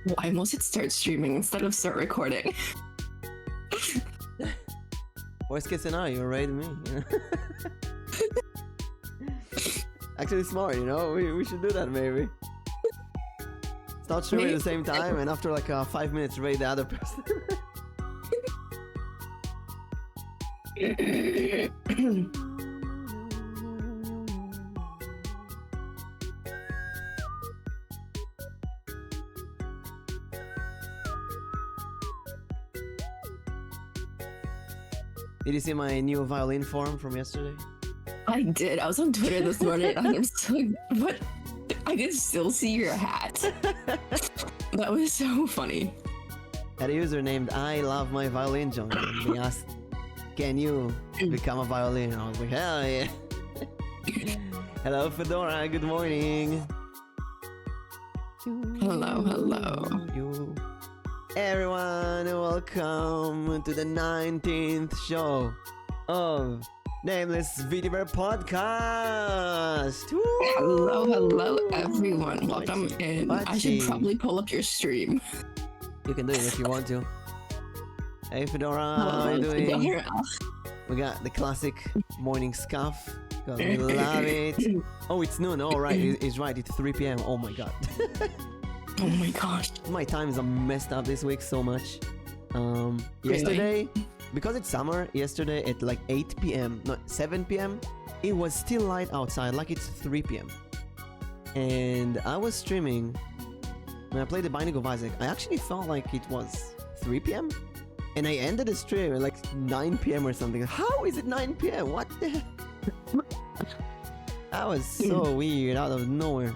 Well, I almost hit start streaming instead of start recording. Worst case scenario, you raid me. Actually, smart, we should do that maybe. Start streaming at the same time, and after like 5 minutes, raid the other person. Did you see my new violin form from yesterday? I did. I was on Twitter this morning. And I was like, what? I can still see your hat. That was so funny. Had a user named I Love My Violin joined, and they asked, can you become a violin? I was like, hell yeah. Hello, Fedora. Good morning. Hello, hello. Everyone, welcome to the 19th show of Nameless vTuber podcast. Woo! Hello, everyone. Welcome in. I should probably pull up your stream. You can do it if you want to. Hey, Fedora, how are you doing? We got the classic morning scuff. We love it. Oh, it's noon. Oh, right. It's right. It's 3 p.m. Oh, my God. Oh my gosh. My times are messed up this week so much. Yesterday, because it's summer, yesterday at like 8 p.m., not 7 p.m., it was still light outside, like it's 3 p.m. And I was streaming, when I played the Binding of Isaac, I actually felt like it was 3 p.m. And I ended the stream at like 9 p.m. or something. How is it 9 p.m.? What the heck? That was so weird, out of nowhere.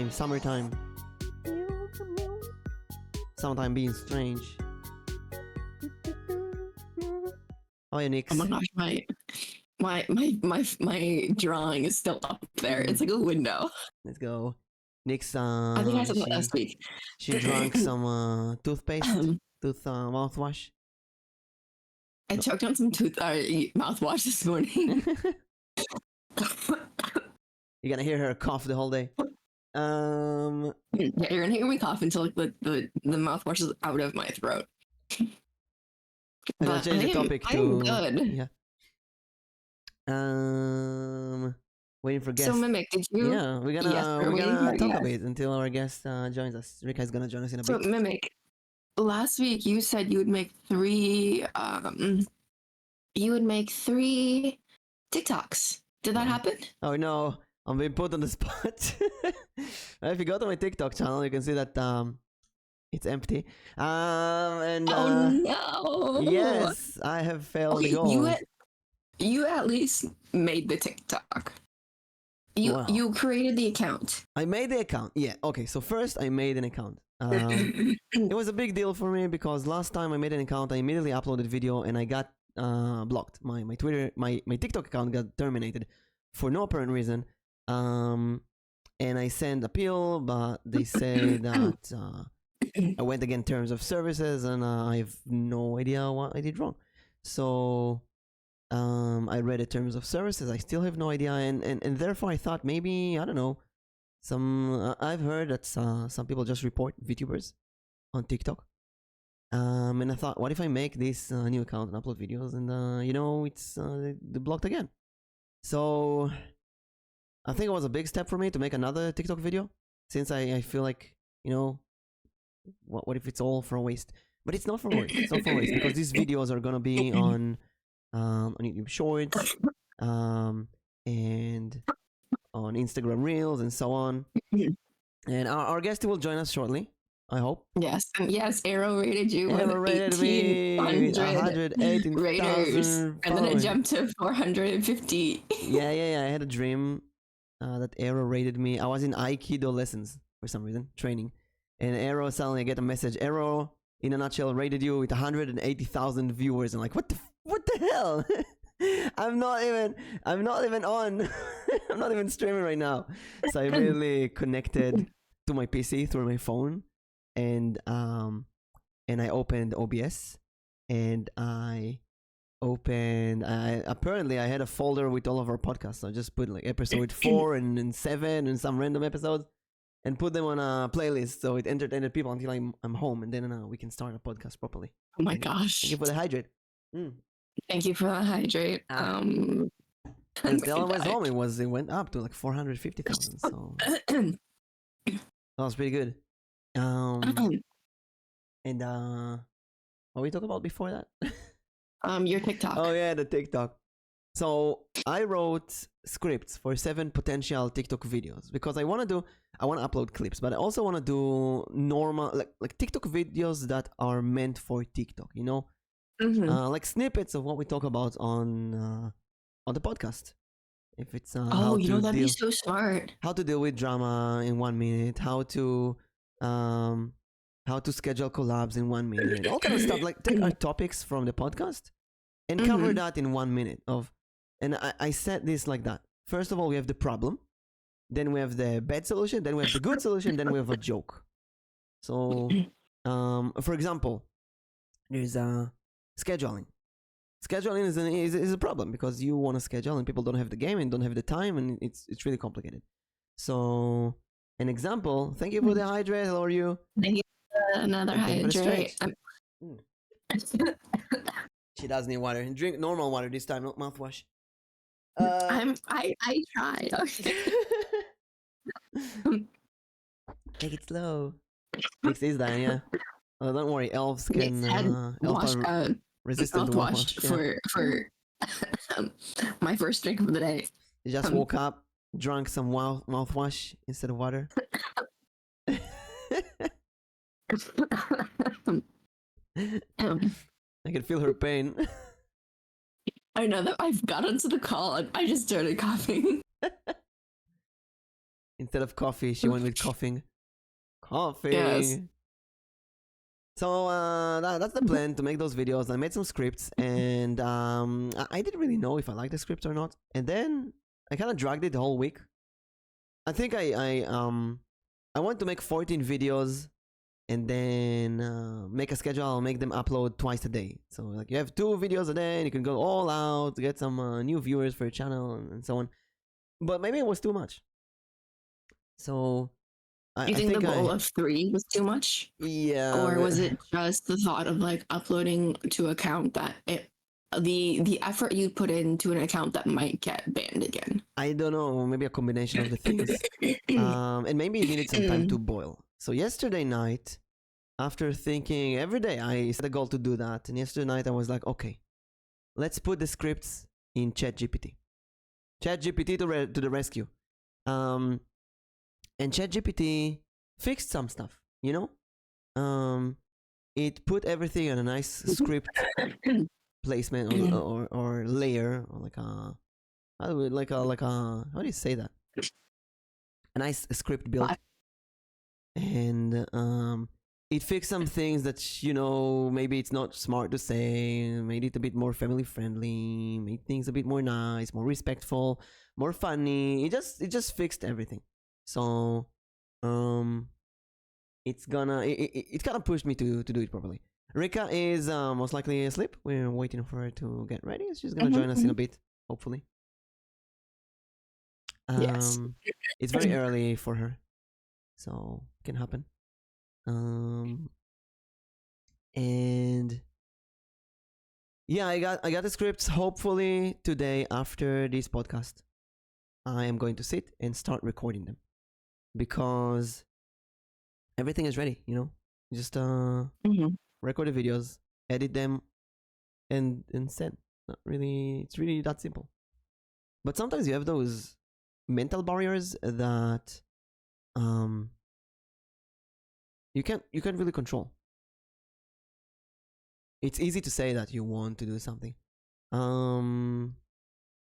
Summertime. Summertime being strange. Oh yeah, Nix. Oh my gosh, my drawing is still up there. It's like a window. Let's go. Nix, I think I said that last week. She drank some toothpaste, mouthwash. I choked on some mouthwash this morning. You're gonna hear her cough the whole day. Yeah, you're gonna hear me cough until like the mouthwash is out of my throat. I'll change the topic to. I'm good. Yeah. Waiting for guests. So Mimic, did you? Yeah, we're gonna talk a bit until our guest joins us. Rika is gonna join us in a bit. So Mimic, last week you said you would make three. You would make 3 TikToks. Did that happen? Oh no, I'm being put on the spot. If you go to my TikTok channel, you can see that it's empty. And oh no! Yes, I have failed the goal. You at least made the TikTok. You created the account. I made the account. Yeah. Okay. So first, I made an account. It was a big deal for me because last time I made an account, I immediately uploaded video and I got blocked. My Twitter, my TikTok account got terminated for no apparent reason. And I sent appeal, but they say that I went against terms of services, and I have no idea what I did wrong. So I read the terms of services. I still have no idea, and therefore I thought maybe, I don't know, I've heard that some people just report VTubers on TikTok. And I thought, what if I make this new account and upload videos, and it's they blocked again. So I think it was a big step for me to make another TikTok video, since I feel like, what if it's all for a waste? But it's not for waste. It's not for waste because these videos are gonna be on YouTube Shorts, and on Instagram Reels and so on. And our guest will join us shortly, I hope. Yes, and yes, Arrow rated you Arrow with rated me 1,800 raters, and then it jumped to 450. Yeah. I had a dream that Arrow rated me. I was in Aikido lessons for some reason, training, and Arrow suddenly I get a message. Arrow, in a nutshell, rated you with 180,000 viewers. And like, what the hell? I'm not even on. I'm not even streaming right now. So I immediately connected to my PC through my phone, and I opened OBS, and apparently I had a folder with all of our podcasts. So I just put like episode 4 and 7 and some random episodes, and put them on a playlist so it entertained people until I'm home, and then we can start a podcast properly. Oh my Thank gosh. you for the hydrate. Thank you for the hydrate. And until I was home, it went up to like 450,000. So that was pretty good. And what we talked about before that? Your TikTok. Oh yeah, the TikTok. So I wrote scripts for 7 potential TikTok videos because I want to upload clips, but I also want to do normal like TikTok videos that are meant for TikTok, you know, like snippets of what we talk about on the podcast. If it's that'd be so smart. How to deal with drama in 1 minute, how to schedule collabs in 1 minute, all kind of stuff. Like take our topics from the podcast and cover that in 1 minute of. And I said this like that. First of all, we have the problem, then we have the bad solution, then we have the good solution, then we have a joke. So, for example, there's scheduling. Scheduling is a problem because you want to schedule and people don't have the game and don't have the time, and it's really complicated. So, an example. Thank you for the hydrate. How are you? Thank you for another hydrate. She does need water. Drink normal water this time, not mouthwash. I tried. Take it slow. Fix this down, yeah. Oh, don't worry, elves can elves are resistant to mouthwash for my first drink of the day. You just woke up, drank some mouthwash instead of water. I can feel her pain. I know that I've got onto the call and I just started coughing. Instead of coffee, she went with coughing. Coughing. Yes. So that's the plan, to make those videos. I made some scripts, and I didn't really know if I liked the scripts or not. And then I kind of dragged it the whole week. I think I want to make 14 videos and then make a schedule. I'll make them upload twice a day. So like you have 2 videos a day and you can go all out to get some new viewers for your channel and so on. But maybe it was too much. So you think the goal of 3 was too much? Yeah. Or was it just the thought of like uploading to an account that the effort you put into an account that might get banned again? I don't know. Maybe a combination of the things. And maybe it needed some time to boil. So yesterday night, after thinking every day, I set a goal to do that. And yesterday night I was like, okay, let's put the scripts in ChatGPT. ChatGPT to the rescue. And ChatGPT fixed some stuff, you know? It put everything on a nice script placement or layer, or like a how do you say that? A nice script build. And it fixed some things that, you know, maybe it's not smart to say, made it a bit more family friendly, made things a bit more nice, more respectful, more funny. It just fixed everything. So it's kind of pushed me to do it properly. Rika is most likely asleep. We're waiting for her to get ready. She's gonna join us in a bit, hopefully. Yes. It's very early for her, so it can happen. And yeah, I got the scripts. Hopefully today, after this podcast, I am going to sit and start recording them, because everything is ready, you know. Just record the videos, edit them, and send. Not really, it's really that simple. But sometimes you have those mental barriers that you can't really control. It's easy to say that you want to do something. I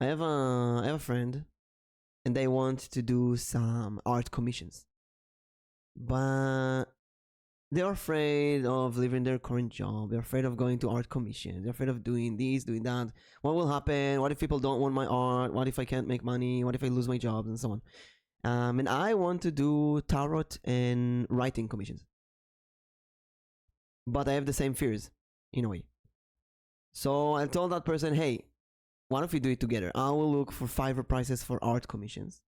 have a friend, and they want to do some art commissions, but they're afraid of leaving their current job. They're afraid of going to art commissions. They're afraid of doing this, doing that. What will happen? What if people don't want my art? What if I can't make money? What if I lose my job? And so on. And I want to do tarot and writing commissions, but I have the same fears in a way. So I told that person, hey, why don't we do it together? I will look for Fiverr prices for art commissions,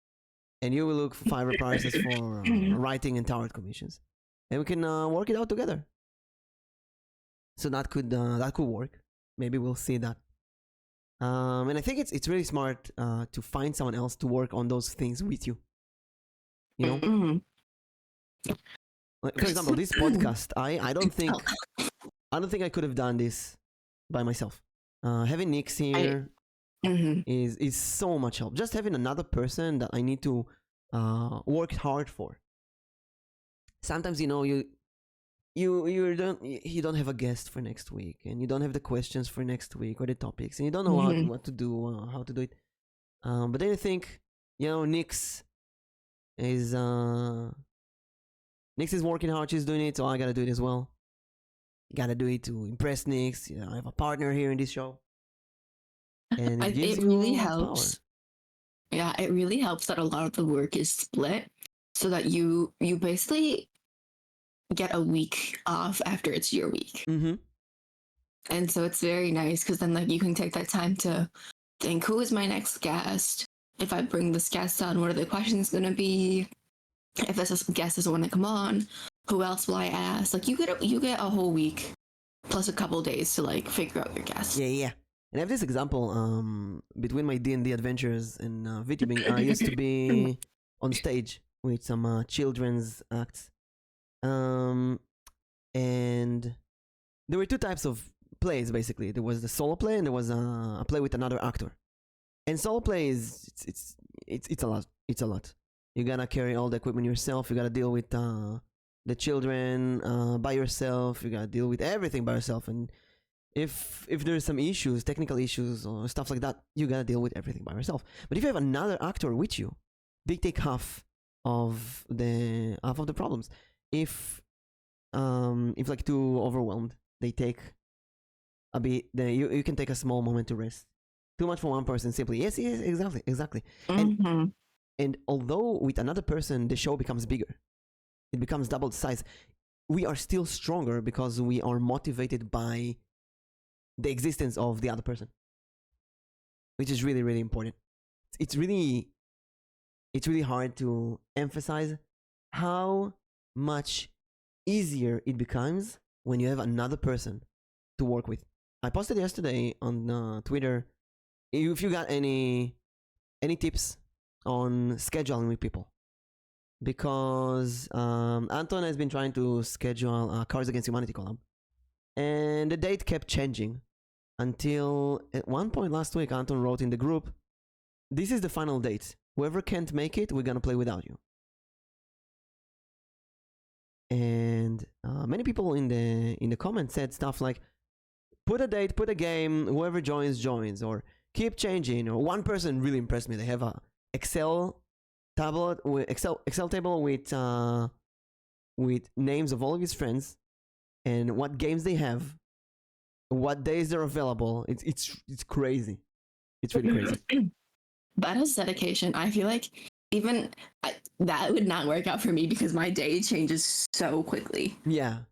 and you will look for Fiverr prices for writing and tarot commissions, and we can work it out together. So that could work. Maybe we'll see that. And I think it's really smart to find someone else to work on those things with you. You know, like, for example, this podcast. I don't think I could have done this by myself. Having Nix here is so much help. Just having another person that I need to work hard for. Sometimes you don't have a guest for next week, and you don't have the questions for next week or the topics, and you don't know what to do, how to do it. But then you think, Nix is working hard, she's doing it, so I gotta do it as well. Gotta do it to impress Nix. I have a partner here in this show, and it really helps. Power. Yeah, it really helps that a lot of the work is split, so that you basically get a week off after it's your week. And so it's very nice because then like you can take that time to think, who is my next guest? If I bring this guest on, what are the questions going to be? If this guest doesn't want to come on, who else will I ask? Like you get a whole week plus a couple days to like figure out your guest. Yeah. And I have this example between my D&D adventures and VTubing. I used to be on stage with some children's acts. And there were two types of plays basically. There was the solo play and there was a play with another actor. And solo play is it's a lot. It's a lot. You gotta carry all the equipment yourself. You gotta deal with the children by yourself. You gotta deal with everything by yourself. And if there's some issues, technical issues or stuff like that, you gotta deal with everything by yourself. But if you have another actor with you, they take half of the problems. If like too overwhelmed, they take a bit. You can take a small moment to rest. Too much for one person, simply yes, exactly. And although with another person the show becomes bigger, it becomes double the size, we are still stronger because we are motivated by the existence of the other person, which is really, really important. It's really hard to emphasize how much easier it becomes when you have another person to work with. I posted yesterday on Twitter if you got any tips on scheduling with people, because Anton has been trying to schedule a Cards Against Humanity collab, and the date kept changing until at one point last week Anton wrote in the group, "This is the final date. Whoever can't make it, we're gonna play without you." And many people in the comments said stuff like, "Put a date, put a game. Whoever joins, or keep changing." Or one person really impressed me. They have a Excel tablet, Excel table with names of all of his friends and what games they have, what days they're available. It's crazy. It's really crazy. That is dedication. I feel like even that would not work out for me because my day changes so quickly. Yeah.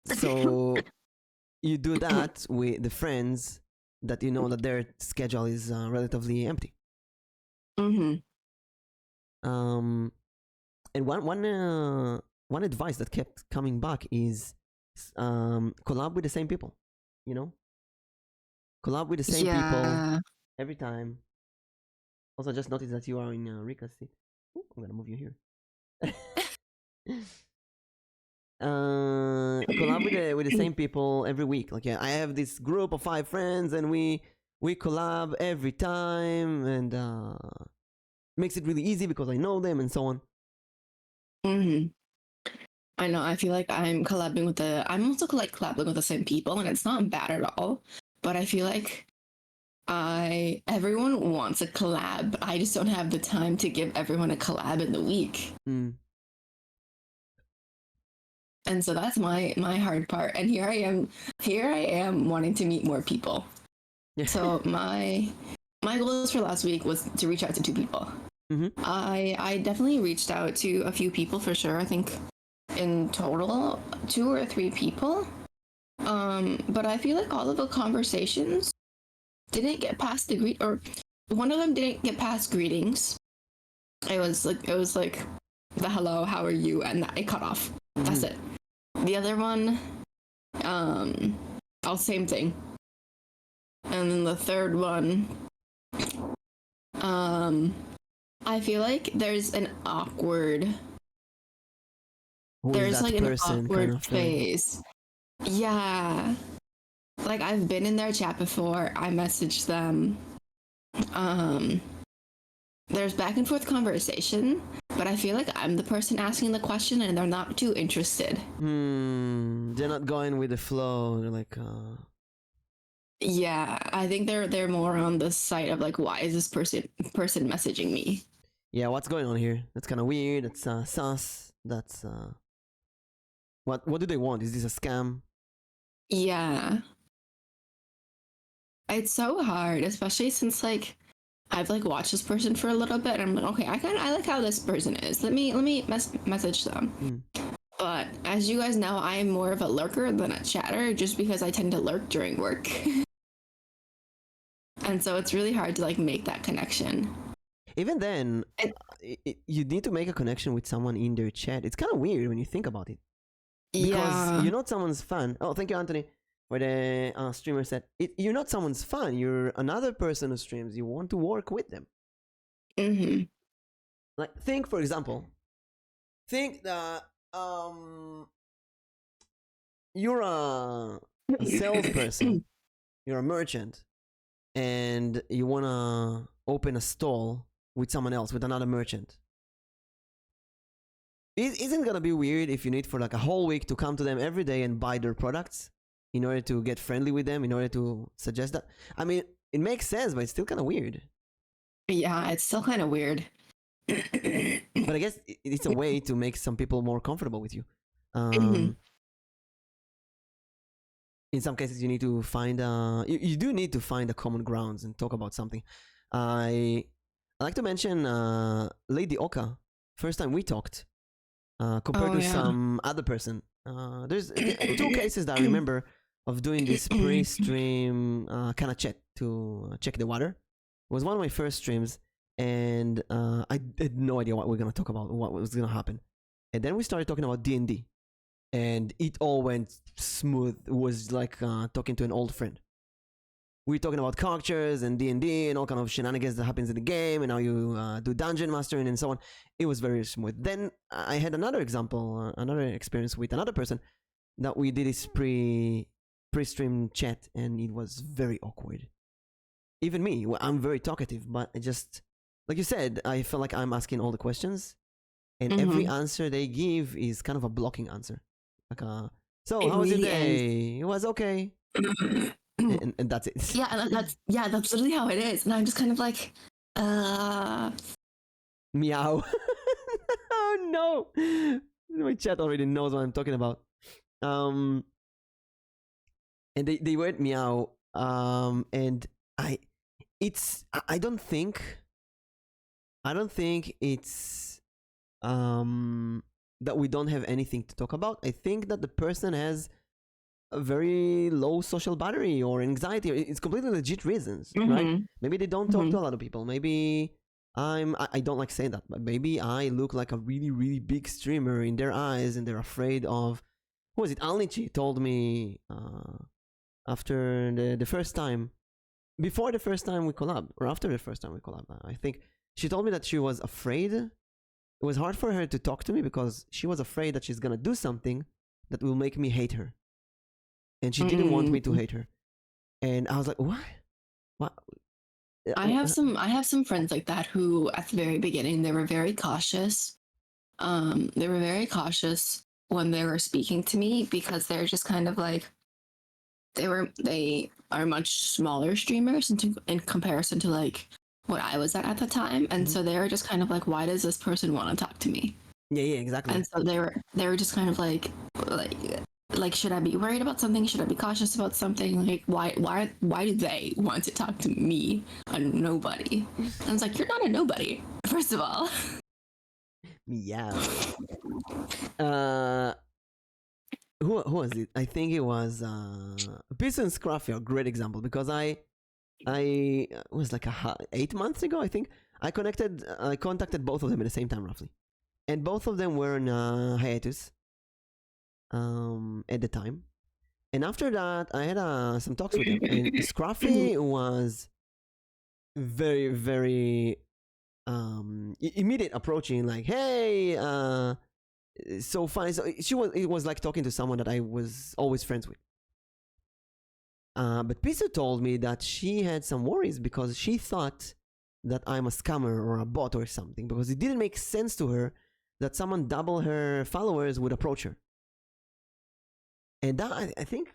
So you do that with the friends that you know that their schedule is relatively empty. And one advice that kept coming back is collab with the same people. Collab with the same people every time. Also, just noticed that you are in Rika's seat. Ooh, I'm gonna move you here. Collab with the same people every week. Like, yeah, I have this group of 5 friends, and we collab every time, and makes it really easy because I know them and so on. I know. I feel like I'm also like collabing with the same people, and it's not bad at all. But I feel like everyone wants a collab. I just don't have the time to give everyone a collab in the week. And so that's my hard part. And here I am wanting to meet more people. So my goals for last week was to reach out to 2 people. I definitely reached out to a few people for sure. I think in total 2 or 3 people. But I feel like all of the conversations didn't get past or one of them didn't get past greetings. it was like the hello, how are you, and it cut off. That's it. The other one, same thing. And then the third one, I feel like there's an awkward. There's like an awkward phase. Yeah. Like I've been in their chat before. I messaged them. There's back and forth conversation, but I feel like I'm the person asking the question and they're not too interested. They're not going with the flow. They're like, yeah, I think they're more on the side of like, why is this person messaging me? Yeah, what's going on here? That's kind of weird. That's sus. That's what do they want? Is this a scam? Yeah. It's so hard, especially since like I've like watched this person for a little bit and I'm like, okay, I like how this person is. Let me message them. But as you guys know, I am more of a lurker than a chatter just because I tend to lurk during work. And so it's really hard to like make that connection. Even then, you need to make a connection with someone in their chat. It's kind of weird when you think about it. Because you're not someone's fan. Oh, thank you, Anthony, for the streamer set. You're not someone's fan. You're another person who streams. You want to work with them. Like, think, for example, that you're a salesperson. You're a merchant. And you want to open a stall with someone else, with another merchant. It isn't going to be weird if you need for like a whole week to come to them every day and buy their products in order to get friendly with them, in order to suggest that. I mean, it makes sense, but it's still kind of weird. Yeah, it's still kind of weird. But I guess it's a way to make some people more comfortable with you. In some cases, you need to find you do need to find a common grounds and talk about something. I like to mention Lady Oka. First time we talked, compared to some other person. There's two cases that I remember of doing this pre-stream kind of chat to check the water. It was one of my first streams, and I had no idea what we are gonna talk about, what was gonna happen, and then we started talking about D&D. And it all went smooth. It was like talking to an old friend. We were talking about characters and D&D and all kind of shenanigans that happens in the game, and how you do dungeon mastering and so on. It was very smooth. Then I had another example, another experience with another person that we did this pre-stream chat, and it was very awkward. Even me, I'm very talkative, but I just, like you said, I feel like I'm asking all the questions, and every answer they give is kind of a blocking answer. Like, so how was your day? It was okay. and that's it. Yeah, that's literally how it is. And I'm just kind of like, meow. Oh no, my chat already knows what I'm talking about. And they went meow. And I don't think it's that we don't have anything to talk about. I think that the person has a very low social battery or anxiety. It's completely legit reasons, right? Maybe they don't talk to a lot of people. Maybe I don't like saying that, but maybe I look like a really, really big streamer in their eyes, and they're afraid of, who was it? Alnichi told me after the first time, before the first time we collabed, or after the first time we collabed, I think she told me that she was afraid. It was hard for her to talk to me because she was afraid that she's gonna do something that will make me hate her, and she didn't want me to hate her. And I was like, what? I have some friends like that who, at the very beginning, they were very cautious. They were very cautious when they were speaking to me because they're just kind of like, they are much smaller streamers in comparison to like what I was at the time, and so they were just kind of like, why does this person want to talk to me? Yeah, exactly. And so they were just kind of like should I be worried about something? Should I be cautious about something? Like why do they want to talk to me, a nobody? And it's like, you're not a nobody, first of all. Meow. Who was it? I think it was Pearson Scruffy, a great example, because I was like 8 months ago, I think. I contacted both of them at the same time roughly, and both of them were in hiatus at the time. And after that, I had some talks with them, and Scruffy was very, very immediate approaching, like, "Hey, so funny." So it was like talking to someone that I was always friends with. But Pisa told me that she had some worries because she thought that I'm a scammer or a bot or something, because it didn't make sense to her that someone double her followers would approach her. And that, I think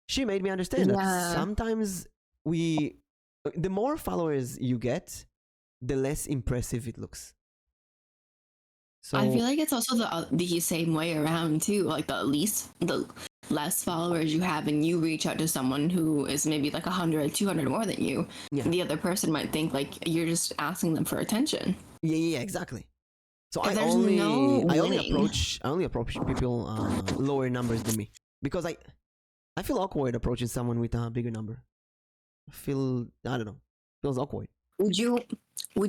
she made me understand that sometimes the more followers you get, the less impressive it looks. So I feel like it's also the same way around too. Like the less followers you have, and you reach out to someone who is maybe like 100, 200 more than you, the other person might think like you're just asking them for attention. Yeah, exactly. So I There's only winning. approach people lower numbers than me, because I feel awkward approaching someone with a bigger number. I don't know, feels awkward. Would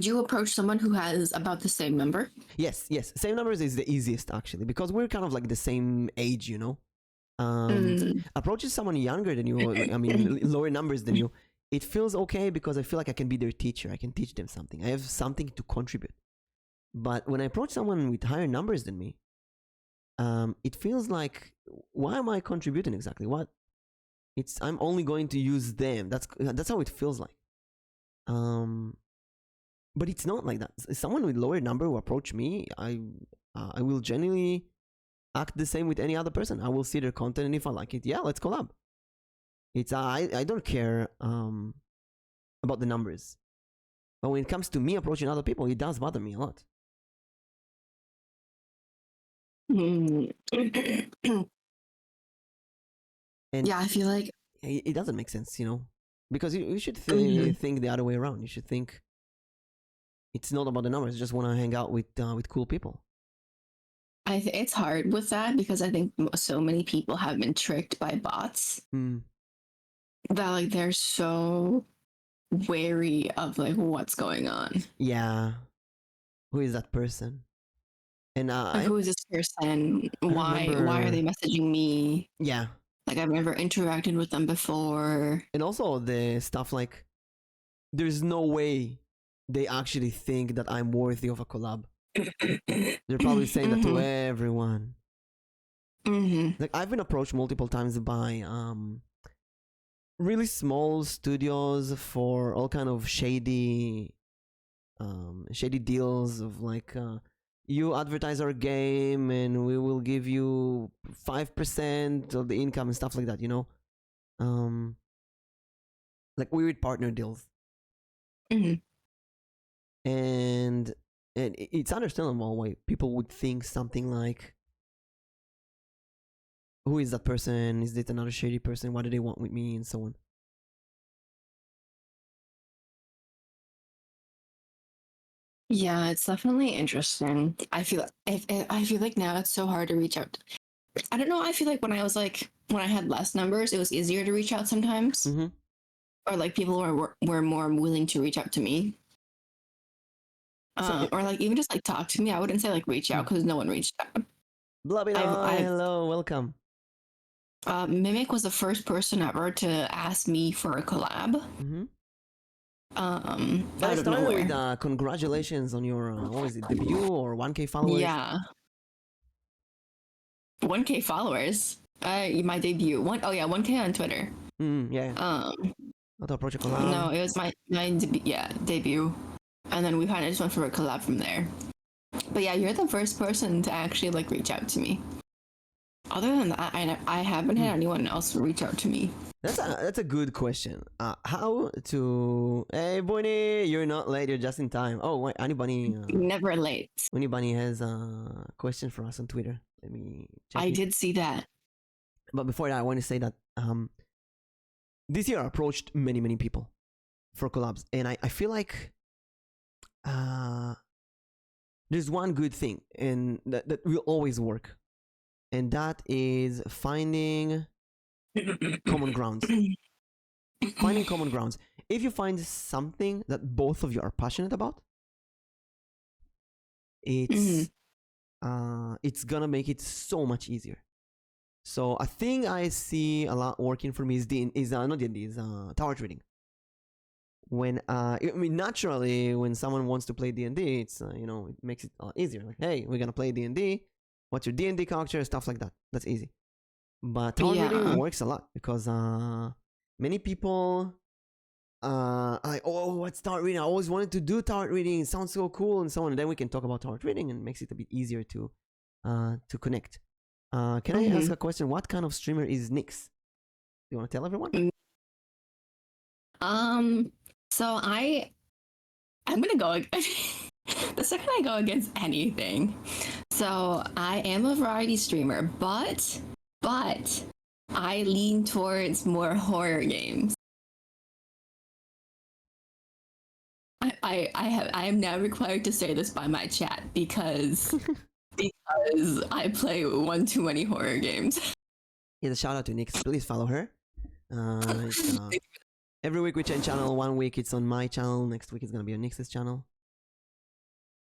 you approach someone who has about the same number? Yes. Same numbers is the easiest actually, because we're kind of like the same age, you know. Approaching someone younger than you, I mean, lower numbers than you, it feels okay because I feel like I can be their teacher. I can teach them something. I have something to contribute. But when I approach someone with higher numbers than me, it feels like, why am I contributing exactly? What? I'm only going to use them. That's how it feels like. But it's not like that. Someone with lower number who approach me, I will genuinely act the same with any other person. I will see their content, and if I like it, yeah, let's collab. It's I don't care about the numbers, but when it comes to me approaching other people, it does bother me a lot. And yeah, I feel like it doesn't make sense, you know, because you should think the other way around. You should think it's not about the numbers. You just want to hang out with cool people. it's hard with that because I think so many people have been tricked by bots that like they're so wary of like what's going on. Yeah, who is that person? And like, who is this person? Why are they messaging me? Yeah, like I've never interacted with them before. And also the stuff like, there's no way they actually think that I'm worthy of a collab. They're probably saying that to everyone. Like, I've been approached multiple times by really small studios for all kind of shady deals of like, you advertise our game and we will give you 5% of the income and stuff like that, you know. Like weird partner deals. And it's understandable why people would think something like, who is that person? Is it another shady person? What do they want with me? And so on. Yeah, it's definitely interesting. I feel like now it's so hard to reach out. I don't know. I feel like when I had less numbers, it was easier to reach out sometimes, or like people were more willing to reach out to me, or like even just like talk to me. I wouldn't say like reach out because no one reached out. Hello, welcome. Mimic was the first person ever to ask me for a collab. I started with congratulations on your what was it, debut or 1K followers? Yeah, 1K followers. My debut. 1K on Twitter. Yeah. Not approach a collab. No, it was my debut, and then we kind of just went for a collab from there. But yeah, you're the first person to actually like reach out to me. Other than that, I haven't had anyone else reach out to me. That's a good question. How to? Hey, Bunny, you're not late. You're just in time. Oh, wait, anybody? Never late. Bunny Bunny has a question for us on Twitter. Let me check I did see that. But before that, I want to say that this year I approached many people for collabs, and I feel like there's one good thing, and that will always work, and that is finding common grounds. Finding common grounds. if you find something that both of you are passionate about, it's gonna make it so much easier. So a thing I see a lot working for me is not D&D, is tower reading. When naturally when someone wants to play D&D, it's it makes it a lot easier. Like, hey, we're gonna play D&D. What's your D&D culture? Stuff like that. That's easy. But tower reading works a lot because many people like, oh, what's tower reading? I always wanted to do tower reading. It sounds so cool and so on. And then we can talk about tower reading and it makes it a bit easier to connect. Can I ask a question? What kind of streamer is Nyx? Do you want to tell everyone? So I'm gonna go the second I go against anything. So I am a variety streamer, but I lean towards more horror games. I am now required to say this by my chat because I play one too many horror games. Yeah, a shout out to Nyx. Please follow her. Every week we change channel. 1 week it's on my channel. Next week it's gonna be on Nyx's channel.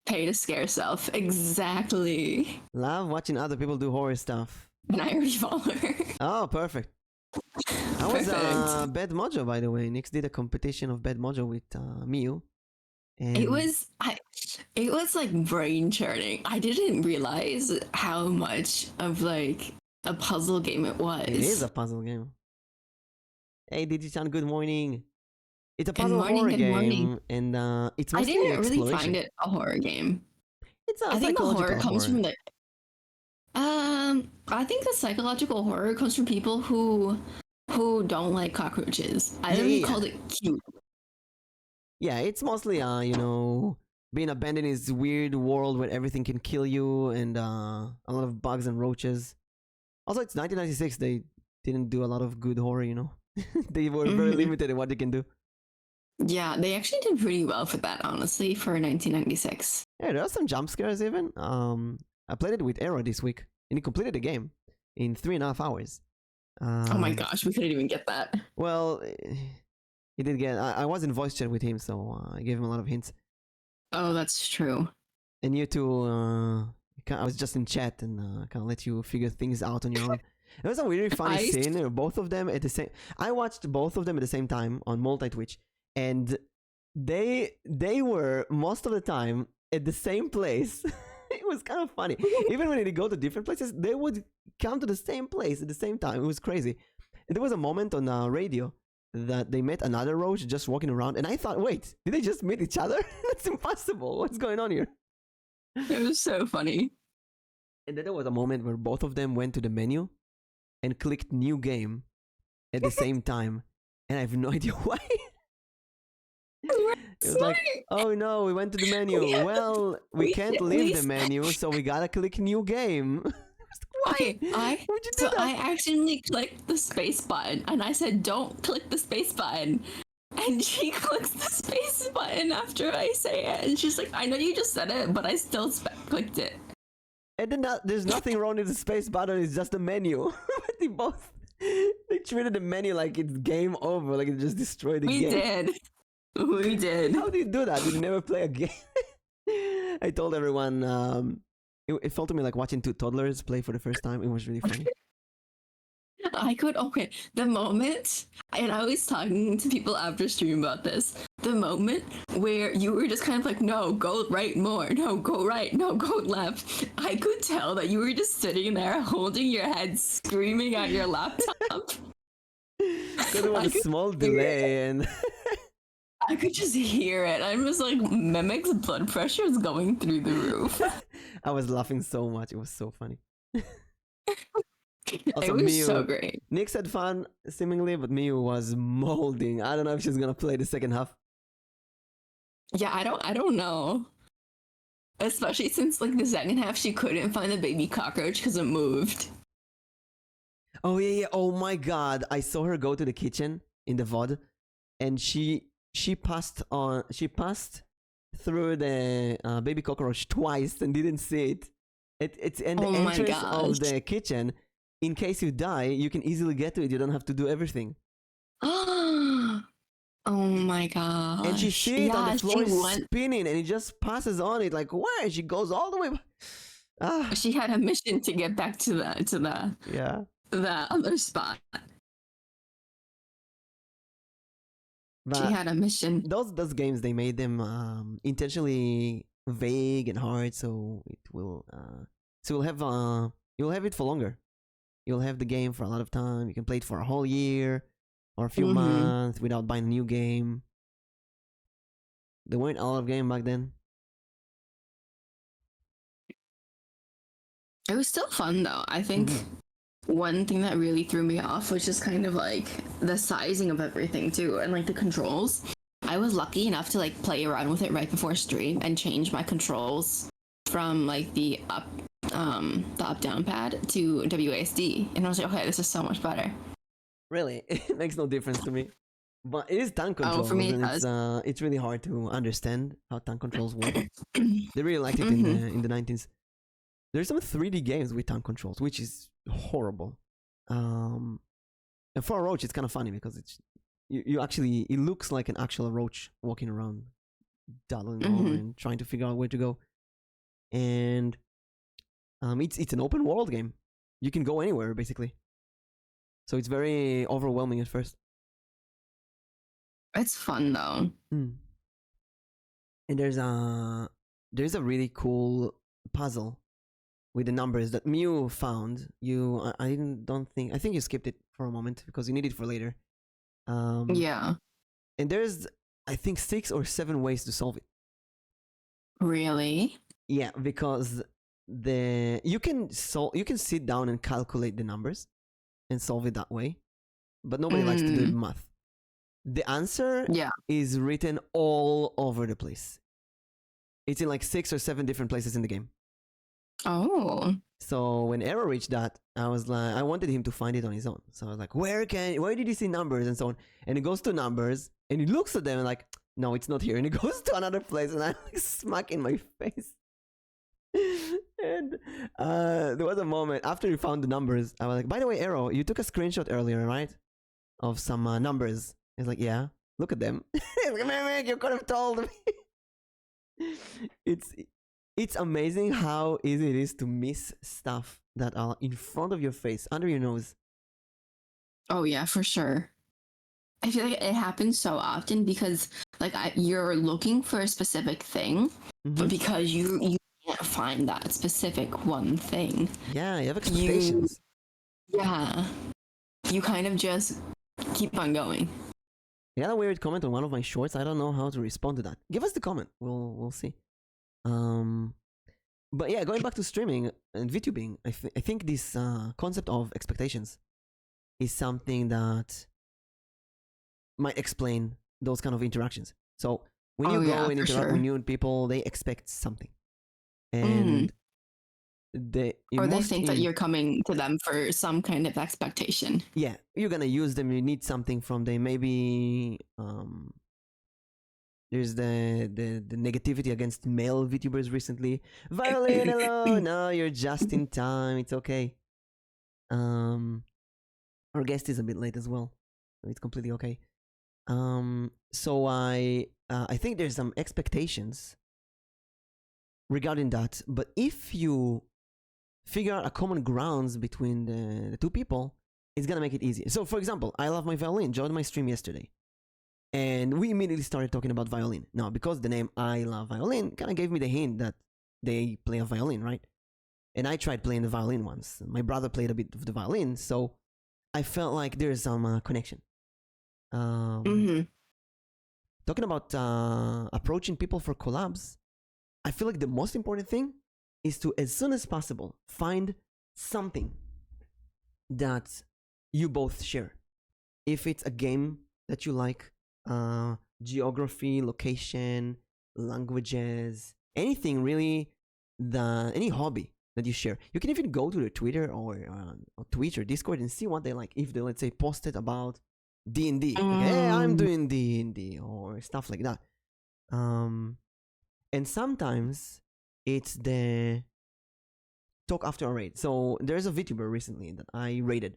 Pay to scare self. Exactly. Love watching other people do horror stuff. And I already follow her. Oh, perfect. That was Bad Mojo, by the way. Nyx did a competition of Bad Mojo with Miu. And it was like brain churning. I didn't realize how much of like a puzzle game it was. It is a puzzle game. Hey, Digi-chan, good morning. It's a puzzle horror game, and it's mostly I didn't exploration. really find it a horror game. It's a I think the horror comes horror. from the. I think the psychological horror comes from people who don't like cockroaches. I literally called it cute. Yeah, it's mostly being abandoned in this weird world where everything can kill you and a lot of bugs and roaches. Also, it's 1996. They didn't do a lot of good horror, They were very limited in what they can do. Yeah, they actually did pretty well for that, honestly, for 1996. Yeah, there are some jump scares even. I played it with Arrow this week, and he completed the game in 3.5 hours. Oh my gosh, we couldn't even get that. Well, he did get. I was in voice chat with him, so I gave him a lot of hints. Oh, that's true. And you two, I was just in chat and kind of let you figure things out on your own. It was a really funny scene. Both of them at the same. I watched both of them at the same time on multi-Twitch, and they were most of the time at the same place. It was kind of funny. Even when they go to different places, they would come to the same place at the same time. It was crazy. And there was a moment on radio that they met another roach just walking around, and I thought, wait, did they just meet each other? That's impossible. What's going on here? It was so funny. And then there was a moment where both of them went to the menu and clicked new game at the same time, and I have no idea why. It was like, oh no, we went to the menu. Well, we can't leave the menu, so we gotta click new game. Why? I accidentally clicked the space button, and I said, don't click the space button. And she clicks the space button after I say it, and she's like, I know you just said it, but I still clicked it. And then there's nothing wrong with the space button, it's just a menu. But they treated the menu like it's game over, like it just destroyed the game. We did. How do you do that? You never play a game. I told everyone, it felt to me like watching two toddlers play for the first time. It was really funny. The moment, and I was talking to people after stream about this, the moment where you were just kind of like, no, go right more, no, go right, no, go left. I could tell that you were just sitting there holding your head, screaming at your laptop. Because there was a small delay and... I could just hear it. I was like, Mimic's blood pressure is going through the roof. I was laughing so much. It was so funny. Also, it was Miu, so great. Nyx had fun, seemingly, but Miu was molding. I don't know if she's gonna play the second half. Yeah, I don't know. Especially since like the second half, she couldn't find the baby cockroach because it moved. Oh yeah. Oh my god! I saw her go to the kitchen in the VOD, and she passed through the baby cockroach twice and didn't see it. It's in the entrance of the kitchen. In case you die, you can easily get to it. You don't have to do everything. Oh my gosh. And she sees it on the floor went. spinning, and it just passes on it like, where? She goes all the way. Ah, She had a mission to get back to yeah. the other spot. She But had a mission. those games, they made them intentionally vague and hard, so you'll have it for longer. You'll have the game for a lot of time. You can play it for a whole year or a few months without buying a new game. There weren't a lot of games back then. It was still fun though. I think one thing that really threw me off was just kind of like the sizing of everything too, and like the controls. I was lucky enough to like play around with it right before stream and change my controls from like the up down pad to WASD, and I was like, okay, this is so much better. Really, it makes no difference to me. But it is tank controls, for me it and does. it's really hard to understand how tank controls work. They really liked it in the 19s. There's some 3D games with tank controls, which is horrible. And for a roach, it's kind of funny because it's you actually, it looks like an actual roach walking around, daddling over and trying to figure out where to go. And it's an open world game. You can go anywhere basically. So it's very overwhelming at first. It's fun though. And there's a really cool puzzle with the numbers that Mew found. I think you skipped it for a moment because you need it for later. Yeah. And there's, I think, 6 or 7 ways to solve it. Really? Yeah, because you can sit down and calculate the numbers and solve it that way, but nobody likes to do math. The answer is written all over the place. It's in like 6 or 7 different places in the game. Oh. So when Arrow reached that, I was like, I wanted him to find it on his own. So I was like, where did he see numbers and so on? And he goes to numbers and he looks at them and like, no, it's not here. And he goes to another place and I'm like smack in my face. And there was a moment after he found the numbers. I was like, by the way, Arrow, you took a screenshot earlier, right? Of some numbers. He's like, yeah, look at them. He's like, you could have told me. It's amazing how easy it is to miss stuff that are in front of your face, under your nose. Oh yeah, for sure. I feel like it happens so often because like you're looking for a specific thing, but because you can't find that specific one thing. Yeah, you have expectations. You kind of just keep on going. You had a weird comment on one of my shorts. I don't know how to respond to that. Give us the comment. We'll see. But yeah, going back to streaming and VTubing, I think this concept of expectations is something that might explain those kind of interactions. So when you go and interact with new people, they expect something, and they think that you're coming to them for some kind of expectation. Yeah, you're gonna use them. You need something from them. Maybe there's the negativity against male VTubers recently. Violin, hello. No, you're just in time. It's okay. Our guest is a bit late as well, so it's completely okay. So I think there's some expectations regarding that. But if you figure out a common grounds between the two people, it's gonna make it easier. So for example, I love my violin. Joined my stream yesterday. And we immediately started talking about violin. Now, because the name I Love Violin kind of gave me the hint that they play a violin, right? And I tried playing the violin once. My brother played a bit of the violin, so I felt like there's some connection. Talking about approaching people for collabs, I feel like the most important thing is to, as soon as possible, find something that you both share. If it's a game that you like, geography, location, languages, anything really, any hobby that you share. You can even go to their Twitter or Twitch or Discord and see what they like. If they, let's say, posted about D&D, like, hey, I'm doing D&D or stuff like that. And sometimes it's the talk after a raid. So there's a VTuber recently that I raided,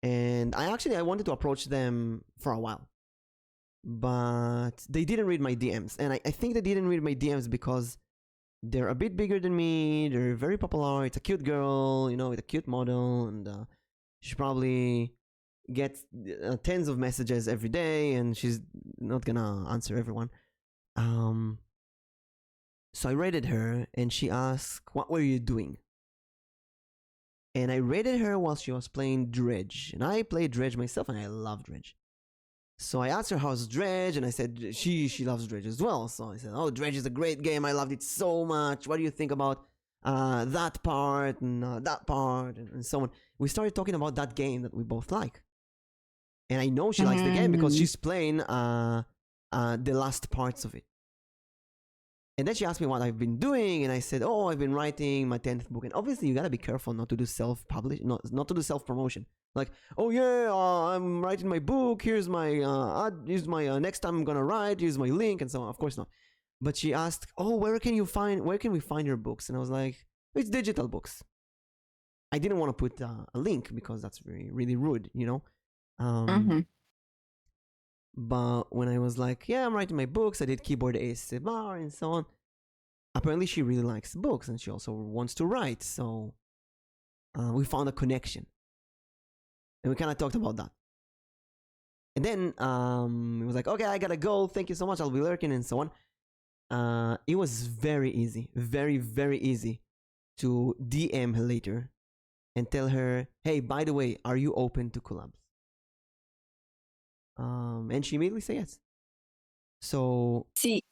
and I wanted to approach them for a while. but they didn't read my DMs. And I think they didn't read my DMs because they're a bit bigger than me. They're very popular. It's a cute girl, with a cute model, and she probably gets tens of messages every day, and she's not gonna answer everyone. So I rated her, and she asked, "What were you doing?" And I rated her while she was playing Dredge, and I played Dredge myself, and I love Dredge. So I asked her how's Dredge, and I said she loves Dredge as well. So I said, "Oh, Dredge is a great game. I loved it so much. What do you think about that part and that part and so on?" We started talking about that game that we both like, and I know she likes the game because she's playing the last parts of it. And then she asked me what I've been doing, and I said, "Oh, I've been writing my 10th book." And obviously, you gotta be careful not to do self-publish, not to do self-promotion. Like, "Oh yeah, I'm writing my book. Here's my next time I'm gonna write. Here's my link," and so on. Of course not. But she asked, "Oh, where can we find your books?" And I was like, "It's digital books." I didn't want to put a link because that's really rude, But when I was like, "Yeah, I'm writing my books. I did keyboard ASMR and so on," apparently she really likes books and she also wants to write. So we found a connection, and we kind of talked about that. And then it was like, "Okay, I gotta go. Thank you so much. I'll be lurking," and so on. It was very easy, very, very easy to DM her later and tell her, "Hey, by the way, are you open to collabs?" And she immediately said yes. So see,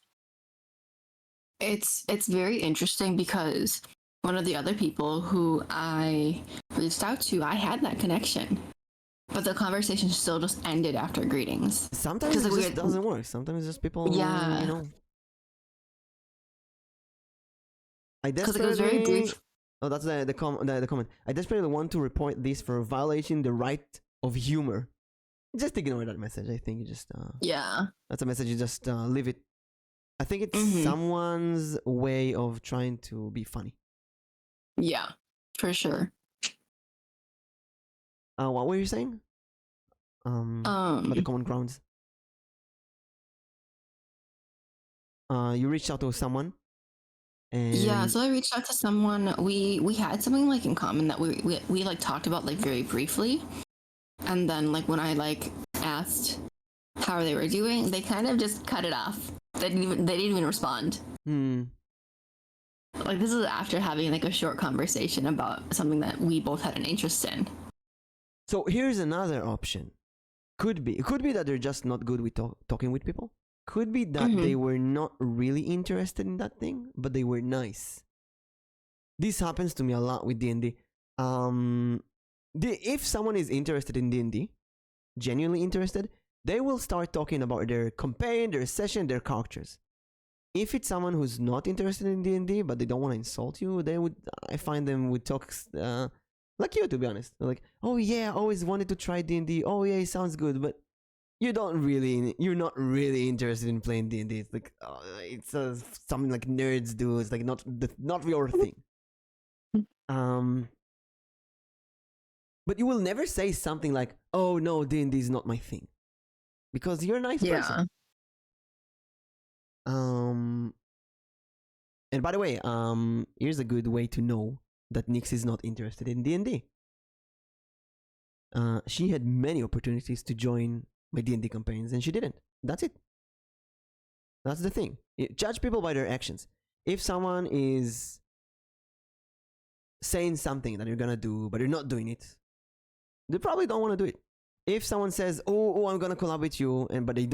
it's very interesting because one of the other people who I reached out to, I had that connection, but the conversation still just ended after greetings. sometimes it just doesn't work. Sometimes it's just people, Yeah. I Because it was very desperately. brief. Oh, that's the comment. I desperately want to report this for violating the right of humor. Just ignore that message. I think you just Yeah. that's a message. You just leave it. I think it's someone's way of trying to be funny. Yeah, for sure. What were you saying? About the common grounds. You reached out to someone. And yeah, so I reached out to someone. We had something like in common that we like talked about like very briefly, and then like when I like asked how they were doing, they kind of just cut it off. They didn't even respond. Like this is after having like a short conversation about something that we both had an interest in. So here's another option. Could be that they're just not good with talking with people. Could be that they were not really interested in that thing, but they were nice. This happens to me a lot with D&D. If someone is interested in D&D, genuinely interested, they will start talking about their campaign, their session, their characters. If it's someone who's not interested in D&D, but they don't want to insult you, I find them would talk like you, to be honest. They're like, "Oh yeah, I always wanted to try D&D. Oh yeah, it sounds good, but you're not really interested in playing D&D. It's like it's something like nerds do. It's like not your thing." But you will never say something like, "Oh no, D&D is not my thing," because you're a nice person. And by the way, here's a good way to know that Nix is not interested in D&D. She had many opportunities to join my D&D campaigns, and she didn't. That's it. That's the thing. Judge people by their actions. If someone is saying something that you're gonna do, but you're not doing it, they probably don't want to do it. If someone says, "Oh, I'm gonna collab with you," but they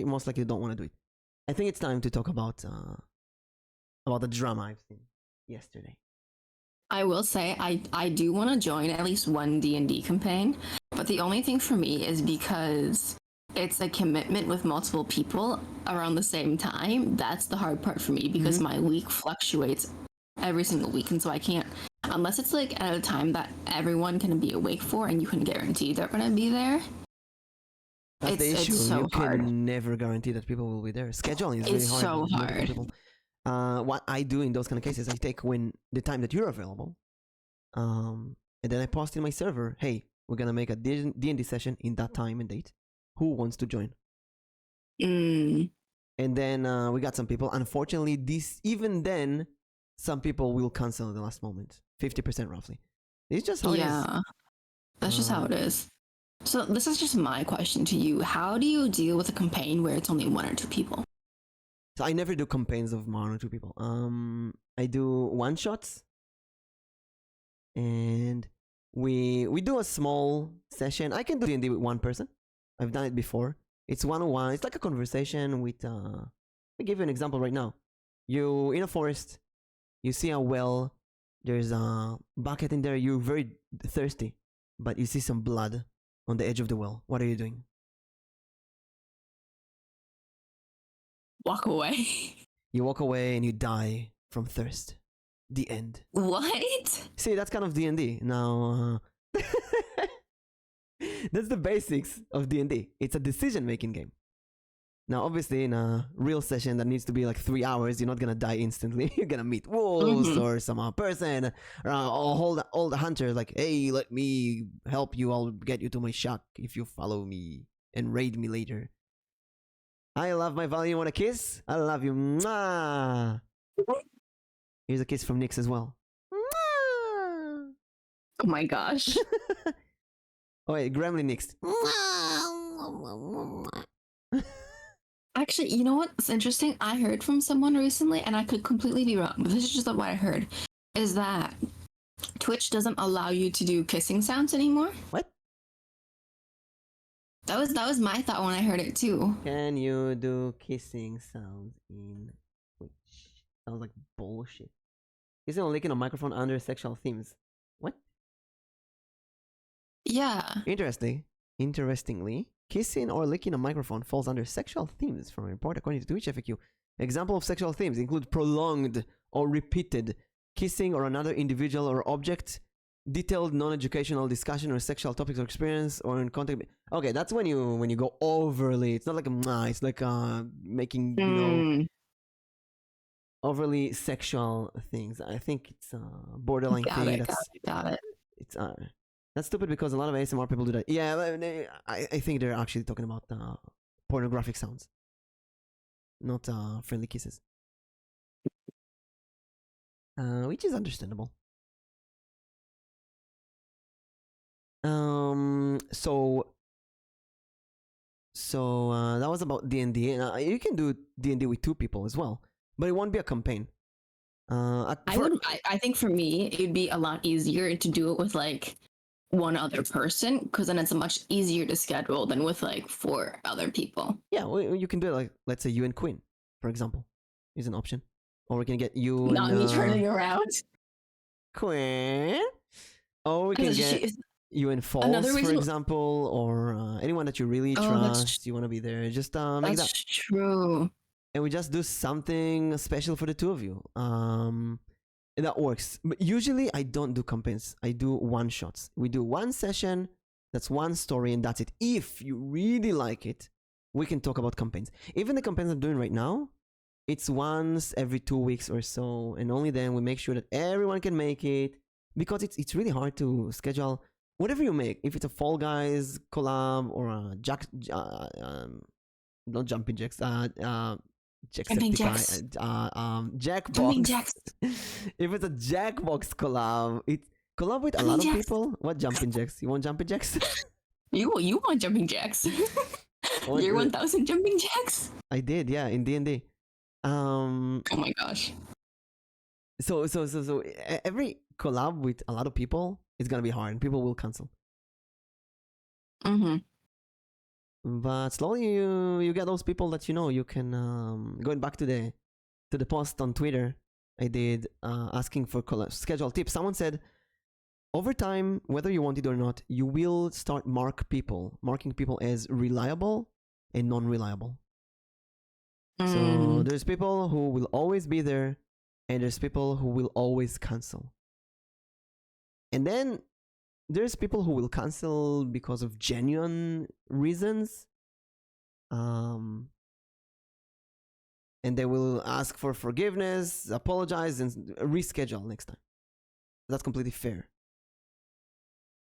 most likely don't want to do it. I think it's time to talk about the drama I've seen yesterday. I will say I do want to join at least one D&D campaign, but the only thing for me is because it's a commitment with multiple people around the same time. That's the hard part for me because my week fluctuates every single week, and so I can't, unless it's like at a time that everyone can be awake for and you can guarantee they're going to be there. That's the issue. It's so you hard. Can never guarantee that people will be there. Scheduling is really hard. So hard. People. What I do in those kind of cases, I take the time that you're available, and then I post in my server, "Hey, we're gonna make a D&D session in that time and date. Who wants to join?" Mm. And then we got some people. Unfortunately, even then, some people will cancel at the last moment. 50% roughly. It's just how it is. Yeah, that's just how it is. So this is just my question to you. How do you deal with a campaign where it's only one or two people? So I never do campaigns of one or two people. I do one shots, and we do a small session. I can do D&D with one person. I've done it before. It's one-on-one. It's like a conversation with. I'll give you an example right now. You in a forest. You see a well. There's a bucket in there. You're very thirsty, but you see some blood on the edge of the well. What are you doing? Walk away. You walk away and you die from thirst. The end. What? See, that's kind of D&D. Now, that's the basics of D&D. It's a decision-making game. Now, obviously, in a real session that needs to be like 3 hours, you're not gonna die instantly. You're gonna meet wolves or some person, or all the hunters like, hey, let me help you. I'll get you to my shack if you follow me and raid me later. I love my value. You want a kiss? I love you. Mwah! Here's a kiss from Nyx as well. Mwah! Oh my gosh. Oh wait, Gremlin Nyx. Actually, you know what's interesting? I heard from someone recently, and I could completely be wrong, but this is just what I heard, is that Twitch doesn't allow you to do kissing sounds anymore. What? That was my thought when I heard it too. Can you do kissing sounds in Twitch? Sounds like bullshit. Kissing or licking a microphone under sexual themes. What? Yeah. Interestingly, kissing or licking a microphone falls under sexual themes from a report according to Twitch FAQ. Example of sexual themes include prolonged or repeated kissing or another individual or object, detailed non-educational discussion or sexual topics or experience, or in contact. Okay, that's when you go overly. It's not like it's like making overly sexual things. I think it's a borderline thing. Got it. It's that's stupid because a lot of ASMR people do that. Yeah, I think they're actually talking about pornographic sounds, not friendly kisses, which is understandable. So that was about D&D, and you can do D&D with two people as well, but it won't be a campaign. I think for me it'd be a lot easier to do it with like one other person, because then it's much easier to schedule than with like 4 other people. Yeah, well, you can do it like, let's say you and Quinn, for example, is an option, or we can get you Not and me turning around. Quinn, or we can get you and False, for example, or anyone that you really trust. You want to be there, just make that. That's true. And we just do something special for the two of you. And that works. But usually I don't do campaigns. I do one shots. We do one session, that's one story, and that's it. If you really like it, we can talk about campaigns. Even the campaigns I'm doing right now, it's once every 2 weeks or so, and only then we make sure that everyone can make it, because it's really hard to schedule whatever you make. If it's a Fall Guys collab or a not Jumping Jacks, Jackbox. If it's a Jackbox collab, it's collab with a lot of people. What Jumping Jacks? You want Jumping Jacks? You want Jumping Jacks? You're 1000 Jumping Jacks? I did, yeah, in D&D. Oh my gosh. So every collab with a lot of people is gonna be hard, and people will cancel. But slowly you get those people that you can going back to the post on Twitter I did asking for schedule tips. Someone said over time, whether you want it or not, you will start marking people as reliable and non-reliable. So there's people who will always be there, and there's people who will always cancel. And then there's people who will cancel because of genuine reasons. And they will ask for forgiveness, apologize, and reschedule next time. That's completely fair.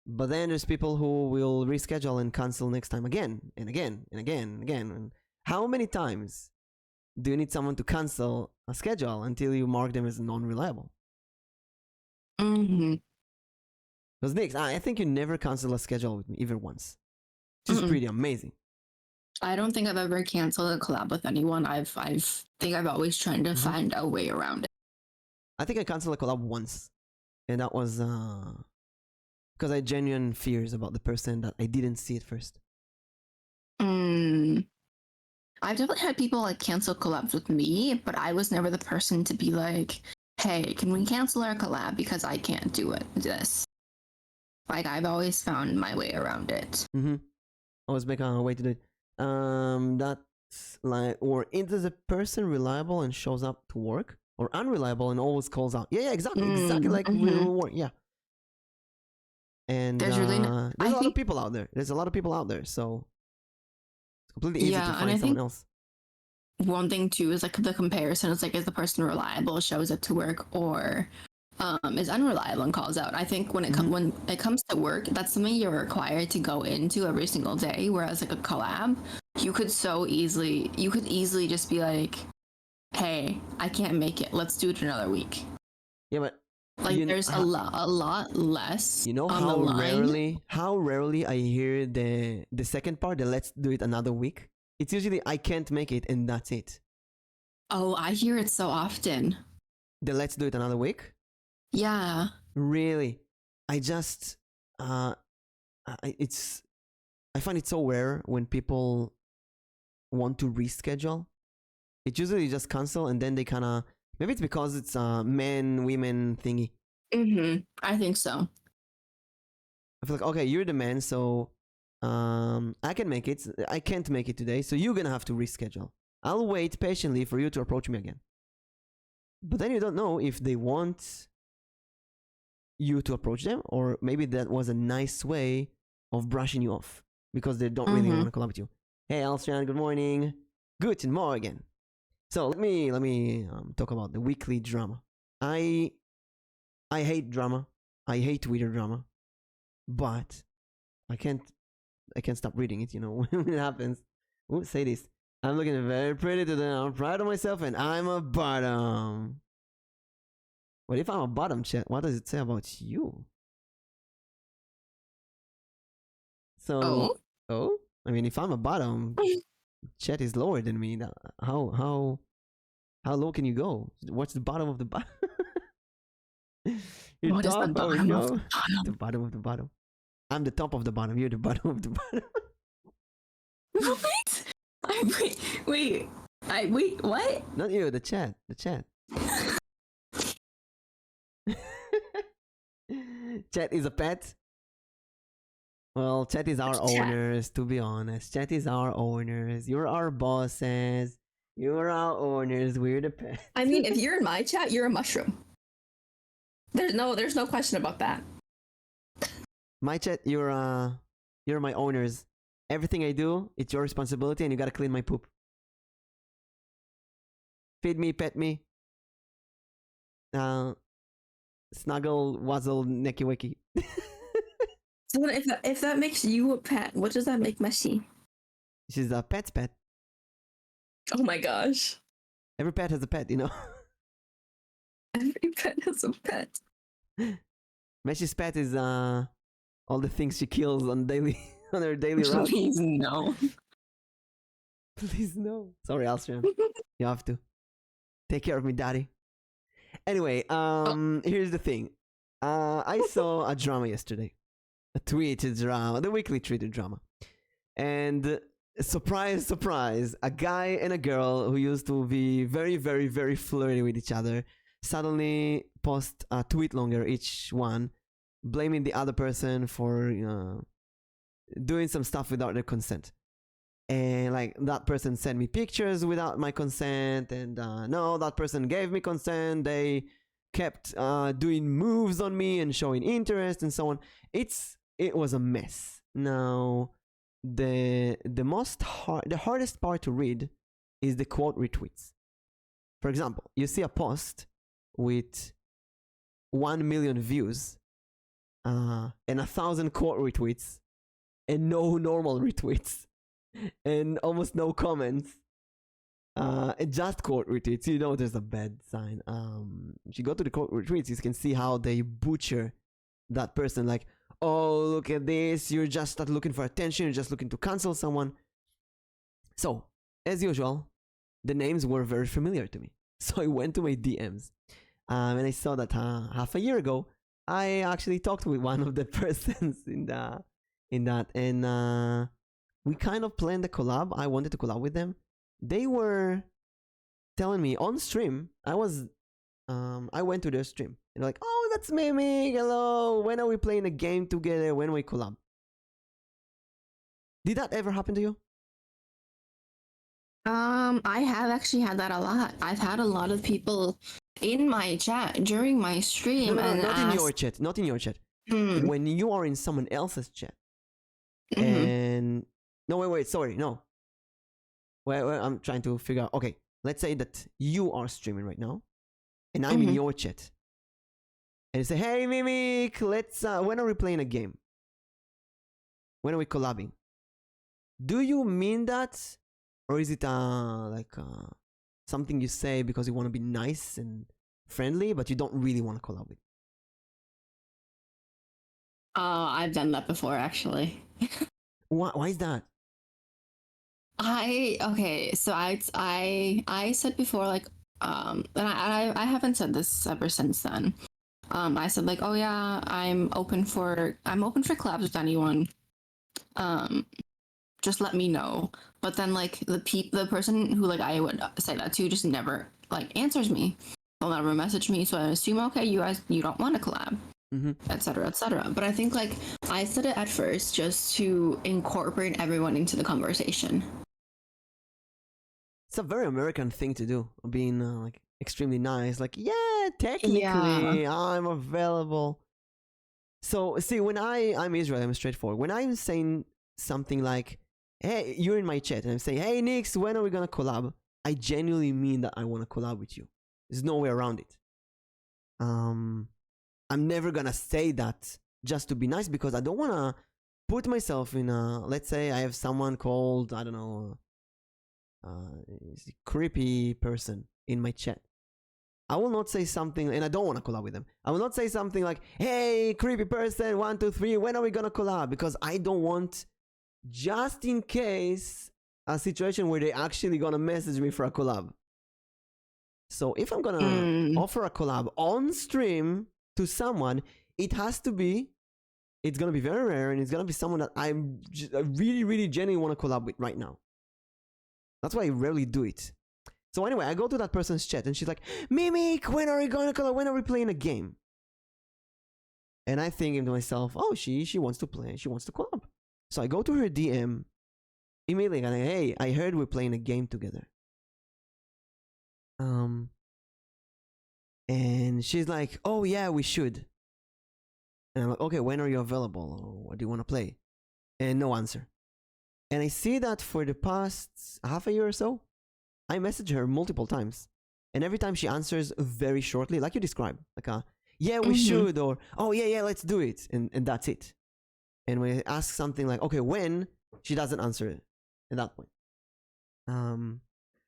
But then there's people who will reschedule and cancel next time again and again and again and again. And How many times do you need someone to cancel a schedule until you mark them as non-reliable? Mm-hmm. Because Nick, I think you never cancel a schedule with me even once, which is pretty amazing. I don't think I've ever canceled a collab with anyone. I think I've always tried to find a way around it. I think I canceled a collab once, and that was because I had genuine fears about the person that I didn't see at first. I've definitely had people like cancel collabs with me, but I was never the person to be like, hey, can we cancel our collab because I can't do this. Like, I've always found my way around it. Always make a way to do it. That's like, or is the person reliable and shows up to work, or unreliable and always calls out? Yeah, exactly like real work. Yeah. And there's a lot of people out there. There's a lot of people out there, so it's completely easy to find someone else. One thing too is like the comparison is like, is the person reliable, shows up to work, or is unreliable and calls out. I think when it comes to work, that's something you're required to go into every single day. Whereas like a collab, you could easily just be like, hey, I can't make it. Let's do it another week. Yeah, but like there's a lot less. You know how rarely I hear the second part, the let's do it another week. It's usually I can't make it and that's it. Oh, I hear it so often. The let's do it another week? Yeah. Really? I just I find it so rare when people want to reschedule. It usually just cancel and then they kind of, maybe it's because it's a men women thingy. I think so. I feel like, okay, you're the man, so I can make it. I can't make it today, so you're gonna have to reschedule. I'll wait patiently for you to approach me again. But then you don't know if they want you to approach them, or maybe that was a nice way of brushing you off because they don't really want to collab with you. Hey, Alstrian, good morning. Guten Morgen. So let me talk about the weekly drama. I hate drama. I hate Twitter drama, but I can't stop reading it. You know when it happens. Ooh, say this. I'm looking very pretty today. I'm proud of myself, and I'm a bottom. What if I'm a bottom, chat? What does it say about you? So, I mean, if I'm a bottom, chat is lower than me. How low can you go? What's the bottom of the bottom? What is the bottom of the bottom? The bottom of the bottom. I'm the top of the bottom. You're the bottom of the bottom. Wait. Wait, what? Not you, the chat. The chat. Chat is a pet. Well, chat is our owners, to be honest. Chat is our owners. You're our bosses. You're our owners. We're the pets. I mean, if you're in my chat, you're a mushroom. There's no question about that. My chat, you're my owners. Everything I do, it's your responsibility, and you gotta clean my poop. Feed me, pet me. Snuggle, wazzle, necky wicky. So if that makes you a pet, what does that make Messi? She's a pet's pet. Oh my gosh. Every pet has a pet, you know. Every pet has a pet. Messi's pet is all the things she kills on her daily route. Please no. Please no. Sorry, Alstrian. You have to. Take care of me, daddy. Anyway, here's the thing. I saw a drama yesterday. A tweeted drama, the weekly tweeted drama. And surprise, surprise, a guy and a girl who used to be very, very, very flirty with each other suddenly post a tweet longer each one, blaming the other person for doing some stuff without their consent. And like, that person sent me pictures without my consent, and no, that person gave me consent. They kept doing moves on me and showing interest and so on. It was a mess. Now, the hardest part to read is the quote retweets. For example, you see a post with 1 million views and 1,000 quote retweets and no normal retweets. and almost no comments. Just court retreats. You know, there's a bad sign. If you go to the court retreats, you can see how they butcher that person. Like, oh, look at this. You're just not looking for attention. You're just looking to cancel someone. So, as usual, the names were very familiar to me. So I went to my DMs, and I saw that half a year ago, I actually talked with one of the persons in that, and we kind of planned a collab. I wanted to collab with them. They were telling me on stream. I went to their stream and they're like, "Oh, that's Mimic. Hello. When are we playing a game together? When we collab?" Did that ever happen to you? I have actually had that a lot. I've had a lot of people in my chat during my stream No, and not in your asked, chat. Not in your chat. hmm, When you are in someone else's chat, mhm, and no, wait, sorry, no. Wait, I'm trying to figure out. Okay, let's say that you are streaming right now, and I'm in mhm. your chat, and you say, "Hey, Mimic, let's. When are we playing a game? When are we collabing?" Do you mean that, or is it something you say because you want to be nice and friendly, but you don't really want to collab with? I've done that before actually. Why is that? So I said before, like, and I haven't said this ever since then. I said like, oh yeah, I'm open for collabs with anyone. Um, just let me know. But then like the person who like I would say that to just never like answers me. They'll never message me, so I assume, okay, you don't want to collab, etc., etc. But I think like I said it at first just to incorporate everyone into the conversation. It's a very American thing to do, being like extremely nice. Like, yeah, Yeah. technically, I'm available. So, see, when I'm Israel, I'm straightforward. When I'm saying something like, "Hey, you're in my chat," and I'm saying, "Hey, Nix, when are we gonna collab?" I genuinely mean that I want to collab with you. There's no way around it. I'm never gonna say that just to be nice because I don't wanna put myself in a. Let's say I have someone called, I don't know, creepy person in my chat. I will not say something, and I don't want to collab with them. I will not say something like, "Hey, creepy person, 1, 2, 3, when are we gonna collab?" Because I don't want, just in case, a situation where they actually gonna message me for a collab. So if I'm gonna Mm. offer a collab on stream to someone, it has to be, it's gonna be very rare, and it's gonna be someone that I really, really genuinely want to collab with right now. That's why I rarely do it. So anyway, I go to that person's chat and she's like, "Mimic, when are we gonna collab? When are we playing a game?" And I think to myself, "Oh, she wants to play. She wants to collab." So I go to her DM immediately and I, "Hey, I heard we're playing a game together." And she's like, "Oh yeah, we should." And I'm like, "Okay, when are you available? Or what do you want to play?" And no answer. And I see that for the past half a year or so, I message her multiple times. And every time she answers very shortly, like you described, like "Yeah, we Mm-hmm. should," or "Oh yeah, let's do it," and that's it. And when I ask something like, "Okay, when?" she doesn't answer it at that point.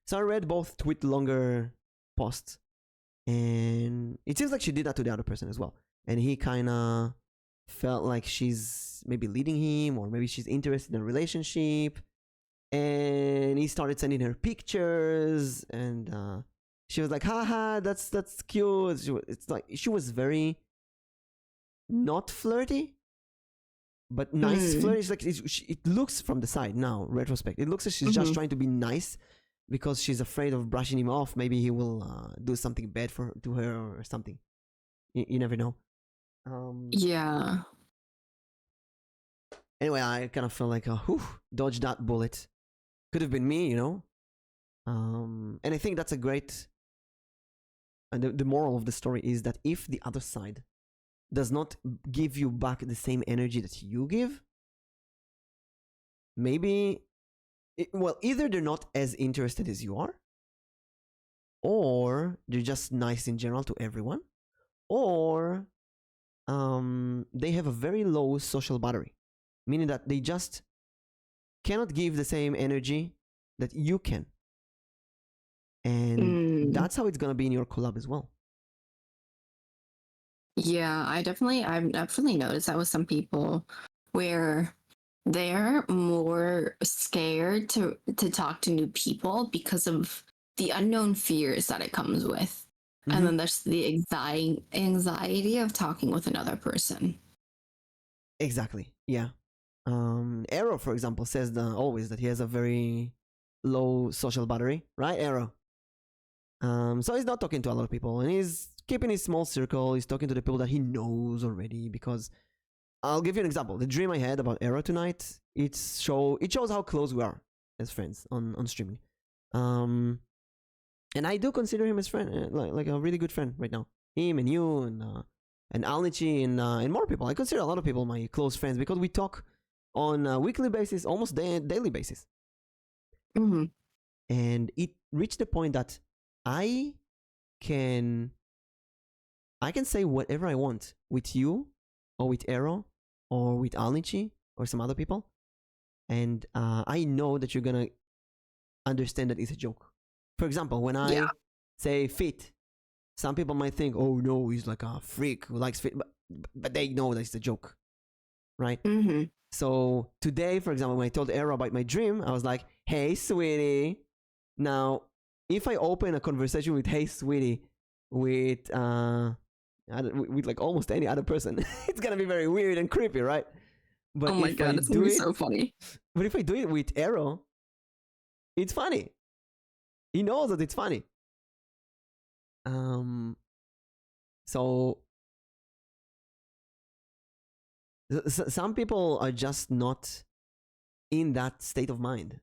So I read both tweet longer posts, and it seems like she did that to the other person as well. And he kind of felt like she's maybe leading him, or maybe she's interested in a relationship. And he started sending her pictures, and she was like, "Haha, that's cute." It's like she was very not flirty, but nice Mm. flirty. It's like it looks from the side now, retrospect. It looks like she's just Mm-hmm. trying to be nice because she's afraid of brushing him off. Maybe he will do something bad to her or something. You never know. Yeah. Anyway, I kind of felt like, whew, dodge that bullet. Could have been me, you know. And I think that's a great. And the moral of the story is that if the other side does not give you back the same energy that you give, maybe, well, either they're not as interested as you are, or they're just nice in general to everyone, or they have a very low social battery, meaning that they just cannot give the same energy that you can. And that's how it's gonna be in your collab as well. Yeah, I've definitely noticed that with some people where they're more scared to talk to new people because of the unknown fears that it comes with. And then there's the anxiety of talking with another person. Exactly. Yeah. Arrow, for example, says always that he has a very low social battery, right, Arrow? So he's not talking to a lot of people, and he's keeping his small circle. He's talking to the people that he knows already. Because I'll give you an example. The dream I had about Arrow tonight, it shows how close we are as friends on streaming. And I do consider him as friend, like a really good friend right now. Him and you and Alnichi and more people. I consider a lot of people my close friends because we talk on a weekly basis, almost daily basis. Mm-hmm. And it reached the point that I can say whatever I want with you or with Arrow or with Alnichi or some other people, and I know that you're gonna understand that it's a joke. For example, when I say fit, some people might think, "Oh no, he's like a freak who likes fit," but they know that it's a joke, right? Mm-hmm. So today, for example, when I told Arrow about my dream, I was like, "Hey, sweetie." Now, if I open a conversation with "Hey, sweetie" with like almost any other person, it's gonna be very weird and creepy, right? But oh my god, it's gonna be so funny. But if I do it with Arrow, it's funny. He knows that it's funny. So some people are just not in that state of mind.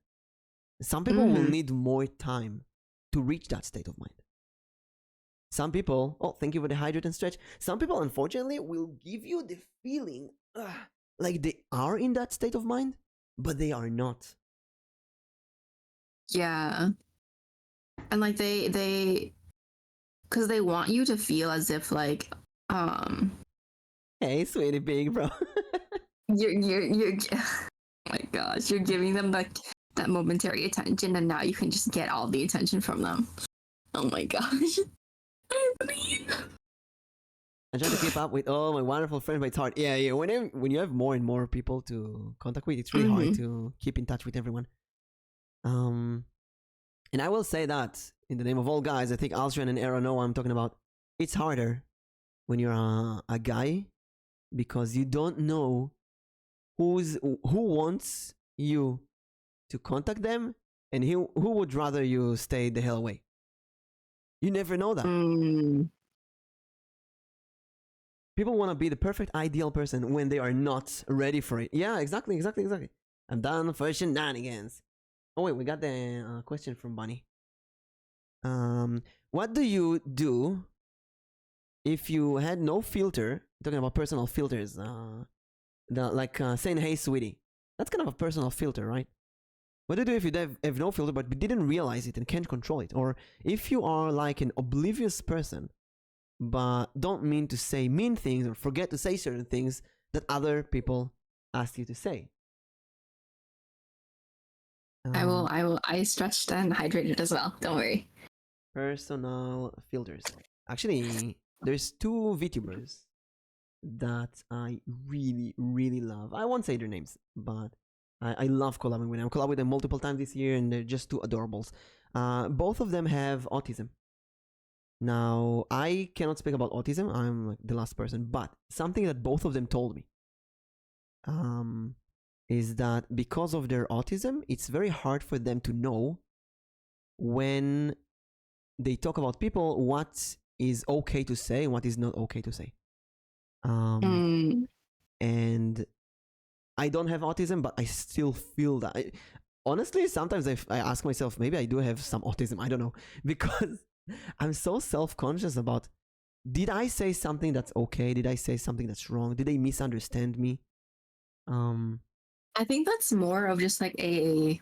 Some people will need more time to reach that state of mind. Some people, thank you for the hydrate and stretch. Some people, unfortunately, will give you the feeling like they are in that state of mind, but they are not. Yeah. And like they because they want you to feel as if like hey, sweetie big bro. you're oh my gosh, you're giving them like that momentary attention, and now you can just get all the attention from them. Oh my gosh. I try to keep up with my wonderful friends, but it's hard. Yeah. When you have more and more people to contact with, it's really hard to keep in touch with everyone. And I will say that in the name of all guys, I think Alstrian and Arrow know what I'm talking about. It's harder when you're a guy because you don't know who wants you to contact them and who would rather you stay the hell away. You never know that. People want to be the perfect ideal person when they are not ready for it. Yeah, exactly. I'm done for shenanigans. Oh wait, we got the question from Bunny. What do you do if you had no filter? Talking about personal filters, saying "Hey, sweetie," that's kind of a personal filter, right? What do you do if you have no filter but didn't realize it and can't control it? Or if you are like an oblivious person but don't mean to say mean things or forget to say certain things that other people ask you to say? I stretched and hydrated as well. Don't worry. Personal filters. Actually, there's two VTubers that I really, really love. I won't say their names, but I love collabing with them. I've collabed with them multiple times this year, and they're just two adorables. Both of them have autism. Now, I cannot speak about autism. I'm like the last person, but something that both of them told me is that because of their autism, it's very hard for them to know when they talk about people what is okay to say and what is not okay to say. And I don't have autism, but I still feel that. Honestly, sometimes I ask myself, maybe I do have some autism. I don't know, because I'm so self-conscious about, did I say something that's okay? Did I say something that's wrong? Did they misunderstand me? I think that's more of just like I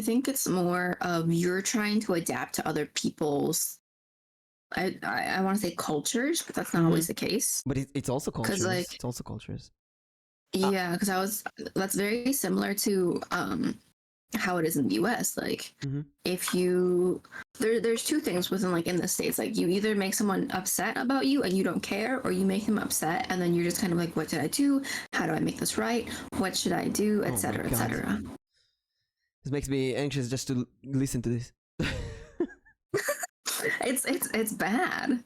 think it's more of you're trying to adapt to other people's I want to say cultures, but that's not always the case. But it's also cultures. Like, it's also cultures. Yeah, because that's very similar to how it is in the US. Like, if there's two things within, like, in the States. Like, you either make someone upset about you and you don't care, or you make them upset and then you're just kind of like, what did I do? How do I make this right? What should I do? Etc. etc. This makes me anxious just to listen to this. It's bad,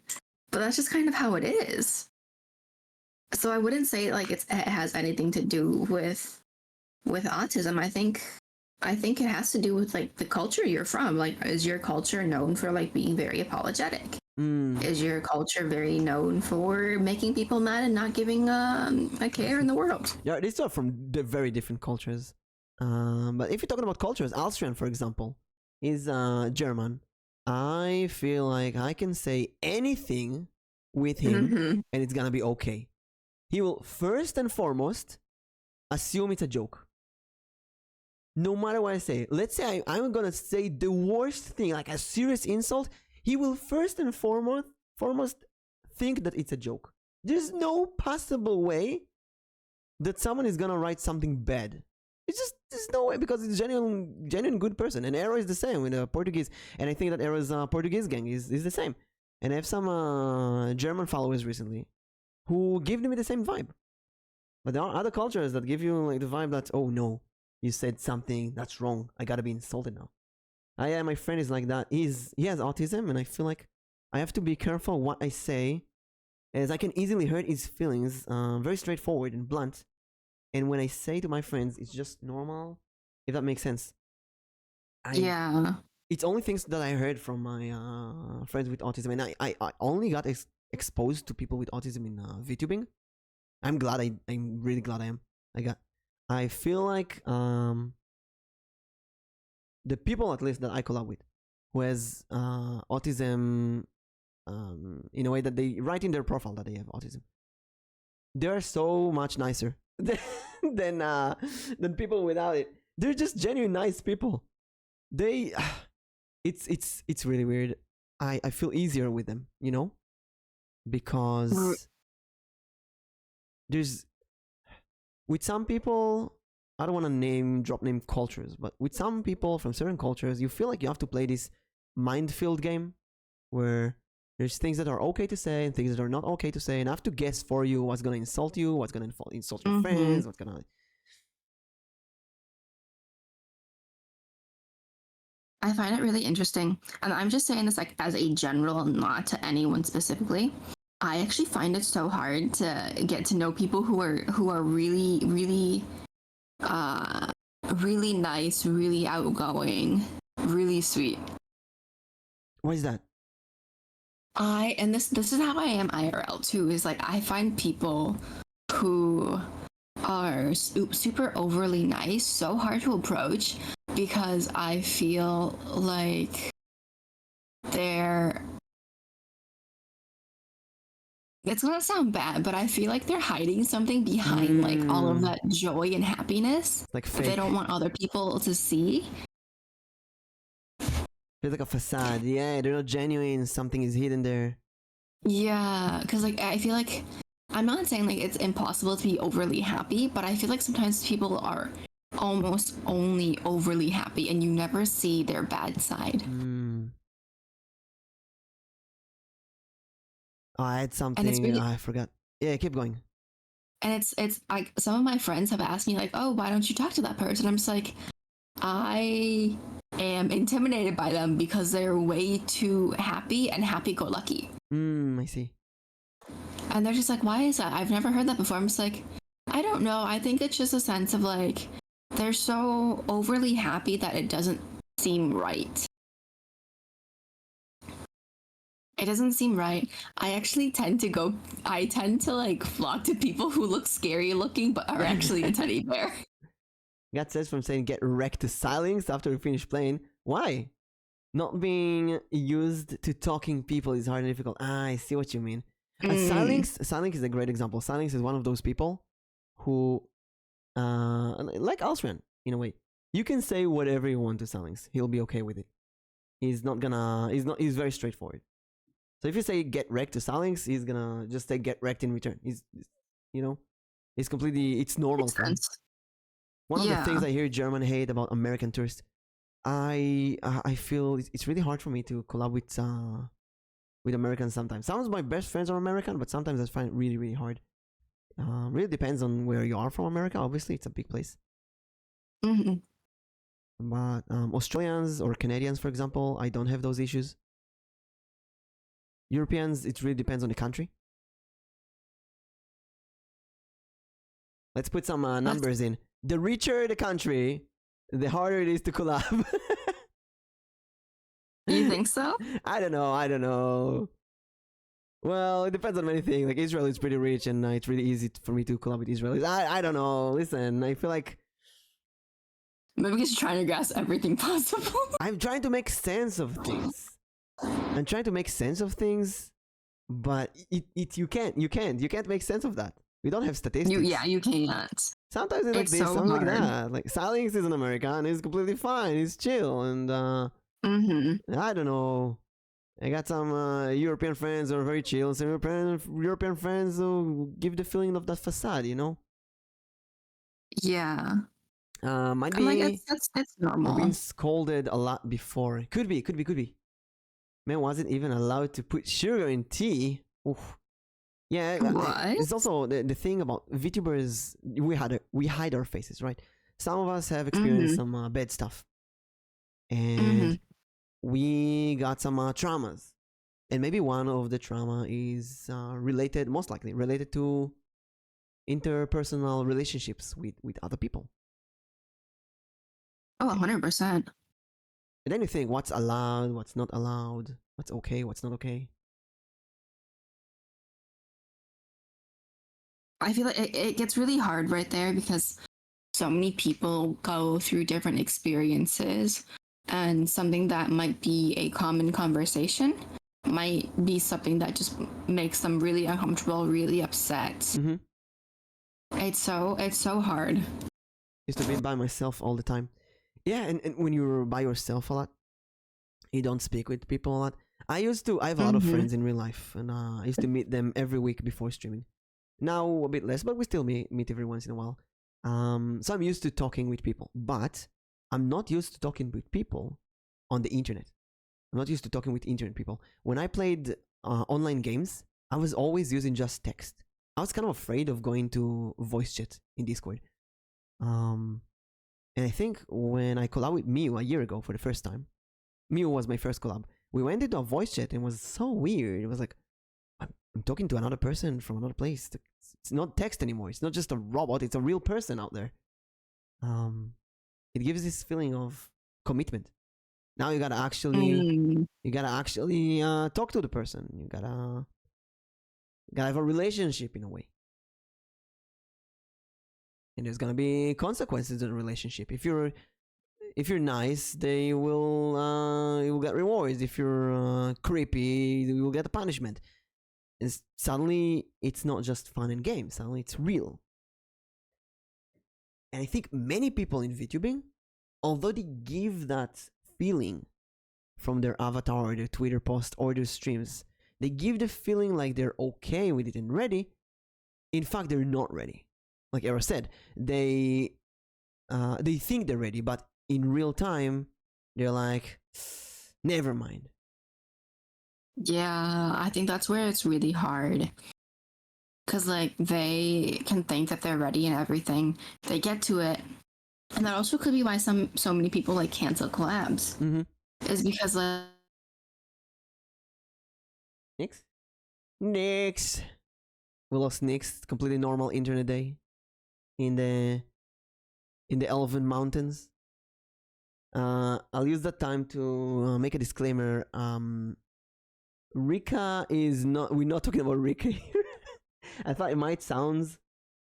but that's just kind of how it is. So I wouldn't say like it has anything to do with autism. I think it has to do with like the culture you're from. Like, is your culture known for like being very apologetic? Is your culture very known for making people mad and not giving a care in the world? Yeah, these are from very different cultures. But if you're talking about cultures, Austrian, for example, is German. I feel like I can say anything with him and it's gonna be okay. He will first and foremost assume it's a joke. No matter what I say. Let's say I'm gonna say the worst thing, like a serious insult, he will first and foremost think that it's a joke. There's no possible way that someone is gonna write something bad. It's just, there's no way, because it's genuine good person. And Arrow is the same with Portuguese, and I think that Arrow's Portuguese gang is the same. And I have some German followers recently who give me the same vibe. But there are other cultures that give you like the vibe that, oh no, you said something that's wrong, I gotta be insulted now. Yeah, my friend is like that. He has autism, and I feel like I have to be careful what I say, as I can easily hurt his feelings. Very straightforward and blunt. And when I say to my friends, it's just normal, if that makes sense. Yeah. It's only things that I heard from my friends with autism, and I only got exposed to people with autism in vTubing. I'm glad. I'm really glad I am. I feel like the people, at least, that I collab with, who has autism, in a way that they write in their profile that they have autism, they're so much nicer than people without it. They're just genuine nice people. It's really weird. I feel easier with them, because there's, with some people, I don't want to drop name cultures, but with some people from certain cultures, you feel like you have to play this mind-filled game where there's things that are okay to say and things that are not okay to say, and I have to guess for you what's gonna insult you, what's gonna insult your friends, what's gonna. I find it really interesting, and I'm just saying this like as a general, not to anyone specifically. I actually find it so hard to get to know people who are really, really, really nice, really outgoing, really sweet. Why is that? And this is how I am IRL too. Is like I find people who are super overly nice so hard to approach, because I feel like it's gonna sound bad, but I feel like they're hiding something behind like all of that joy and happiness, like that they don't want other people to see. It's like a facade. Yeah, they're not genuine. Something is hidden there. Yeah, because like I feel like, I'm not saying like it's impossible to be overly happy, but I feel like sometimes people are almost only overly happy and you never see their bad side. Oh, I had something. Really, I forgot. Yeah, keep going. And it's like some of my friends have asked me like, oh, why don't you talk to that person? I'm just like, I am intimidated by them because they're way too happy and happy-go-lucky. I see. And they're just like, why is that? I've never heard that before. I'm just like, I don't know. I think it's just a sense of like, they're so overly happy that it doesn't seem right. It doesn't seem right. I tend to like flock to people who look scary looking but are actually a teddy bear. God says from saying get wrecked to silence after we finish playing. Why? Not being used to talking people is hard and difficult. I see what you mean. Silence is a great example. Silence is one of those people who, like Alsran, in a way. You can say whatever you want to Silence. He'll be okay with it. He's very straightforward. So if you say get wrecked to Silence, he's gonna just say get wrecked in return. He's it's normal Makes for them. sense. One of the things Yeah. I hear German hate about American tourists, I feel it's really hard for me to collab with Americans sometimes. Some of my best friends are American, but sometimes I find it really, really hard. Really depends on where you are from America. Obviously, it's a big place. Hmm. But Australians or Canadians, for example, I don't have those issues. Europeans, it really depends on the country. Let's put some numbers in. The richer the country, the harder it is to collab. You think so? I don't know. Well, it depends on many things. Like Israel is pretty rich, and it's really easy for me to collab with Israelis. I don't know. Listen, I feel like Maybe because you're trying to grasp everything possible. I'm trying to make sense of things. But you can't make sense of that. We don't have statistics. You can't. Sometimes it's like It's this, so sometimes like hard. that. Like Salix is an American, he's completely fine, he's chill, and I don't know. I got some European friends who are very chill, some European friends who give the feeling of that facade, you know? Yeah. Might I'm like, be it's normal. being scolded a lot before. Could be. Man wasn't even allowed to put sugar in tea. Oof. Yeah, What? it's also the thing about VTubers. We hide our faces, right? Some of us have experienced some bad stuff, and we got some traumas, and maybe one of the trauma is most likely related to interpersonal relationships with other people. Oh, 100%. And then you think, what's allowed, what's not allowed, what's okay, what's not okay. I feel like it gets really hard right there because so many people go through different experiences, and something that might be a common conversation might be something that just makes them really uncomfortable, really upset. Mm-hmm. It's so hard. Used to be by myself all the time. Yeah, and when you're by yourself a lot, you don't speak with people a lot. I have a lot of friends in real life, and I used to meet them every week before streaming. Now a bit less, but we still meet every once in a while. So I'm used to talking with people, but I'm not used to talking with people on the internet. I'm not used to talking with internet people. When I played online games, I was always using just text. I was kind of afraid of going to voice chat in Discord. And I think when I collabed with Miu a year ago for the first time, Miu was my first collab. We went into a voice chat and it was so weird. It was like, I'm talking to another person from another place. It's not text anymore. It's not just a robot. It's a real person out there. It gives this feeling of commitment. Now you gotta actually talk to the person. You gotta have a relationship in a way. And there's gonna be consequences in the relationship. If you're nice, you will get rewards. If you're creepy, you will get a punishment. And suddenly, it's not just fun and games. Suddenly, it's real. And I think many people in VTubing, although they give that feeling from their avatar or their Twitter post or their streams, they give the feeling like they're okay with it and ready. In fact, they're not ready. Like Era said, they think they're ready, but in real time, they're like, never mind. Yeah, I think that's where it's really hard. Because, like, they can think that they're ready and everything. They get to it. And that also could be why so many people, like, cancel collabs. Is because, like... Nix. We lost Nix. Completely normal internet day. In the Elven Mountains. I'll use that time to make a disclaimer. Rika is not. We're not talking about Rika here. I thought it might sound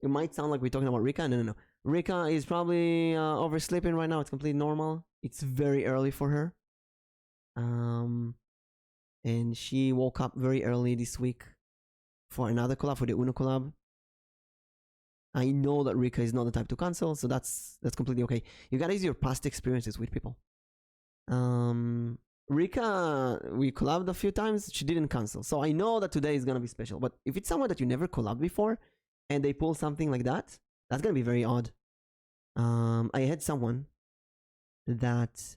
like we're talking about Rika. No. Rika is probably oversleeping right now. It's completely normal. It's very early for her. And she woke up very early this week for another collab, for the Uno collab. I know that Rika is not the type to cancel, so that's completely okay. You gotta use your past experiences with people. Rika, we collabed a few times, she didn't cancel. So I know that today is gonna be special. But if it's someone that you never collabed before, and they pull something like that, that's gonna be very odd. I had someone that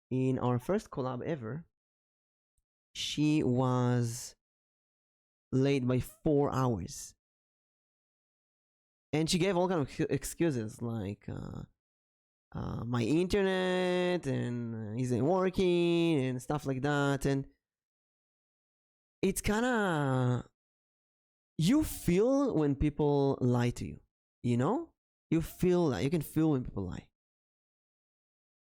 in our first collab ever, she was late by 4 hours, and she gave all kind of excuses like my internet and isn't working and stuff like that. And it's kind of, you feel when people lie to you, you know? You feel that, you can feel when people lie.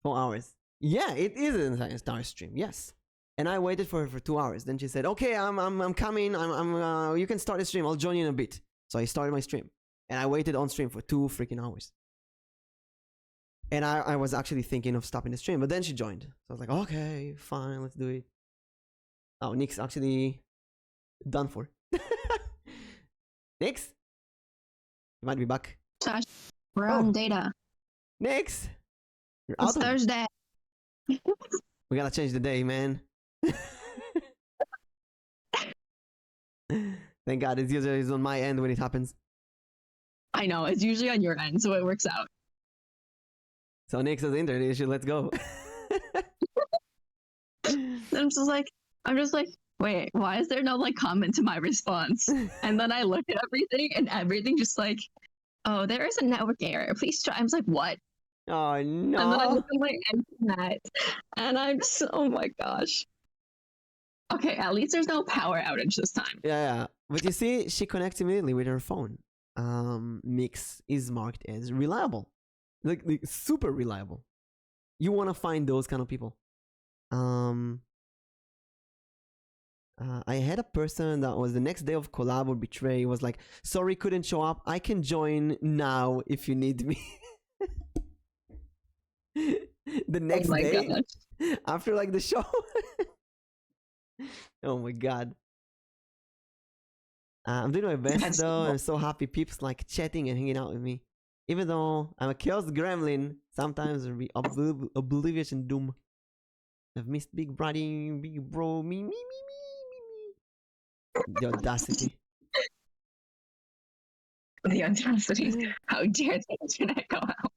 4 hours. Yeah, it is an entire stream, yes. And I waited for her for 2 hours. Then she said, okay, I'm coming, you can start the stream, I'll join you in a bit. So I started my stream, and I waited on stream for 2 freaking hours. And I was actually thinking of stopping the stream, but then she joined. So I was like, okay, fine, let's do it. Oh, Nick's actually done for. Nix? You might be back. Josh, we're on data. Nix! You're It's out. Thursday. We gotta change the day, man. Thank God, it's usually on my end when it happens. I know, it's usually on your end, so it works out. So Nix has internet issue, let's go. I'm just like, wait, why is there no like comment to my response? And then I look at everything, and everything just like, oh, there is a network error. Please try. I was like, what? Oh no. And then I look at my internet, and I'm just, oh my gosh. Okay, at least there's no power outage this time. Yeah. But you see, she connects immediately with her phone. Mix is marked as reliable. Like super reliable. You want to find those kind of people. I had a person that was the next day of collab or betray, was like, sorry, couldn't show up. I can join now if you need me. The next day, gosh. After like the show. Oh my God. I'm doing my best though. I'm so happy peeps like chatting and hanging out with me. Even though I'm a chaos gremlin, sometimes I'll be oblivious and doom. I've missed big bro, me. The audacity. The audacity. How dare the internet go out?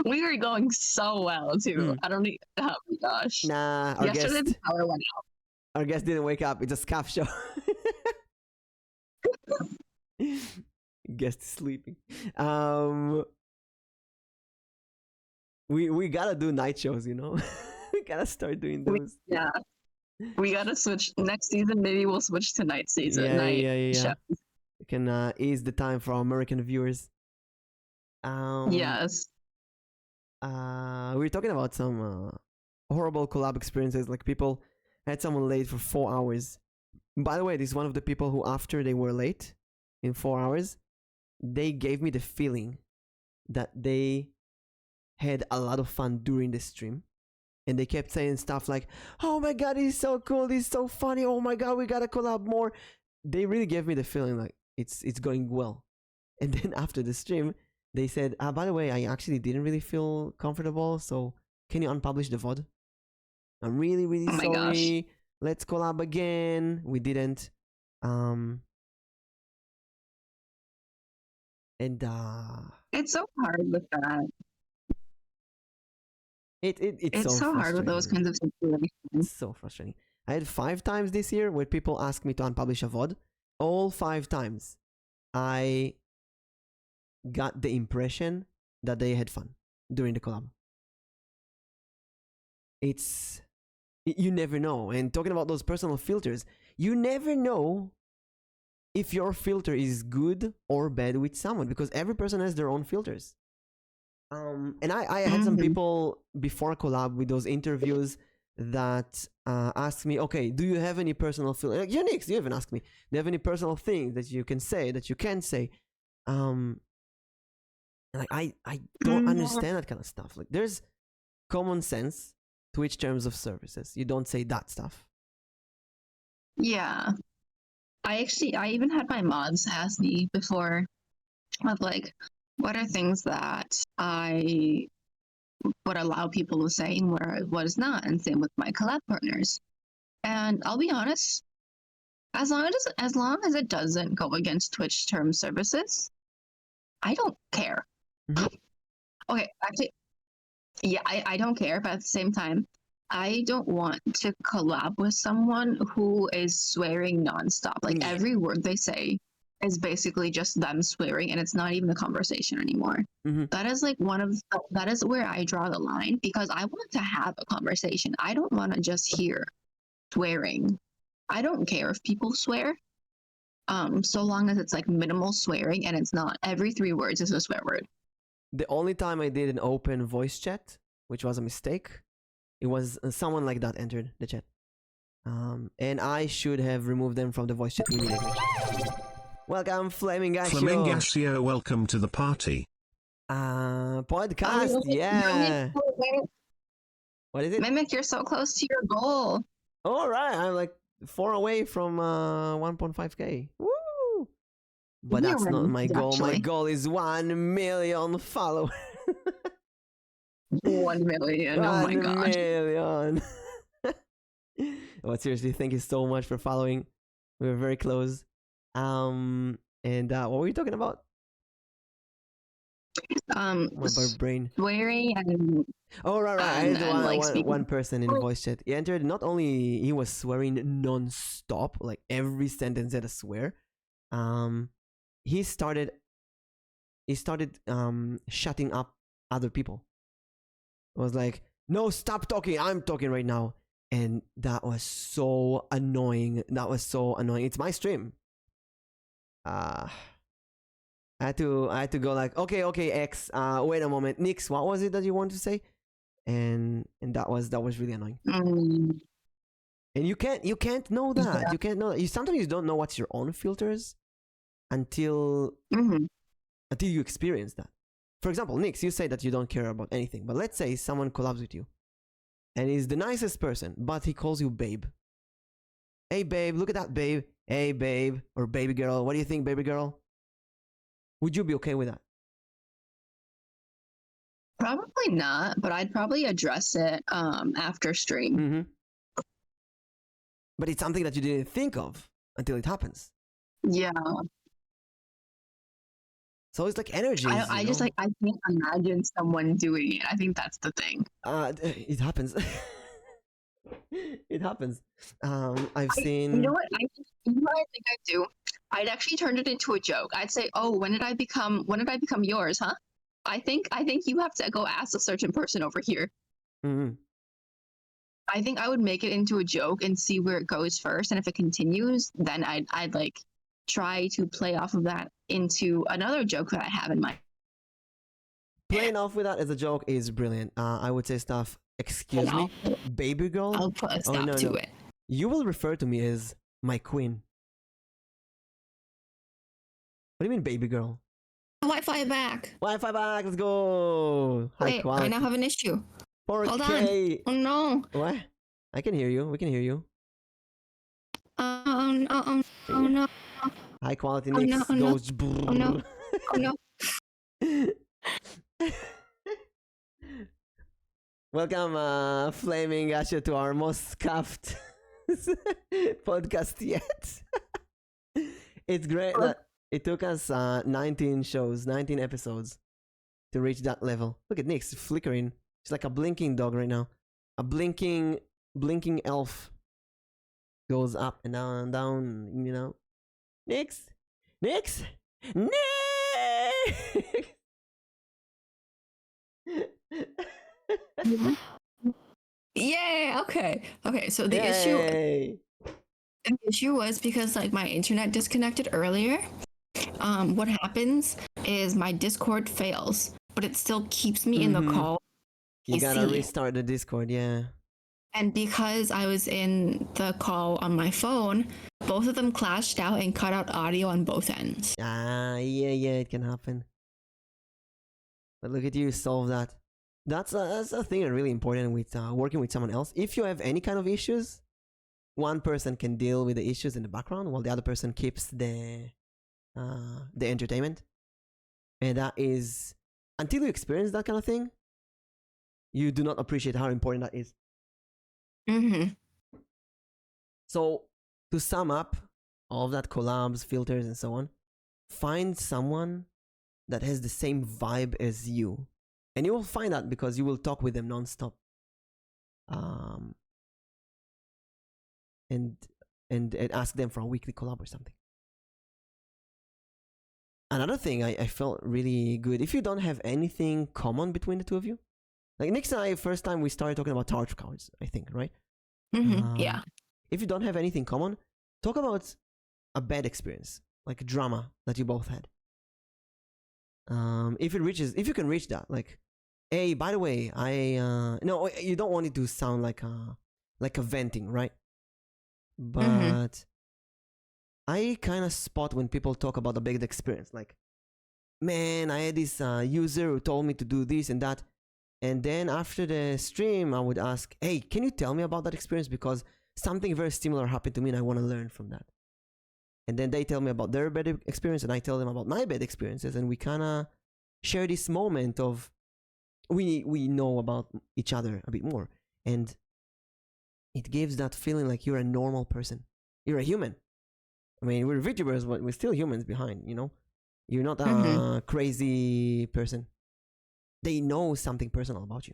We were going so well too. I don't need. Oh my gosh. Nah, our yesterday guest, the power went out. Our guest didn't wake up. It's a scaff show. Guest is sleeping. We gotta do night shows, you know. We gotta start doing those. Yeah. We gotta switch next season. Maybe we'll switch to night season. Yeah. Shows. We can ease the time for our American viewers. Yes. We were talking about some horrible collab experiences. Like people had someone late for 4 hours. By the way, this is one of the people who, after they were late in 4 hours, they gave me the feeling that they had a lot of fun during the stream. And they kept saying stuff like, oh my God, he's so cool, he's so funny, oh my God, we gotta collab more. They really gave me the feeling like it's going well. And then after the stream, they said, by the way, I actually didn't really feel comfortable, so can you unpublish the VOD? I'm really, really sorry. Gosh. Let's collab again. We didn't. And it's so hard with that. It's so hard with those kinds of situations. It's so frustrating. I had 5 times this year where people asked me to unpublish a VOD. All 5 times, I got the impression that they had fun during the collab. You never know. And talking about those personal filters, you never know if your filter is good or bad with someone, because every person has their own filters. And I had some people before collab with those interviews that asked me, okay, do you have any personal filter? Like, Unix, you even asked me, do you have any personal things that you can say, that you can't say? Like I don't understand that kind of stuff. Like, there's common sense Twitch terms of services. You don't say that stuff. Yeah. I even had my mods ask me before, like, what are things that I would allow people to say and what is not, and same with my collab partners. And I'll be honest, as long as it doesn't go against Twitch term services, I don't care. Okay, actually, yeah, I don't care, but at the same time, I don't want to collab with someone who is swearing nonstop. Like Yeah. every word they say is basically just them swearing, and it's not even a conversation anymore. That is like that is where I draw the line, because I want to have a conversation. I don't want to just hear swearing. I don't care if people swear, so long as it's like minimal swearing and it's not every 3 words is a swear word. The only time I did an open voice chat, which was a mistake, it was someone like that entered the chat. And I should have removed them from the voice chat immediately. Welcome, Flamingasio. Flamingasio, welcome to the party. Podcast, yeah. What is it? Mimic, you're so close to your goal. All right, I'm like 4 away from 1.5k. Woo! But that's not my goal. My goal is 1 million followers. 1 million. Oh my god. 1 million. But seriously, thank you so much for following. We were very close. And what were you talking about? My brain. Swearing and Oh right. I and had like one person in voice chat. He entered. Not only he was swearing non-stop, like every sentence had a swear. He started shutting up other people. It was like, no, stop talking. I'm talking right now. And that was so annoying. It's my stream. I had to go like, okay, X. Wait a moment, Nix. What was it that you wanted to say? And that was really annoying. And you can't know that. Yeah. You can't know that. Sometimes you don't know what's your own filters until you experience that. For example, Nix, you say that you don't care about anything, but let's say someone collabs with you, and he's the nicest person, but he calls you babe. Hey babe, look at that babe. Hey babe, or baby girl. What do you think, baby girl? Would you be okay with that? Probably not, but I'd probably address it after stream. But it's something that you didn't think of until it happens. Yeah. So it's like energy. I just like, I can't imagine someone doing it. I think that's the thing. It happens. It happens. I've seen. You know what? You know what I think I'd do? I'd actually turn it into a joke. I'd say, "Oh, when did I become yours, huh? I think you have to go ask a certain person over here." I think I would make it into a joke and see where it goes first, and if it continues, then I'd like try to play off of that into another joke that I have in mind. Playing off with that as a joke is brilliant. I would say stuff. Excuse me, baby girl. I'll put a stop to it. You will refer to me as my queen. What do you mean, baby girl? Wi-Fi back. Wi-Fi back. Let's go. Wait, I now have an issue. 4K. Hold on. Oh no. What? I can hear you. We can hear you. Oh no. High quality Oh, mix. no, Goes. Oh no. Oh no. Welcome, Flaming Asher, to our most scuffed podcast yet. It's great that it took us 19 episodes to reach that level. Look at Nick's flickering. She's like a blinking dog right now. A blinking elf goes up and down, you know. Nix! Yeah, okay. So the issue was because like my internet disconnected earlier. What happens is my Discord fails, but it still keeps me in the call. You gotta restart the Discord, yeah. And because I was in the call on my phone, both of them clashed out and cut out audio on both ends. Yeah, it can happen. But look at you solve that. That's a thing really important with working with someone else. If you have any kind of issues, one person can deal with the issues in the background while the other person keeps the entertainment. And that is, until you experience that kind of thing, you do not appreciate how important that is. So to sum up all of that, collabs, filters, and so on, find someone that has the same vibe as you. And you will find out because you will talk with them nonstop. And ask them for a weekly collab or something. Another thing I felt really good, if you don't have anything common between the two of you, like Nix and I, first time we started talking about tarot cards, I think, right? Yeah. If you don't have anything common, talk about a bad experience, like drama that you both had. If you can reach that, like, hey, by the way, no, you don't want it to sound like a venting, right? But I kind of spot when people talk about a bad experience, like, man, I had this user who told me to do this and that. And then after the stream, I would ask, hey, can you tell me about that experience? Because something very similar happened to me and I want to learn from that. And then they tell me about their bad experience and I tell them about my bad experiences. And we kind of share this moment of we know about each other a bit more. And it gives that feeling like you're a normal person. You're a human. I mean, we're VTubers, but we're still humans behind, you know? You're not a crazy person. They know something personal about you.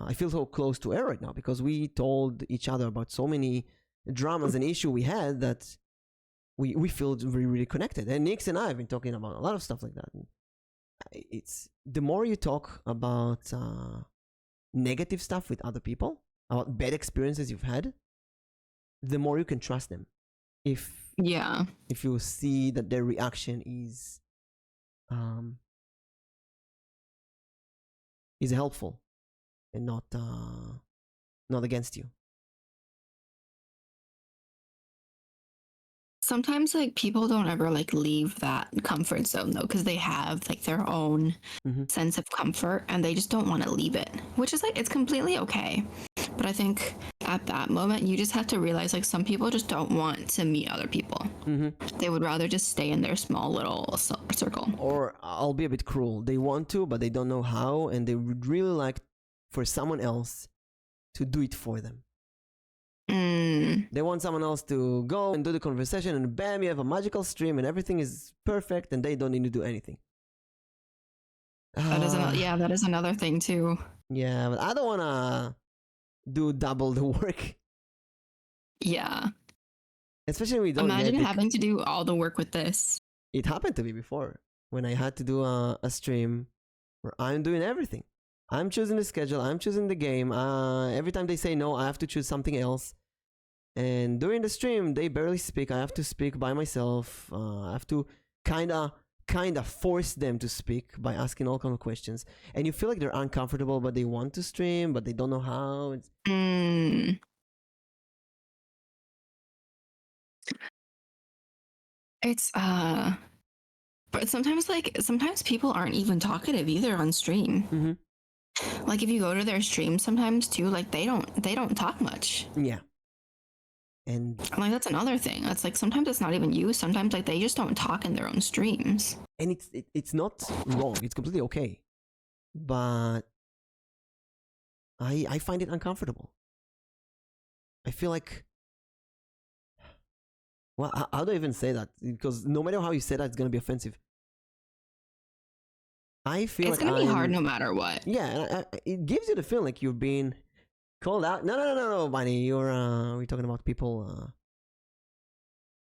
I feel so close to Air right now because we told each other about so many dramas and issues we had that we feel really, really connected. And Nix and I have been talking about a lot of stuff like that. And it's the more you talk about negative stuff with other people, about bad experiences you've had, the more you can trust them. If you see that their reaction is helpful and not against you. Sometimes like people don't ever like leave that comfort zone though, because they have like their own sense of comfort and they just don't want to leave it, which is like, it's completely okay. But I think at that moment you just have to realize like some people just don't want to meet other people. They would rather just stay in their small little circle. Or I'll be a bit cruel, they want to but they don't know how, and they would really like for someone else to do it for them. They want someone else to go and do the conversation and bam, you have a magical stream and everything is perfect and they don't need to do anything. That is another thing too. Yeah, but I don't want to do double the work. Yeah. Especially when we don't imagine having to do all the work with this. It happened to me before when I had to do a stream where I'm doing everything. I'm choosing the schedule, I'm choosing the game. Every time they say no, I have to choose something else. And during the stream, they barely speak. I have to speak by myself. I have to kind of force them to speak by asking all kinds of questions. And you feel like they're uncomfortable, but they want to stream, but they don't know how. It's but sometimes people aren't even talkative either on stream. Like if you go to their stream sometimes too, like they don't talk much. Yeah. And like that's another thing. That's like sometimes it's not even you. Sometimes like they just don't talk in their own streams. And it's not wrong. It's completely okay. But I find it uncomfortable. I feel like, well, how do I even say that? Because no matter how you say that, it's gonna be offensive. I feel it's gonna be hard no matter what. Yeah, it gives you the feeling like you're being called out. No, Bunny, we're talking about people.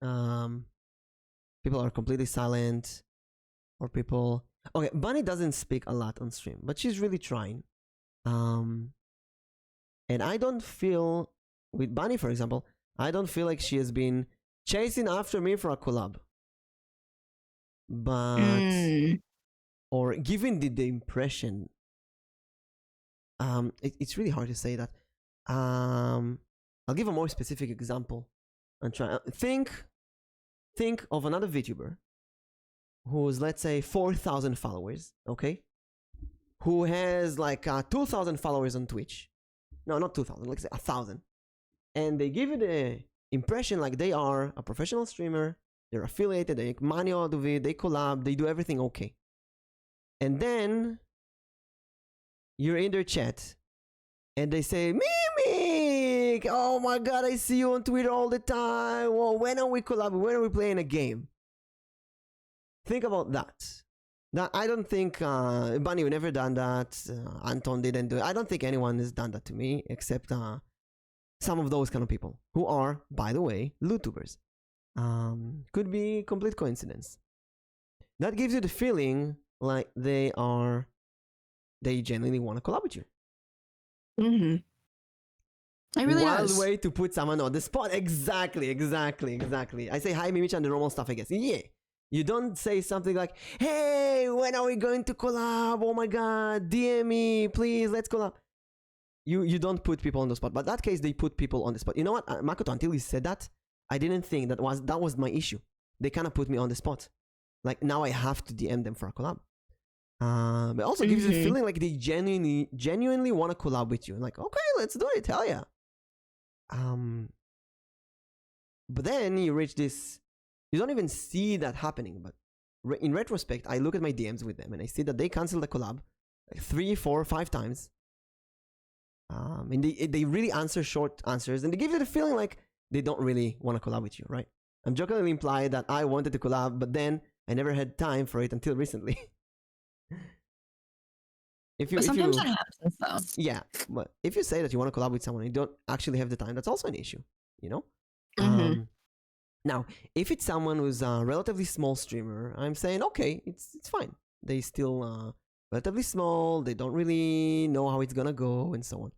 People are completely silent, or people. Okay, Bunny doesn't speak a lot on stream, but she's really trying. And I don't feel with Bunny, for example, I don't feel like she has been chasing after me for a collab, but or giving the impression. It's really hard to say that. I'll give a more specific example and try think of another VTuber who's, let's say, 4,000 followers, okay, who has like 2,000 followers on Twitch. No, not 2,000, let's say 1,000, and they give you the impression like they are a professional streamer, they're affiliated, they make money out of it, they collab, they do everything okay, and then you're in their chat and they say, Mimic, oh my god, I see you on Twitter all the time. Well, when are we collabing? When are we playing a game? think about that. That I don't think Bunny, you never done that. Anton didn't do it. I don't think anyone has done that to me except some of those kind of people who are, by the way, lootubers. Could be complete coincidence. That gives you the feeling like they genuinely want to collab with you. Mm-hmm. It really Wild does. way to put someone on the spot. Exactly. I say hi, Mimic, and the normal stuff, I guess. Yeah. You don't say something like, hey, when are we going to collab? Oh my god, DM me, please, let's collab. You don't put people on the spot. But that case, they put people on the spot. You know what, Makoto, until you said that, I didn't think that was my issue. They kind of put me on the spot. Like, now I have to DM them for a collab. But also gives you the feeling like they genuinely want to collab with you. Like, okay, let's do it, hell yeah. But then you reach this, you don't even see that happening. But in retrospect, I look at my DMs with them and I see that they canceled the collab like 3, 4, 5 times. And they really answer short answers, and they give you the feeling like they don't really want to collab with you, right? I'm jokingly implying that I wanted to collab, but then I never had time for it until recently. Sometimes that happens, though. Yeah, but if you say that you want to collab with someone and you don't actually have the time, that's also an issue, you know? Now, if it's someone who's a relatively small streamer, I'm saying, okay, it's fine. They still relatively small, they don't really know how it's gonna go, and so on.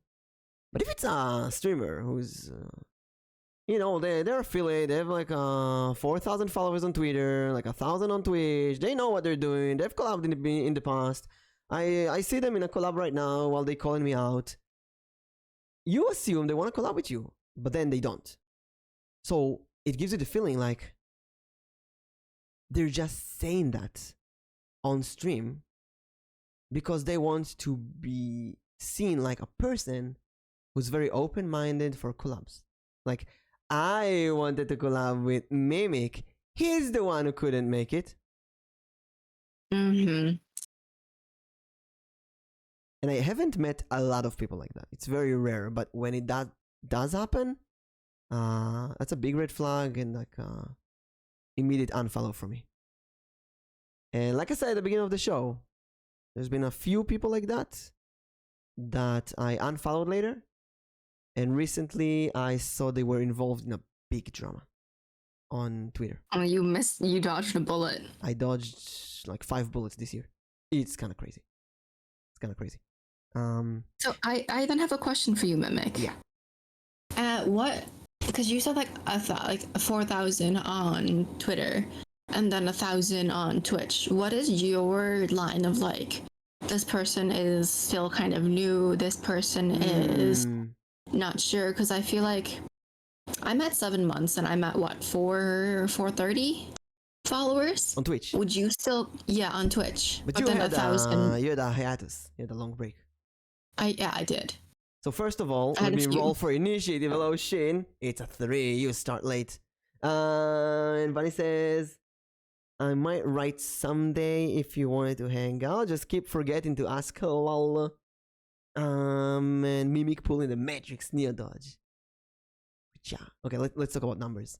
But if it's a streamer who's, they're affiliate, they have like 4,000 followers on Twitter, like 1,000 on Twitch, they know what they're doing, they've collabed in the past, I see them in a collab right now while they're calling me out. You assume they want to collab with you, but then they don't. So it gives you the feeling like they're just saying that on stream because they want to be seen like a person who's very open-minded for collabs. Like, I wanted to collab with Mimic. He's the one who couldn't make it. Mm-hmm. And I haven't met a lot of people like that. It's very rare, but when it does happen, that's a big red flag and like immediate unfollow for me. And like I said at the beginning of the show, there's been a few people like that I unfollowed later. And recently I saw they were involved in a big drama on Twitter. Oh, you dodged a bullet. I dodged like 5 bullets this year. It's kind of crazy. So I then have a question for you, Mimic. Yeah. What? Because you said like 4,000 on Twitter, and then 1,000 on Twitch. What is your line of like? This person is still kind of new. This person is not sure. Because I feel like I'm at 7 months, and I'm at what 430 followers On Twitch. Would you still? Yeah, on Twitch. But you then had 1,000. you had a hiatus. You had a long break. I did. So first of all, let me roll for initiative. Hello, Shin. It's a 3. You start late. And Bunny says, I might write someday if you wanted to hang out. Just keep forgetting to ask lol. And Mimic pulling the Matrix Neo dodge. Yeah. Okay, let's talk about numbers.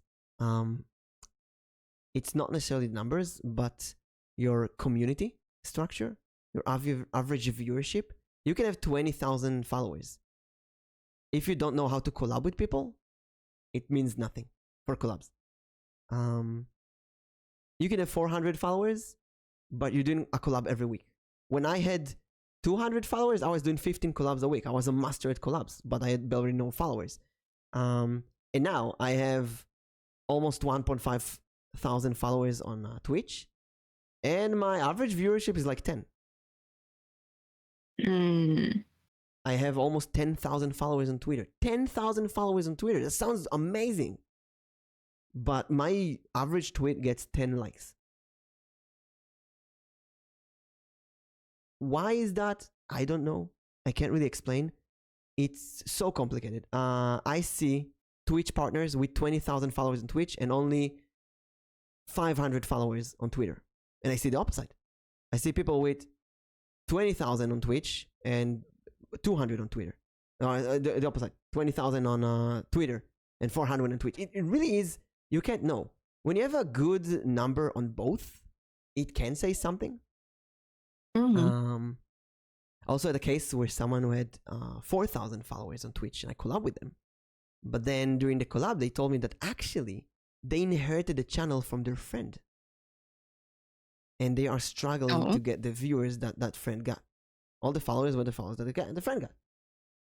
It's not necessarily numbers, but your community structure, your average viewership. You can have 20,000 followers. If you don't know how to collab with people, it means nothing for collabs. You can have 400 followers, but you're doing a collab every week. When I had 200 followers, I was doing 15 collabs a week. I was a master at collabs, but I had barely no followers. And now I have almost 1.5 thousand followers on Twitch, and my average viewership is like 10. I have almost 10,000 followers on Twitter. 10,000 followers on Twitter. That sounds amazing. But my average tweet gets 10 likes. Why is that? I don't know. I can't really explain. It's so complicated. I see Twitch partners with 20,000 followers on Twitch and only 500 followers on Twitter. And I see the opposite. I see people with 20,000 on Twitch and 200 on Twitter. The opposite. 20,000 on Twitter and 400 on Twitch. It really is, you can't know. When you have a good number on both, it can say something. Mm-hmm. Also had a case where someone who had 4,000 followers on Twitch, and I collab with them. But then during the collab, they told me that actually they inherited the channel from their friend. And they are struggling to get the viewers that that friend got. All the followers were the followers that the friend got.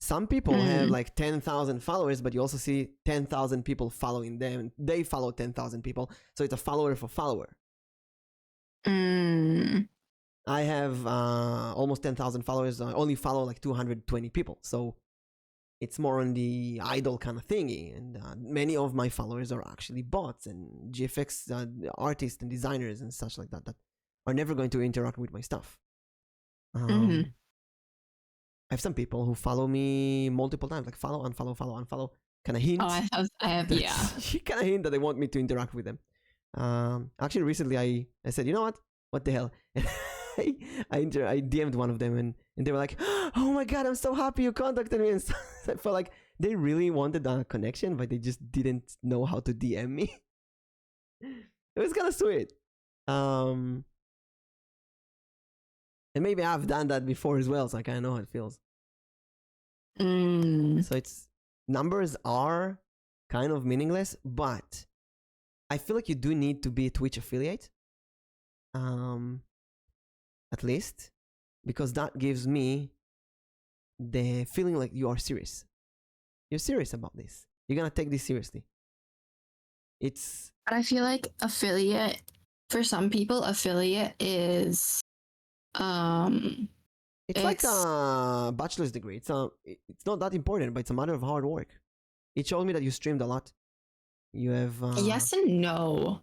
Some people have like 10,000 followers, but you also see 10,000 people following them. They follow 10,000 people. So it's a follower for follower. I have almost 10,000 followers. I only follow like 220 people. So it's more on the idol kind of thingy. And many of my followers are actually bots and GFX artists and designers and such like that that are never going to interact with my stuff. I have some people who follow me multiple times, like follow, unfollow, follow, unfollow. Kind of hint. Oh, I have, yeah. Kind of hint that they want me to interact with them. Actually, recently I said, you know what? What the hell? I DM'd one of them and they were like, oh my god, I'm so happy you contacted me. And so I felt like they really wanted a connection, but they just didn't know how to DM me. It was kind of sweet. And maybe I've done that before as well, so I kind of know how it feels. So it's numbers are kind of meaningless, but I feel like you do need to be a Twitch affiliate. At least, because that gives me the feeling like you are serious. You're serious about this. You're gonna take this seriously. It's. But I feel like affiliate, for some people, affiliate is it's like a bachelor's degree. It's not that important, but it's a matter of hard work. It showed me that you streamed a lot. You have yes and no.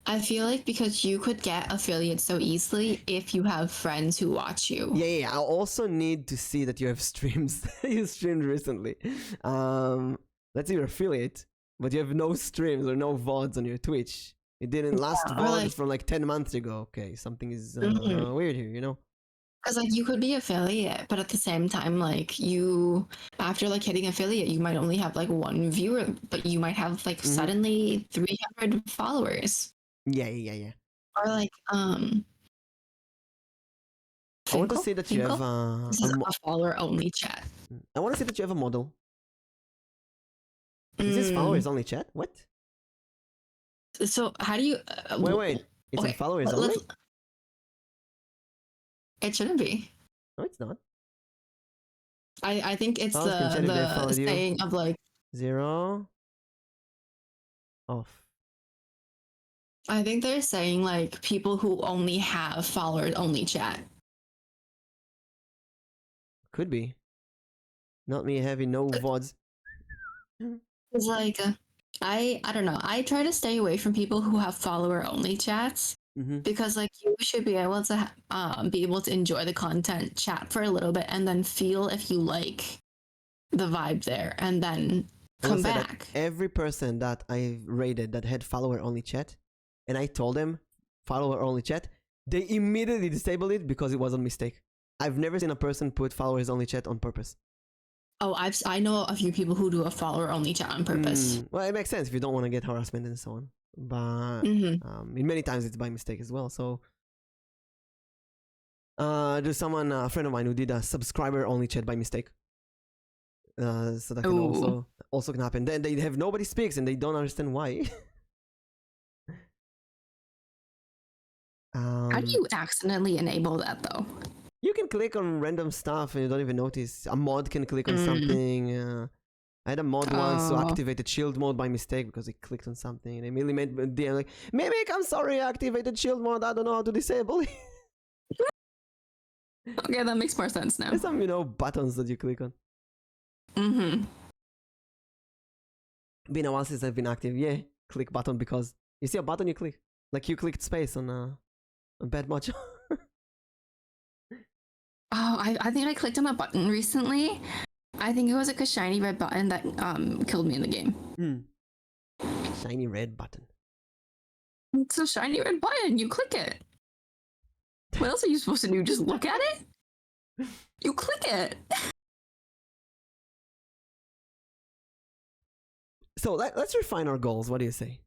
I feel like because you could get affiliates so easily if you have friends who watch you. Yeah. I also need to see that you have streams. You streamed recently. Let's say you're affiliate, but you have no streams or no VODs on your Twitch. It didn't last VODs from like 10 months ago. Okay, something is weird here, you know? Because like you could be affiliate, but at the same time, like you, after like hitting affiliate, you might only have like one viewer, but you might have like suddenly 300 followers. Yeah. Or like I want to see that you have this is a follower only chat. I want to see that you have a model. Is this followers only chat? What? So how do you wait. It's a followers only? It shouldn't be. No, it's not. I think it's the saying of like 0 off. I think they're saying like people who only have followers only chat. Could be. Not me having no VODs. It's like I don't know. I try to stay away from people who have follower only chats because like you should be able to be able to enjoy the content, chat for a little bit, and then feel if you like the vibe there, and then come back. Every person that I rated that had follower only chat, and I told them follower only chat, they immediately disabled it because it was a mistake. I've never seen a person put followers only chat on purpose. Oh, I know a few people who do a follower only chat on purpose. Well, it makes sense if you don't want to get harassment and so on. But many times it's by mistake as well. So there's someone, a friend of mine, who did a subscriber only chat by mistake. So that can also can happen. Then they have nobody speaks and they don't understand why. How do you accidentally enable that though? You can click on random stuff and you don't even notice. A mod can click on something. I had a mod once who activated shield mode by mistake because he clicked on something. And immediately made DM like, Mimic, I'm sorry, I activated shield mode. I don't know how to disable it. Okay, that makes more sense now. There's some, buttons that you click on. Been a while since I've been active. Yeah, click button because you see a button you click. Like you clicked space on Bad Macho. Oh, I think I clicked on a button recently. I think it was like a shiny red button that killed me in the game. Shiny red button. It's a shiny red button. You click it. What else are you supposed to do? Just look at it? You click it. So let's refine our goals. What do you say?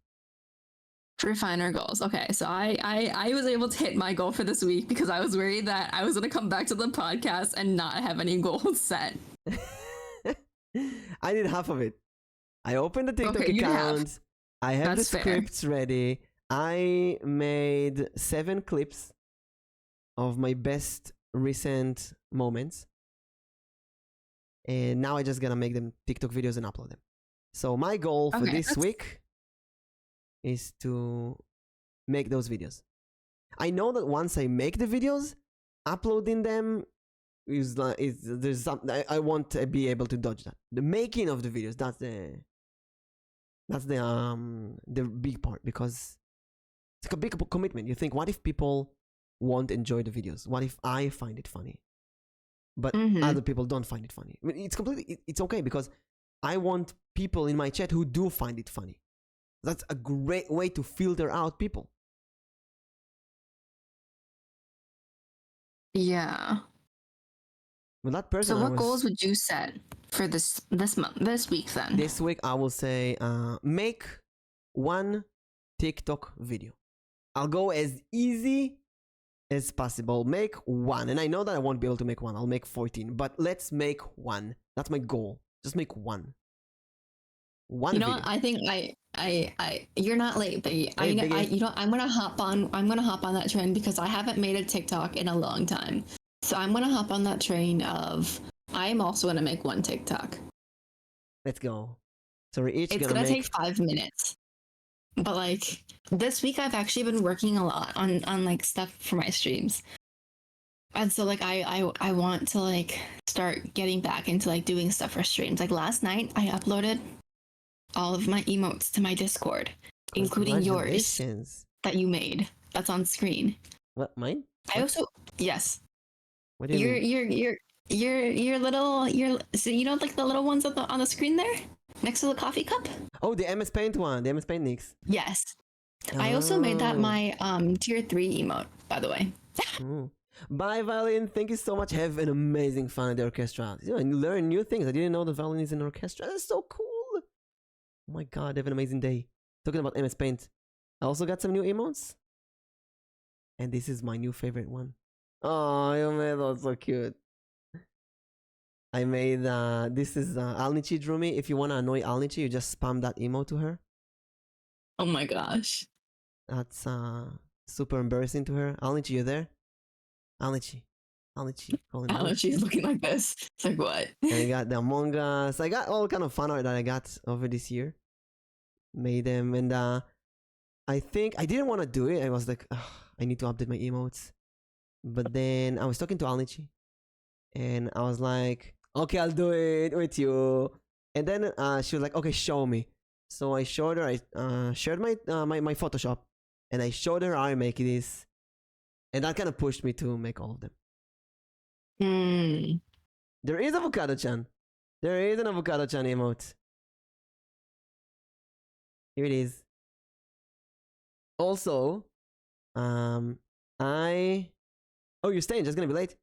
Refine our goals. Okay, so I was able to hit my goal for this week because I was worried that I was gonna come back to the podcast and not have any goals set. I did half of it. I opened the TikTok Okay, you did half. account. I have the That's fair. scripts ready. I made 7 clips of my best recent moments. And now I just gotta make them TikTok videos and upload them. So my goal for this week is to make those videos. I know that once I make the videos, uploading them is like there's something I want to be able to dodge that. The making of the videos, that's the big part, because it's like a big commitment. You think, what if people won't enjoy the videos? What if I find it funny, but other people don't find it funny? I mean, it's okay, because I want people in my chat who do find it funny. That's a great way to filter out people. Yeah. But that person. So what goals would you set for this week then? This week I will say make 1 TikTok video. I'll go as easy as possible. Make 1, and I know that I won't be able to make 1. I'll make 14, but let's make 1. That's my goal. Just make 1. One. You know video. what? I think I you're not late, but I'm gonna hop on that train because I haven't made a TikTok in a long time. So I'm gonna hop on that train of I'm also gonna make 1 TikTok. Let's go. So we're each it's gonna take 5 minutes. But like this week I've actually been working a lot on like stuff for my streams. And so like I want to like start getting back into like doing stuff for streams. Like last night I uploaded all of my emotes to my Discord, including yours that you made. That's on screen. What, mine? What? I also yes. What do you mean? Your little so you know like the little ones on the screen there next to the coffee cup. Oh, the MS Paint one, the MS Paint Nix. Yes. Oh. I also made that my tier 3 emote, by the way. Bye, Violin. Thank you so much. Have an amazing fun at the orchestra. You know, and learn new things. I didn't know the violin is in an orchestra. That's so cool. Oh my god, have an amazing day. Talking about MS Paint, I also got some new emotes. And this is my new favorite one. Oh, you made that so cute. I made, this is, Alnichi drew me. If you want to annoy Alnichi, you just spam that emote to her. Oh my gosh. That's, super embarrassing to her. Alnichi, you there? Alnichi. Alnichi's looking like this. It's like, what? And I got the Among Us. I got all kind of fan art that I got over this year. Made them, and I think I didn't want to do it. I was like, I need to update my emotes. But then I was talking to Alnichi, and I was like, okay, I'll do it with you. And then she was like, okay, show me. So I showed her. I shared my my Photoshop, and I showed her how I make this, and that kind of pushed me to make all of them. There is Avocado-chan. There is an Avocado-chan emote. Here it is. Also, oh, you're staying. Just gonna be late.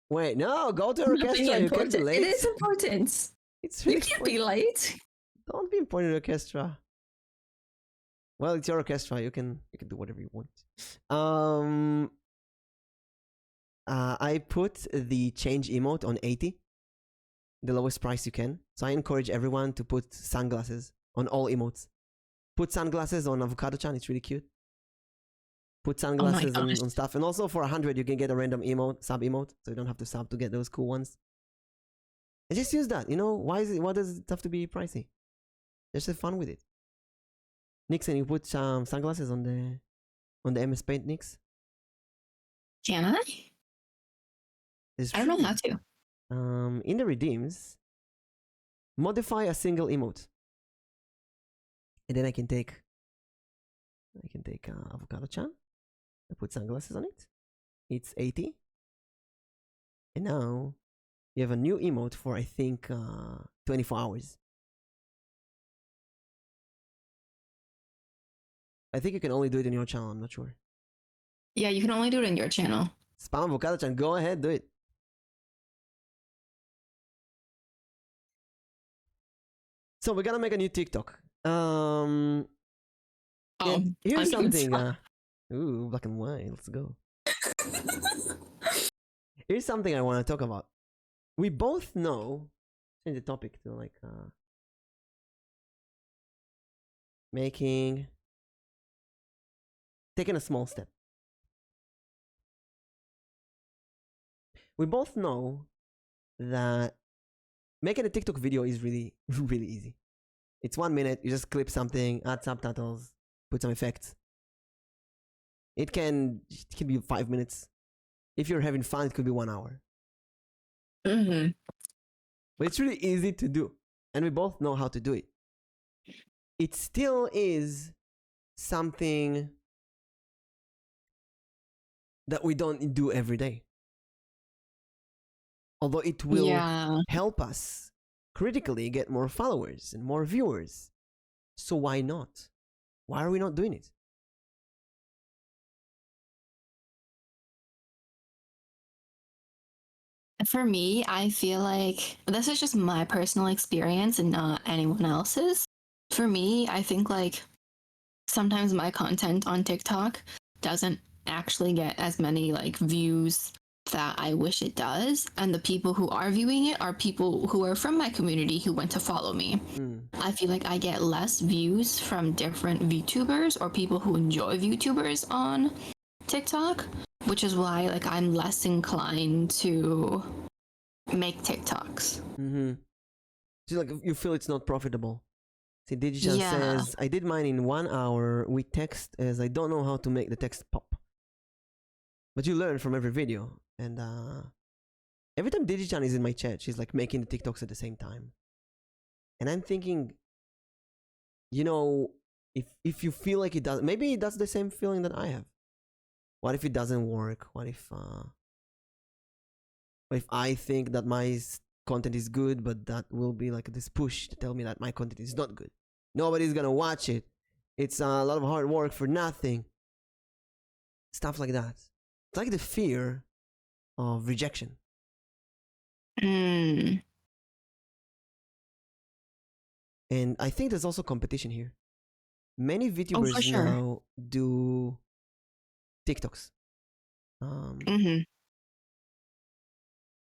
Wait, no, go to orchestra. You can't be late. It is important. It's really you can't be late. Don't be important in orchestra. Well, it's your orchestra. You can do whatever you want. I put the change emote on 80, the lowest price you can. So I encourage everyone to put sunglasses on all emotes. Put sunglasses on Avocado-chan, it's really cute. Put sunglasses on stuff. And also for 100, you can get a random emote, sub emote, so you don't have to sub to get those cool ones. And just use that, you know? Why does it have to be pricey? Just have fun with it. Nixon, you put some sunglasses on the MS Paint, Nix? Can I? I don't know how to. In the redeems, modify a single emote, and then I can take Avocado-chan. I put sunglasses on it. It's 80, and now you have a new emote for I think 24 hours. I think you can only do it in your channel. I'm not sure. Yeah, you can only do it in your channel. Spam Avocado-chan. Go ahead, do it. So we're gonna make a new TikTok. And here's I mean, something. Ooh, black and white. Let's go. Here's something I want to talk about. We both know. Change the topic to like taking a small step. We both know that making a TikTok video is really, really easy. It's 1 minute. You just clip something, add subtitles, put some effects. It can be 5 minutes. If you're having fun, it could be 1 hour. Mm-hmm. But it's really easy to do, and we both know how to do it. It still is something that we don't do every day. Although it will help us critically get more followers and more viewers. So why not? Why are we not doing it? For me, I feel like this is just my personal experience and not anyone else's. For me, I think like sometimes my content on TikTok doesn't actually get as many like views that I wish it does. And the people who are viewing it are people who are from my community who went to follow me. I feel like I get less views from different VTubers or people who enjoy VTubers on TikTok, which is why like I'm less inclined to make TikToks. So like you feel it's not profitable. See, Digichan says, I did mine in 1 hour with text as I don't know how to make the text pop. But you learn from every video. And every time Digichan is in my chat, she's like making the TikToks at the same time. And I'm thinking, you know, if you feel like it does, maybe that's the same feeling that I have. What if it doesn't work? What if I think that my content is good, but that will be like this push to tell me that my content is not good. Nobody's gonna watch it. It's a lot of hard work for nothing. Stuff like that. It's like the fear of rejection. And I think there's also competition here. Many VTubers now do TikToks.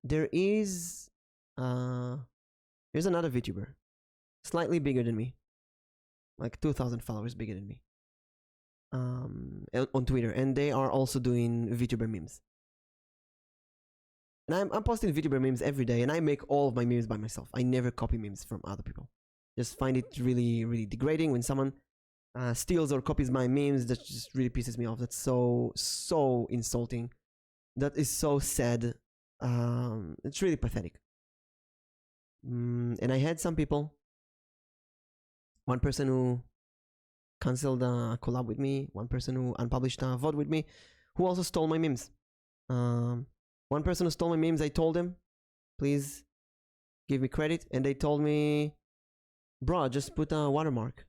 There is here's another VTuber, slightly bigger than me, like 2,000 followers bigger than me, on Twitter, and they are also doing VTuber memes. And I'm posting VTuber memes every day, and I make all of my memes by myself. I never copy memes from other people. Just find it really, really degrading when someone steals or copies my memes. That just really pisses me off. That's so insulting. That is so sad. It's really pathetic. And I had some people. One person who canceled a collab with me. One person who unpublished a VOD with me, who also stole my memes. One person who stole my memes, I told them, please give me credit, and they told me, bro, just put a watermark.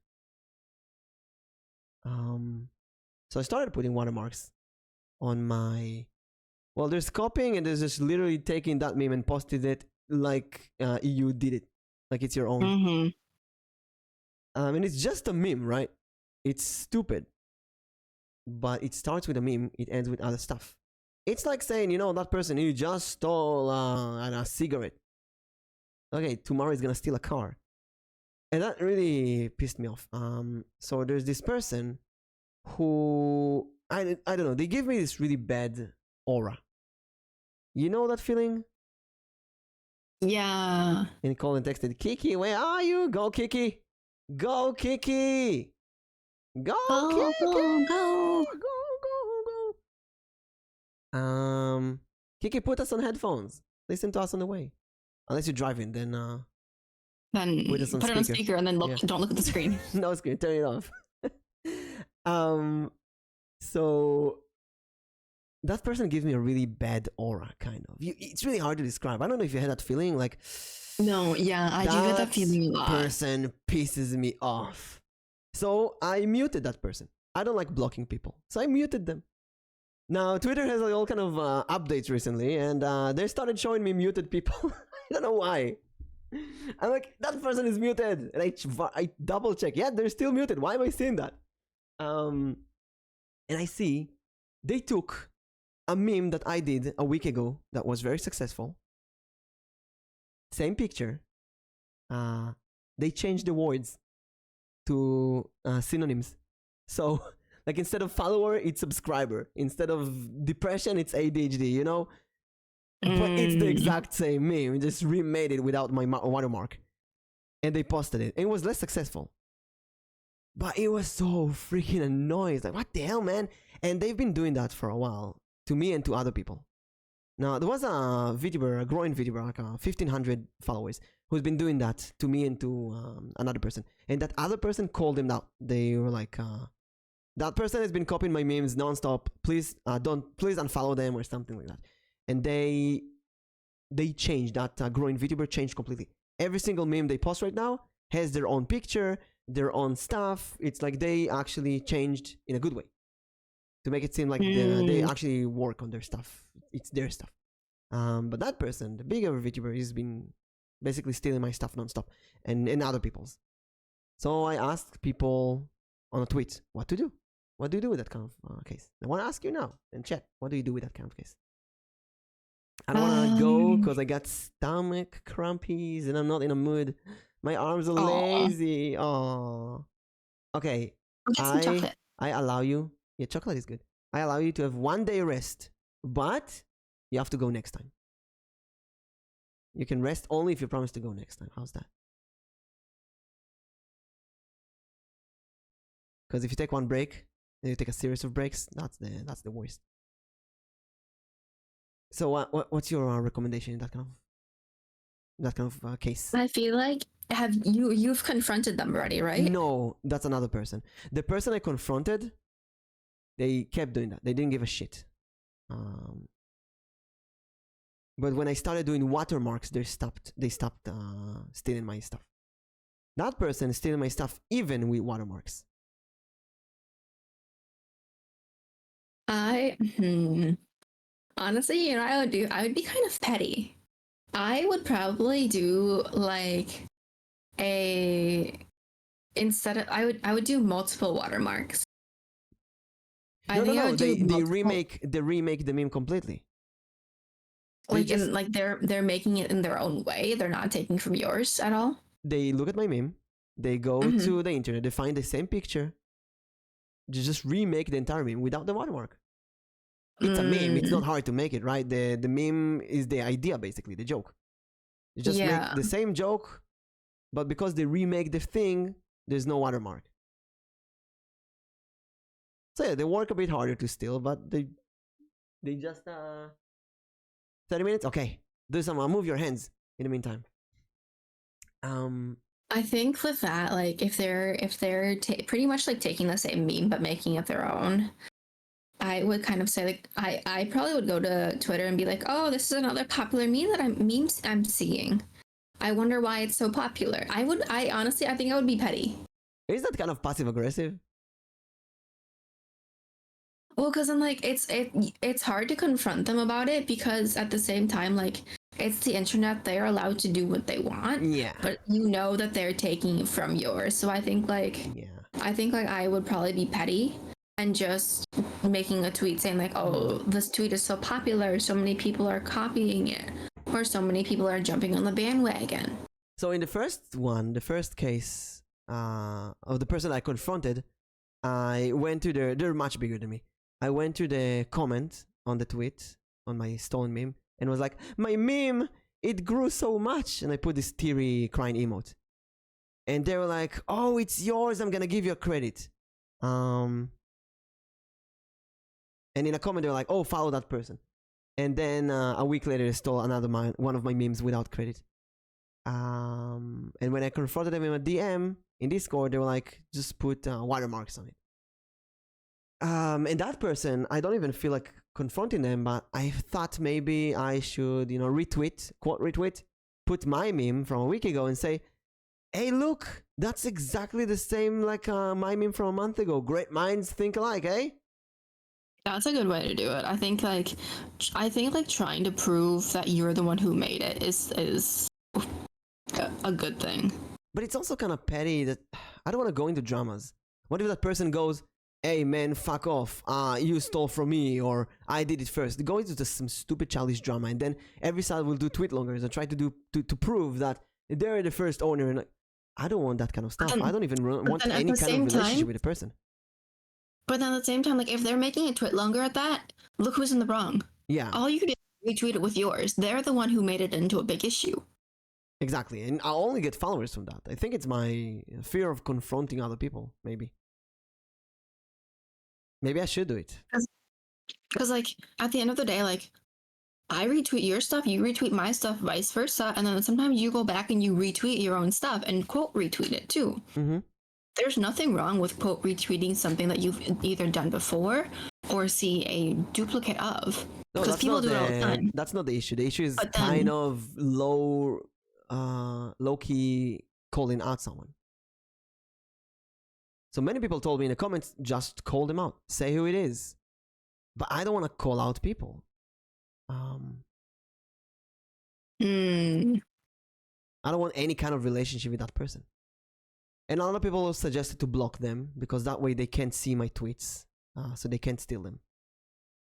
So I started putting watermarks on my. Well, there's copying, and there's just literally taking that meme and posted it like you did it, like it's your own. And it's just a meme, right? It's stupid, but it starts with a meme, it ends with other stuff. It's like saying, you know, that person, you just stole a cigarette. Okay, tomorrow he's gonna steal a car. And that really pissed me off. So there's this person who, I don't know, they give me this really bad aura. You know that feeling? Yeah. And called and texted, Kiki, where are you? Go, Kiki. Go, Kiki. Go, Kiki. Go. Kiki, put us on headphones. Listen to us on the way. Unless you're driving, then put it on speaker and then don't look at the screen. No screen, turn it off. So that person gives me a really bad aura, kind of. It's really hard to describe. I don't know if you had that feeling, like. No, yeah, I do get that feeling a lot. Person pisses me off. So I muted that person. I don't like blocking people, so I muted them. Now, Twitter has like all kind of updates recently, and they started showing me muted people. I don't know why. I'm like, that person is muted. And I double check. Yeah, they're still muted. Why am I seeing that? And I see they took a meme that I did a week ago that was very successful. Same picture. They changed the words to synonyms. So, like, instead of follower, it's subscriber. Instead of depression, it's ADHD, you know? But it's the exact same meme. Just remade it without my watermark. And they posted it. It was less successful. But it was so freaking annoying. It's like, what the hell, man? And they've been doing that for a while. To me and to other people. Now, there was a vTuber, a growing vTuber, like 1,500 followers, who's been doing that to me and to another person. And that other person called him out. They were like, that person has been copying my memes nonstop. Please unfollow them or something like that. And they changed. That growing VTuber changed completely. Every single meme they post right now has their own picture, their own stuff. It's like they actually changed in a good way to make it seem like they actually work on their stuff. It's their stuff. But that person, the bigger VTuber, has been basically stealing my stuff nonstop and other people's. So I asked people on a tweet what to do. What do you do with that kind of case? I want to ask you now in chat. What do you do with that kind of case? I don't want to go because I got stomach crampies and I'm not in a mood. My arms are lazy. Oh. Okay. I allow you. Yeah, chocolate is good. I allow you to have 1 day rest, but you have to go next time. You can rest only if you promise to go next time. How's that? Because if you take one break, then you take a series of breaks, that's the worst. So what's your recommendation in that kind of case? I feel like you've confronted them already, right? No, that's another person. The person I confronted, they kept doing that. They didn't give a shit. But when I started doing watermarks, they stopped stealing my stuff. That person is stealing my stuff even with watermarks. Honestly, you know, I would be kind of petty. I would probably do like I would do multiple watermarks. No. They remake the meme completely. They're making it in their own way. They're not taking from yours at all. They look at my meme. They go to the internet. They find the same picture. They just remake the entire meme without the watermark. It's a meme. It's not hard to make it, right? The meme is the idea, basically, the joke. You just make the same joke, but because they remake the thing, there's no watermark. So yeah, they work a bit harder to steal, but they just 30 minutes. Okay, do some. Move your hands in the meantime. I think with that, like if they're pretty much like taking the same meme but making it their own, I would kind of say like I probably would go to Twitter and be like, oh, this is another popular meme I'm seeing. I wonder why it's so popular. I honestly think I would be petty. Is that kind of passive aggressive? Well, because I'm like it's hard to confront them about it because at the same time, like it's the internet, they're allowed to do what they want. Yeah. But you know that they're taking from yours. So I think like I would probably be petty and just making a tweet saying like, oh, this tweet is so popular, so many people are copying it, or so many people are jumping on the bandwagon. So in the first case of the person I confronted, I went to they're much bigger than me. I went to the comment on the tweet on my stolen meme and was like, my meme, it grew so much. And I put this teary crying emote. And they were like, oh, it's yours, I'm gonna give you a credit. And in a comment, they were like, oh, follow that person. And then a week later, they stole one of my memes without credit. And when I confronted them in a DM in Discord, they were like, just put watermarks on it. And that person, I don't even feel like confronting them, but I thought maybe I should, quote retweet, put my meme from a week ago and say, hey, look, that's exactly the same like my meme from a month ago. Great minds think alike, eh? That's a good way to do it. I think trying to prove that you're the one who made it is a good thing. But it's also kind of petty that I don't want to go into dramas. What if that person goes, hey man, fuck off, you stole from me, or I did it first. They go into some stupid childish drama, and then every side will do tweet longers and try to prove that they're the first owner. And I don't want that kind of stuff. I don't even want any kind of relationship with a person. But then at the same time, like if they're making a tweet longer at that, look who's in the wrong. Yeah. All you can do is retweet it with yours. They're the one who made it into a big issue. Exactly, and I'll only get followers from that. I think it's my fear of confronting other people, maybe. Maybe I should do it. Because, like, at the end of the day, like, I retweet your stuff, you retweet my stuff, vice versa, and then sometimes you go back and you retweet your own stuff and quote retweet it too. Mm-hmm. There's nothing wrong with quote retweeting something that you've either done before or see a duplicate of. Because people do it all the time. That's not the issue. The issue is kind of low-key calling out someone. So many people told me in the comments, just call them out. Say who it is. But I don't want to call out people. I don't want any kind of relationship with that person. And a lot of people suggested to block them because that way they can't see my tweets. So they can't steal them.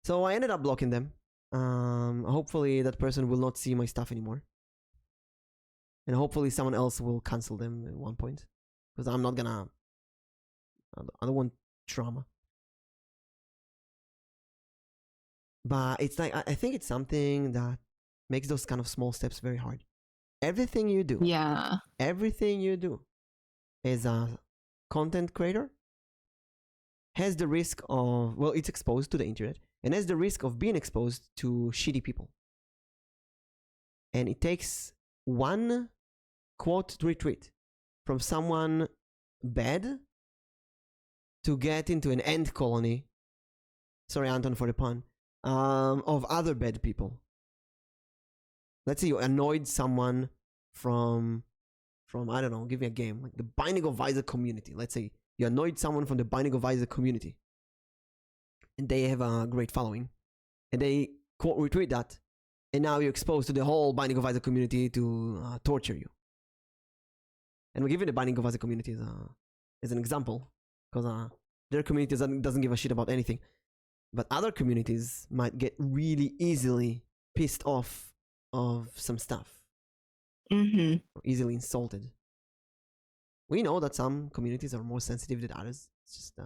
So I ended up blocking them. Hopefully that person will not see my stuff anymore. And hopefully someone else will cancel them at one point. Because I'm not gonna... I don't want drama. But it's like, I think it's something that makes those kind of small steps very hard. Everything you do. Yeah. Everything you do as a content creator has the risk of, well, it's exposed to the internet and has the risk of being exposed to shitty people. And it takes one quote retweet from someone bad to get into an ant colony, sorry Anton for the pun, of other bad people. Let's say you annoyed someone from I don't know, give me a game, like the Binding of Isaac community. Let's say you annoyed someone from the Binding of Isaac community. And they have a great following. And they quote retweet that. And now you're exposed to the whole Binding of Isaac community to torture you. And we're giving the Binding of Isaac community as an example. Because their community doesn't give a shit about anything. But other communities might get really easily pissed off of some stuff. Mm-hmm. Or easily insulted. We know that some communities are more sensitive than others. It's just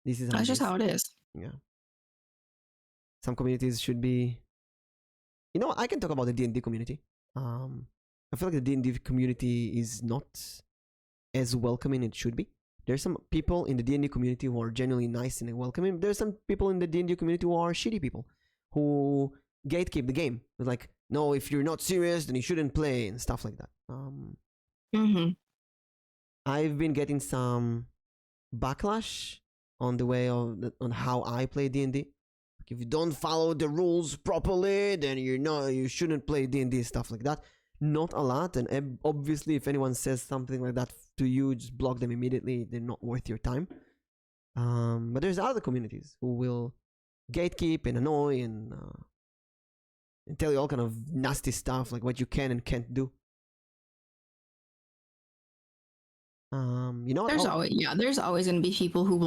this is That's just how it is. Yeah. Some communities should be. You know, I can talk about the D&D community. I feel like the D&D community is not as welcoming as it should be. There's some people in the D&D community who are genuinely nice and welcoming. There's some people in the D&D community who are shitty people who gatekeep the game. They're like, no, if you're not serious, then you shouldn't play and stuff like that. I've been getting some backlash on the way of on how I play D&D. Like if you don't follow the rules properly, then you shouldn't play D&D, stuff like that. Not a lot, and obviously if anyone says something like that to you, just block them immediately. They're not worth your time. But there's other communities who will gatekeep and annoy and tell you all kind of nasty stuff, like what you can and can't do. You know, there's always gonna be people who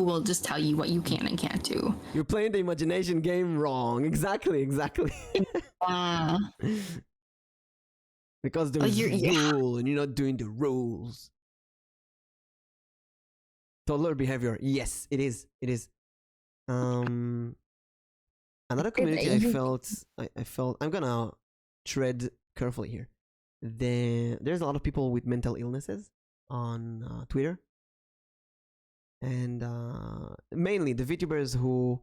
will just tell you what you can and can't do. You're playing the imagination game wrong. Exactly. Because there's a rule and you're not doing the rules. Toddler behavior. Yes, it is. Another community I felt I'm gonna tread carefully here. There's a lot of people with mental illnesses on Twitter. And mainly the VTubers who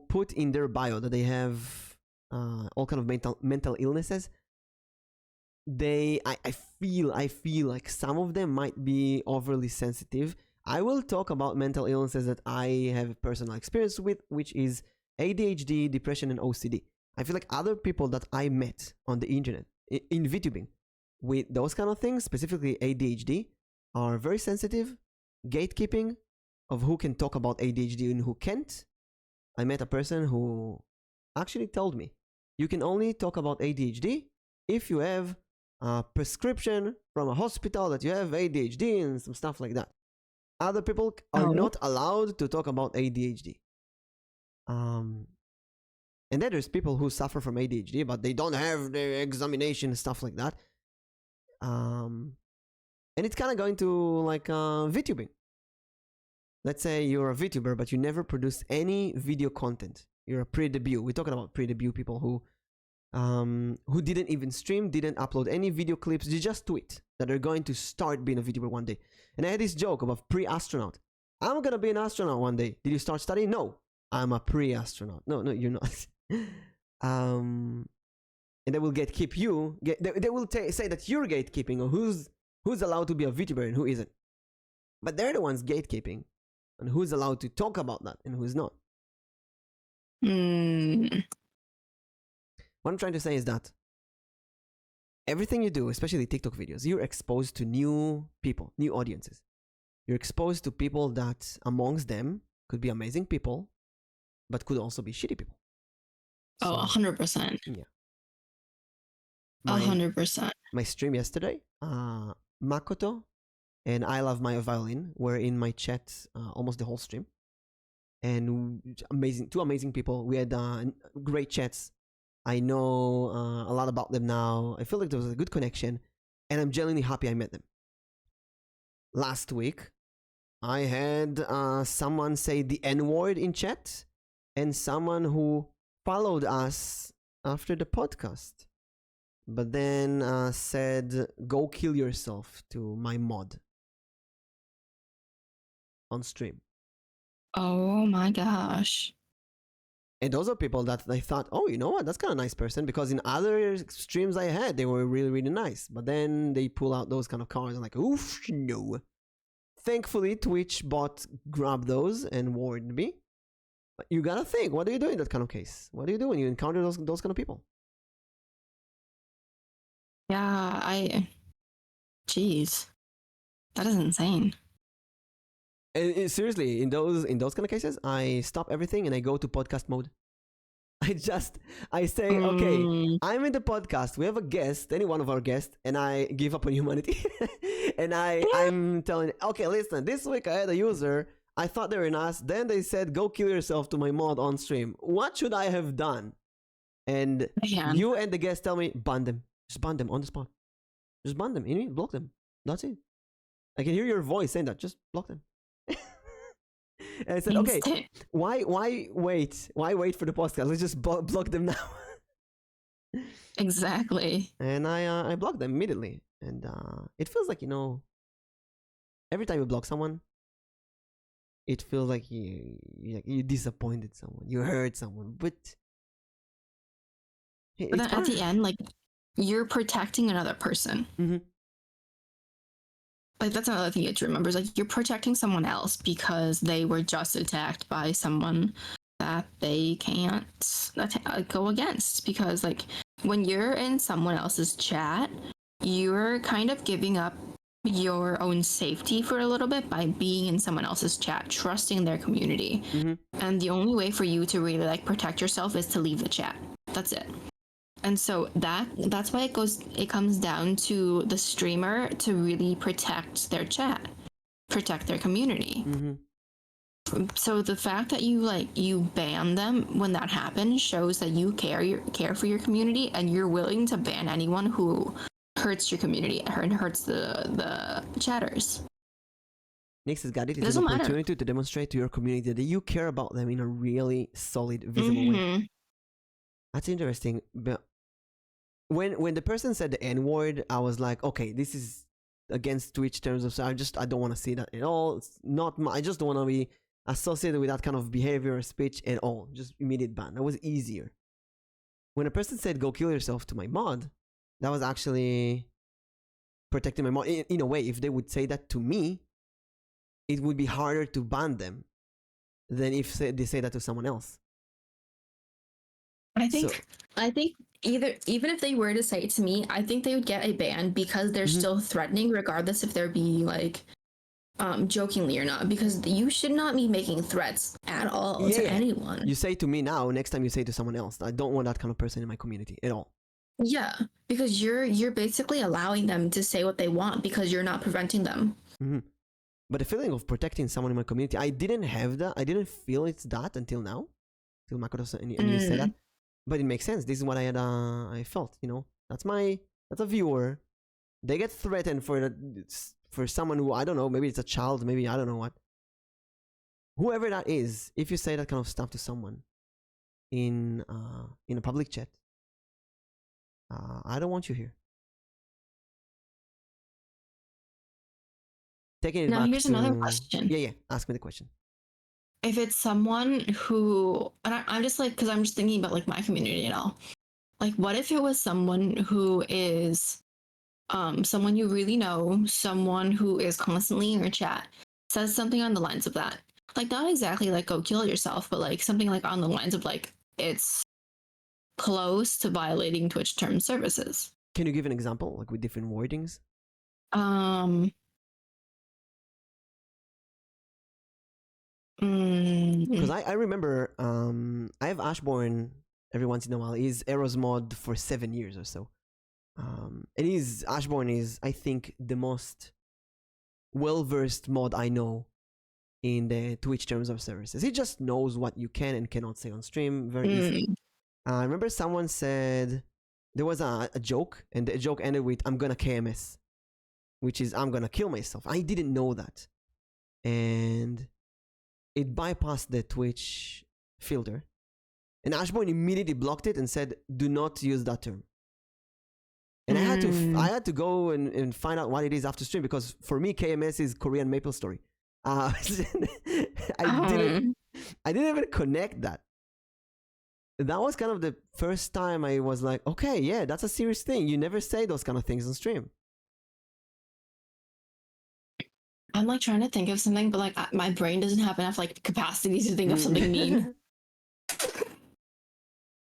put in their bio that they have all kind of mental illnesses. I feel like some of them might be overly sensitive. I will talk about mental illnesses that I have personal experience with, which is ADHD, depression, and OCD. I feel like other people that I met on the internet, in VTubing, with those kind of things, specifically ADHD, are very sensitive, gatekeeping of who can talk about ADHD and who can't. I met a person who actually told me, you can only talk about ADHD if you have a prescription from a hospital that you have ADHD and some stuff like that. Other people are not allowed to talk about ADHD. And then there's people who suffer from ADHD, but they don't have their examination and stuff like that. And it's kind of going to like VTubing. Let's say you're a VTuber, but you never produced any video content. You're a pre-debut. We're talking about pre-debut people who didn't even stream, didn't upload any video clips. They just tweet that they're going to start being a VTuber one day. And I had this joke about pre-astronaut. I'm gonna be an astronaut one day. Did you start studying? No, I'm a pre-astronaut. No, you're not. And they will gatekeep you. They will say that you're gatekeeping, or who's allowed to be a VTuber and who isn't. But they're the ones gatekeeping, and who's allowed to talk about that and who's not. What I'm trying to say is that everything you do, especially TikTok videos, you're exposed to new people, new audiences. You're exposed to people that amongst them could be amazing people, but could also be shitty people. So, 100%. Yeah. 100%. My stream yesterday, Makoto and I Love My Violin were in my chat almost the whole stream. And two amazing people. We had great chats. I know a lot about them now. I feel like there was a good connection, and I'm genuinely happy I met them. Last week, I had someone say the N-word in chat, and someone who followed us after the podcast, but then said, "Go kill yourself" to my mod on stream. Oh my gosh. And those are people that I thought, oh, you know what? That's kind of a nice person, because in other streams I had, they were really, really nice. But then they pull out those kind of cards and like, oof, no. Thankfully, Twitch bot grabbed those and warned me. But you gotta think, what do you do in that kind of case? What do you do when you encounter those kind of people? Yeah, jeez. That is insane. And seriously, in those kind of cases, I stop everything and I go to podcast mode. I say, okay, I'm in the podcast. We have a guest, any one of our guests, and I give up on humanity. And I'm telling, okay, listen, this week I had a user. I thought they were nice. Then they said, go kill yourself to my mod on stream. What should I have done? And you and the guest tell me, ban them. Just ban them on the spot. Just ban them. You mean block them. That's it. I can hear your voice saying that. Just block them. And I said, okay, why wait? Why wait for the podcast? Let's just block them now. Exactly. And I blocked them immediately. And it feels like, every time you block someone, it feels like you disappointed someone, you hurt someone. But then at the end, like, you're protecting another person. Mm-hmm. Like, that's another thing you have to remember, is like, you're protecting someone else because they were just attacked by someone that they can't go against. Because, like, when you're in someone else's chat, you're kind of giving up your own safety for a little bit by being in someone else's chat, trusting their community. Mm-hmm. And the only way for you to really, like, protect yourself is to leave the chat. That's it. And so that's why it comes down to the streamer to really protect their chat, protect their community. Mm-hmm. So the fact that you ban them when that happens shows that you care for your community, and you're willing to ban anyone who hurts your community and hurts the chatters. Next has got it. It's an opportunity to demonstrate to your community that you care about them in a really solid, visible way. That's interesting. But when the person said the N-word, I was like, okay, this is against Twitch terms of, I don't want to see that at all. It's not I just don't want to be associated with that kind of behavior or speech at all. Just immediate ban. That was easier. When a person said, go kill yourself to my mod, that was actually protecting my mod. In a way, if they would say that to me, it would be harder to ban them than if they say that to someone else. I think even if they were to say it to me, I think they would get a ban because they're still threatening, regardless if they're being like jokingly or not, because you should not be making threats at all to anyone. You say to me now, next time you say to someone else. I don't want that kind of person in my community at all. Yeah, because you're basically allowing them to say what they want because you're not preventing them. Mm-hmm. But the feeling of protecting someone in my community, I didn't have that. I didn't feel it's that until now. Till Makoto and you say that. But it makes sense. This is what I had. I felt. That's a viewer. They get threatened for someone who, I don't know. Maybe it's a child. Maybe I don't know what. Whoever that is, if you say that kind of stuff to someone in a public chat, I don't want you here. Taking it Now back here's another question. Yeah. Ask me the question. If it's someone who, and I'm just like, because I'm just thinking about like my community and all. Like, what if it was someone who is, someone you really know, someone who is constantly in your chat, says something on the lines of that, like not exactly like go kill yourself, but like something like on the lines of like it's close to violating Twitch terms services. Can you give an example, like with different wordings? Because I remember I have Ashborn every once in a while. He's Eros mod for 7 years or so. And Ashborn is, I think, the most well-versed mod I know in the Twitch terms of services. He just knows what you can and cannot say on stream very easily. I remember someone said there was a joke, and the joke ended with "I'm gonna KMS," which is I'm gonna kill myself. I didn't know that, and it bypassed the Twitch filter, and Ashborn immediately blocked it and said, "Do not use that term." And I had to go and find out what it is after stream, because for me KMS is Korean Maple Story. I didn't even connect that. That was kind of the first time I was like, okay, yeah, that's a serious thing. You never say those kind of things on stream. I'm like trying to think of something, but like my brain doesn't have enough like capacity to think of something mean.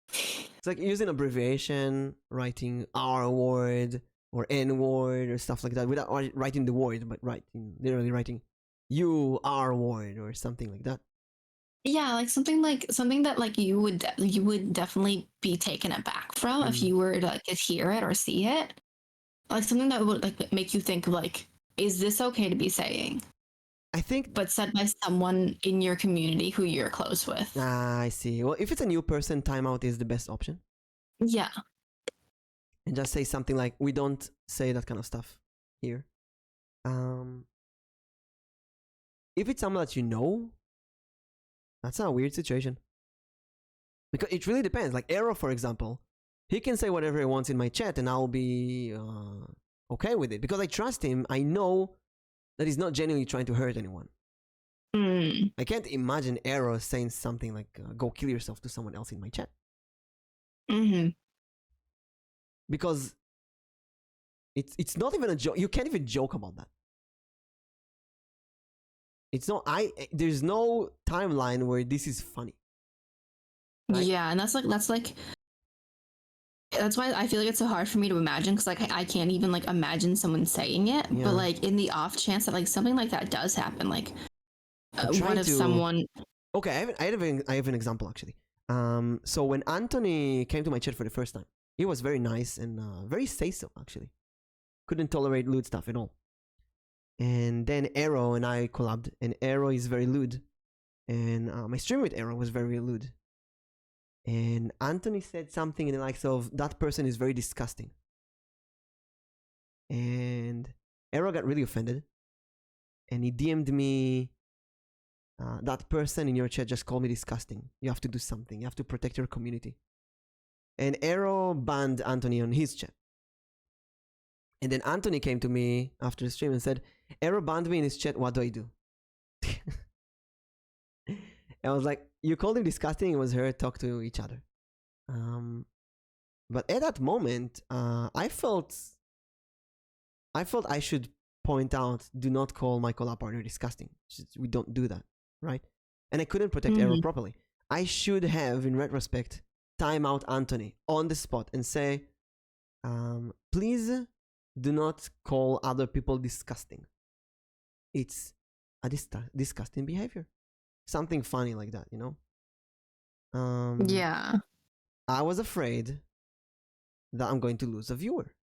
It's like using abbreviation, writing R word or N word or stuff like that without writing the word, but literally writing U R word or something like that. Yeah, like something that like you would definitely be taken aback from if you were to like hear it or see it. Like something that would like make you think like, is this okay to be saying? I think, but said by someone in your community who you're close with. I see. Well, if it's a new person, timeout is the best option. Yeah. And just say something like, "We don't say that kind of stuff here." If it's someone that you know, that's a weird situation. Because it really depends. Like Arrow, for example, he can say whatever he wants in my chat and I'll be okay with it. Because I trust him. I know that he's not genuinely trying to hurt anyone. I can't imagine Arrow saying something like, "Go kill yourself" to someone else in my chat. Because it's not even a joke. You can't even joke about that. It's not. There's no timeline where this is funny. Right? Yeah, and that's why I feel like it's so hard for me to imagine, because like I can't even like imagine someone saying it. Yeah. But like in the off chance that like something like that does happen, like what if someone? Okay, I have an example actually. So when Anthony came to my chat for the first time, he was very nice and very say-so actually. Couldn't tolerate lewd stuff at all. And then Arrow and I collabed, and Arrow is very lewd, and my stream with Arrow was very lewd. And Anthony said something in the likes of, "That person is very disgusting." And Arrow got really offended, and he DM'd me, "That person in your chat just called me disgusting. You have to do something. You have to protect your community." And Arrow banned Anthony on his chat. And then Anthony came to me after the stream and said, "Arrow banned me in his chat. What do I do?" I was like, "You called him disgusting. It was her talk to each other." But at that moment, I felt I should point out, do not call my collab partner disgusting. We don't do that, right? And I couldn't protect Arrow properly. I should have, in retrospect, time out Anthony on the spot and say, "Please do not call other people disgusting. It's a disgusting behavior." Something funny like that, you know? Yeah. I was afraid that I'm going to lose a viewer.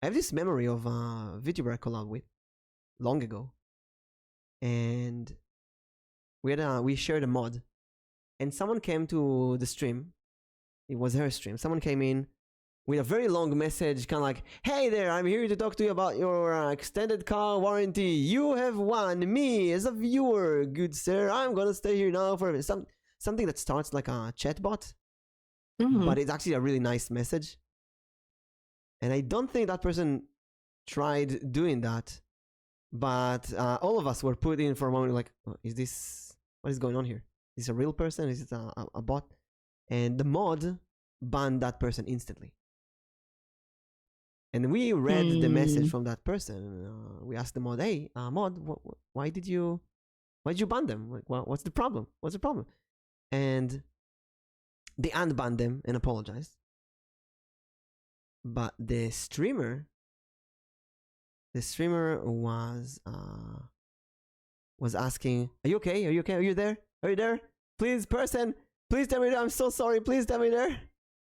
I have this memory of VTuber I collab with long ago, and we shared a mod, and someone came to the stream. It was her stream. Someone came in with a very long message, kind of like, "Hey there, I'm here to talk to you about your extended car warranty. You have won me as a viewer, good sir. I'm gonna stay here now for something that starts like a chatbot, but it's actually a really nice message." And I don't think that person tried doing that, but all of us were put in for a moment like, what is going on here? Is this a real person? Is it a bot? And the mod banned that person instantly. And we read the message from that person. We asked the mod, "Hey, mod, why did you ban them? Like, what's the problem? What's the problem?" And they unbanned them and apologized. But the streamer was asking, "Are you okay? Are you okay? Are you there? Are you there? Please, person, please tell me there. I'm so sorry. Please tell me there."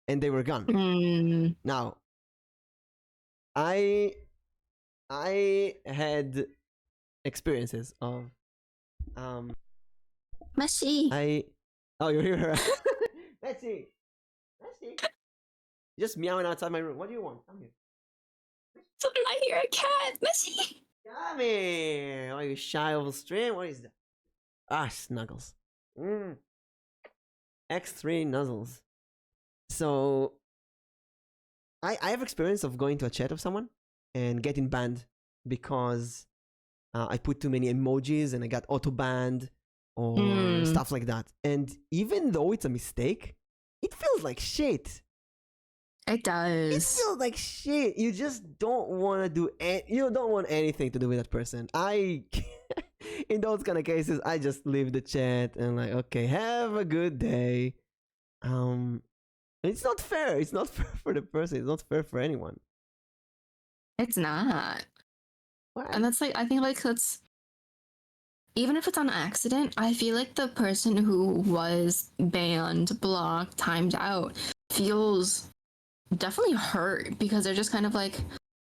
And they were gone. Now, I had experiences of Messi. Oh, you hear her? Messi. Just meowing outside my room. What do you want? Come here. So did I hear a cat? Messi. Come here. Are you shy of a stream? What is that? Ah, snuggles. X3 nuzzles. So I have experience of going to a chat of someone and getting banned because I put too many emojis and I got auto banned or stuff like that. And even though it's a mistake, it feels like shit. It does. It feels like shit. You just don't want to do you don't want anything to do with that person. In those kind of cases, I just leave the chat and like, okay, have a good day. It's not fair. It's not fair for the person. It's not fair for anyone. It's not. What? And that's like, I think like that's, even if it's on accident, I feel like the person who was banned, blocked, timed out feels definitely hurt because they're just kind of like,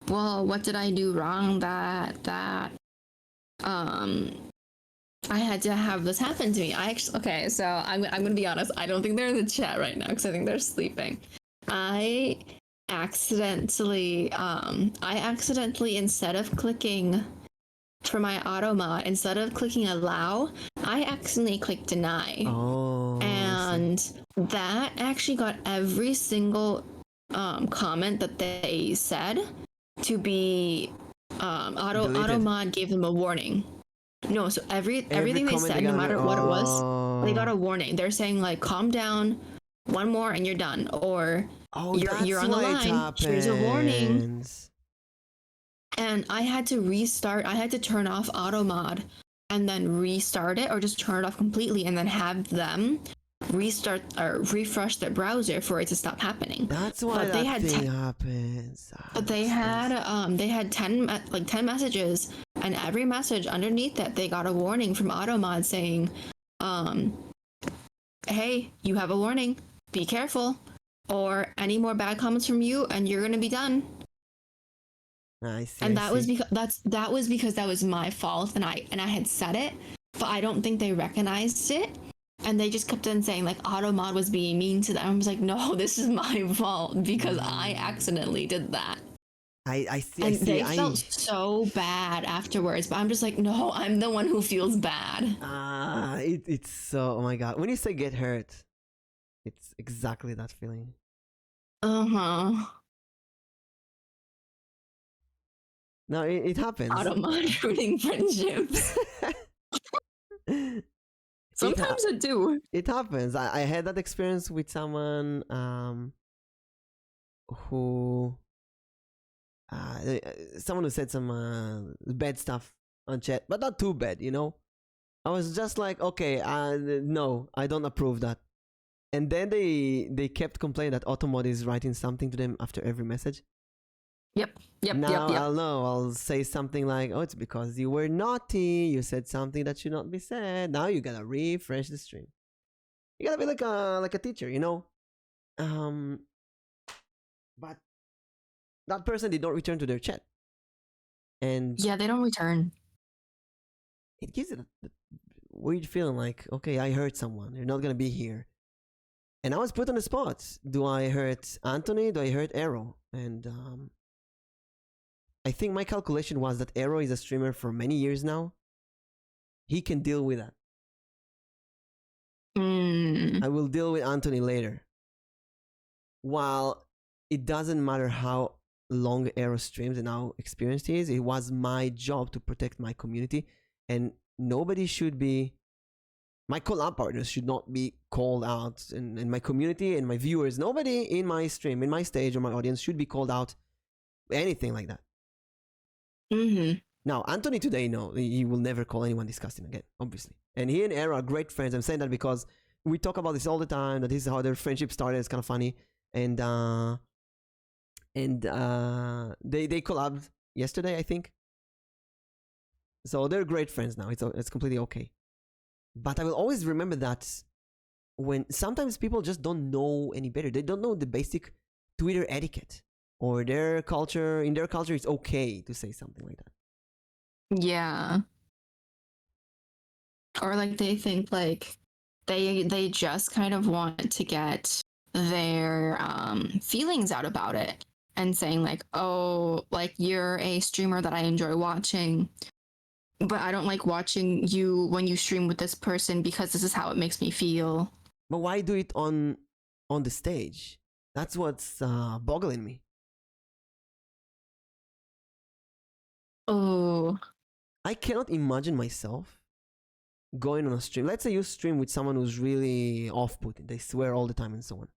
well, what did I do wrong that I had to have this happen to me. Okay, so I'm gonna be honest. I don't think they're in the chat right now because I think they're sleeping. I accidentally instead of clicking for my auto mod, instead of clicking allow, I accidentally clicked deny. And that actually got every single comment that they said to be auto mod gave them a warning. No, so everything they said, no matter what it was, they got a warning. They're saying like, calm down, one more and you're done, or you're on the line. Here's a warning. And I had to restart. I had to turn off auto mod and then restart it, or just turn it off completely and then have them restart or refresh their browser for it to stop happening. That's why but that thing happens. But they had 10 messages, and every message underneath that they got a warning from AutoMod saying, "Hey, you have a warning. Be careful, or any more bad comments from you, and you're gonna be done." I see. And that was because that was my fault, and I had said it, but I don't think they recognized it. And they just kept on saying, like, AutoMod was being mean to them. I was like, no, this is my fault because I accidentally did that. I see. And they felt so bad afterwards. But I'm just like, no, I'm the one who feels bad. It's so, oh my God. When you say get hurt, it's exactly that feeling. Uh-huh. No, it happens. AutoMod ruining friendships. Sometimes it do. It happens. I had that experience with someone who said some bad stuff on chat, but not too bad, you know. I was just like, okay, no, I don't approve that. And then they kept complaining that Automod is writing something to them after every message. Yep. I'll say something like, oh, it's because you were naughty, you said something that should not be said, now you gotta refresh the stream. You gotta be like a teacher, you know. But that person did not return to their chat. And Yeah, they don't return. it gives it a weird feeling like, okay, I hurt someone. They're not going to be here. And I was put on the spot. Do I hurt Anthony? Do I hurt Arrow? And I think my calculation was that Arrow is a streamer for many years now. He can deal with that. I will deal with Anthony later. While it doesn't matter how long Arrow streams and how experienced he is, it was my job to protect my community. And nobody should be, my collab partners should not be called out, and my community and my viewers, nobody in my stream, in my stage or my audience should be called out, anything like that. Now, Anthony today, no, he will never call anyone disgusting again, obviously. And he and Era are great friends. I'm saying that because we talk about this all the time, that this is how their friendship started. It's kind of funny. And they collabed yesterday, I think. So they're great friends now. It's completely okay. But I will always remember that when sometimes people just don't know any better. They don't know the basic Twitter etiquette, or their culture. In their culture, it's okay to say something like that. Yeah. Or like they think like they just kind of want to get their feelings out about it, and saying like, oh, like you're a streamer that I enjoy watching, but I don't like watching you when you stream with this person because this is how it makes me feel. But why do it on the stage? That's what's boggling me. Oh. I cannot imagine myself going on a stream. Let's say you stream with someone who's really off-putting. They swear all the time and so on.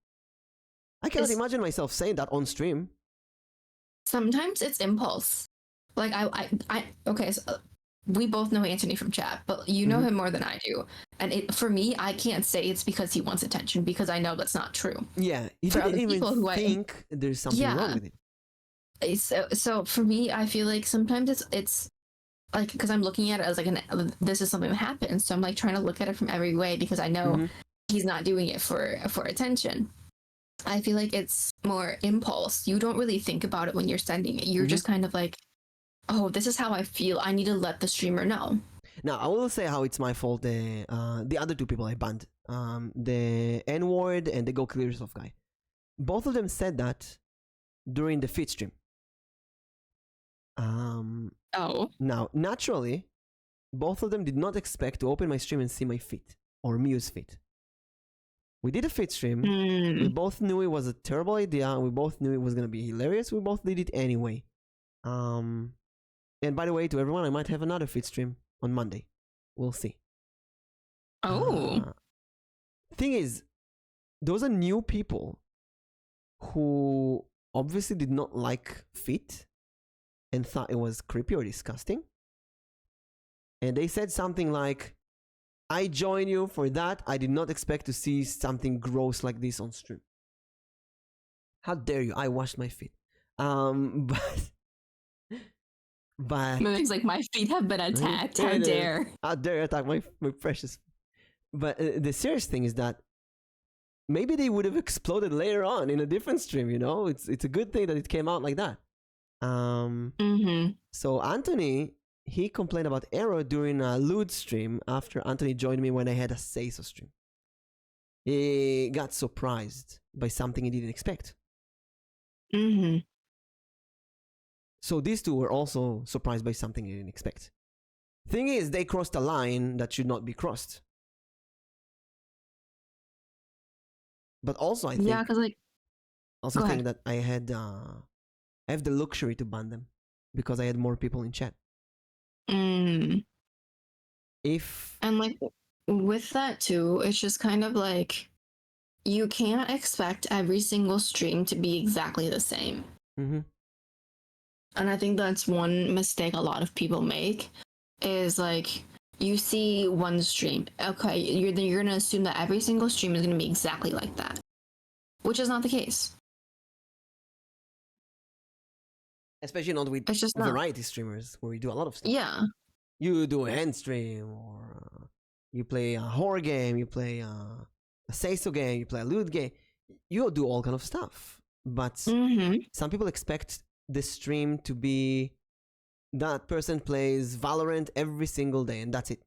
I cannot imagine myself saying that on stream. Sometimes it's impulse. Like I okay, so we both know Anthony from chat, but you know him more than I do. And for me, I can't say it's because he wants attention, because I know that's not true. Yeah, you didn't even think there's something wrong with it. So for me, I feel like sometimes it's like, because I'm looking at it as like this is something that happens, so I'm like trying to look at it from every way, because I know he's not doing it for attention. I feel like it's more impulse. You don't really think about it when you're sending it. You're just kind of like, oh, this is how I feel. I need to let the streamer know. Now, I will say how it's my fault. The other two people I banned, the N-word and the Go Kill Yourself guy, both of them said that during the feed stream. Now, naturally, both of them did not expect to open my stream and see my feed or Mew's feed. We did a feed stream. We both knew it was a terrible idea. We both knew it was going to be hilarious. We both did it anyway. And by the way, to everyone, I might have another feed stream on Monday. We'll see. Thing is, those are new people who obviously did not like feed and thought it was creepy or disgusting. And they said something like, I join you for that. I did not expect to see something gross like this on stream. How dare you? I washed my feet. But Mimic's like, my feet have been attacked. How dare? How dare you attack my precious. But the serious thing is that maybe they would have exploded later on in a different stream, you know? It's a good thing that it came out like that. So Anthony, he complained about Arrow during a Lude stream after Anthony joined me when I had a Seiso stream. He got surprised by something he didn't expect. So these two were also surprised by something they didn't expect. Thing is, they crossed a line that should not be crossed. But also, I think, think that I have the luxury to ban them because I had more people in chat. And like with that too, it's just kind of like you can't expect every single stream to be exactly the same. And I think that's one mistake a lot of people make, is like you see one stream, okay, you're gonna assume that every single stream is gonna be exactly like that, which is not the case. Especially not with variety streamers where we do a lot of stuff. Yeah. You do a hand stream, or you play a horror game, you play a Seiso game, you play a Lude game. You do all kind of stuff. But some people expect the stream to be that person plays Valorant every single day and that's it.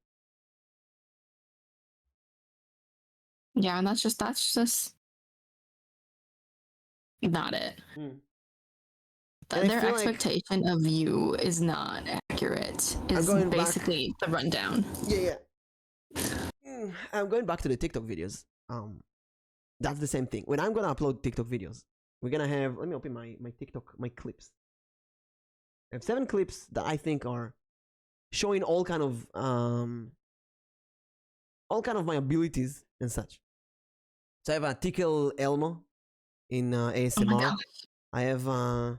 Yeah, and that's just not it. Their expectation of you is not accurate. Is basically the rundown. Yeah. I'm going back to the TikTok videos. That's the same thing. When I'm gonna upload TikTok videos, we're gonna have. Let me open my TikTok, my clips. I have 7 clips that I think are showing all kind of my abilities and such. So I have a tickle Elmo in ASMR. I have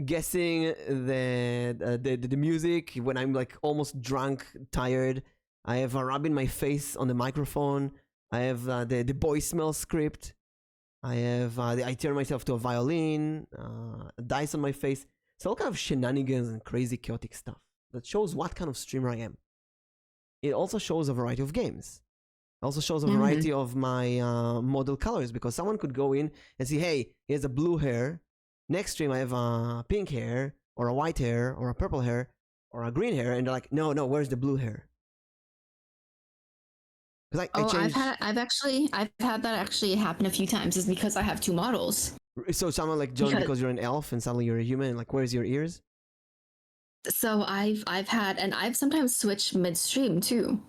guessing the music when I'm like almost drunk, tired. I have rubbing my face on the microphone. I have the boy smell script. I have I turn myself to a violin, dice on my face. So all kind of shenanigans and crazy chaotic stuff that shows what kind of streamer I am. It also shows a variety of games. It also shows a variety of my model colors, because someone could go in and see, hey, he has a blue hair. Next stream I have a pink hair, or a white hair, or a purple hair, or a green hair, and they're like, no, where's the blue hair? I've had that actually happen a few times. Is because I have 2 models. So someone like joined because you're an elf and suddenly you're a human, and like, where's your ears? So I've had, and I've sometimes switched midstream too.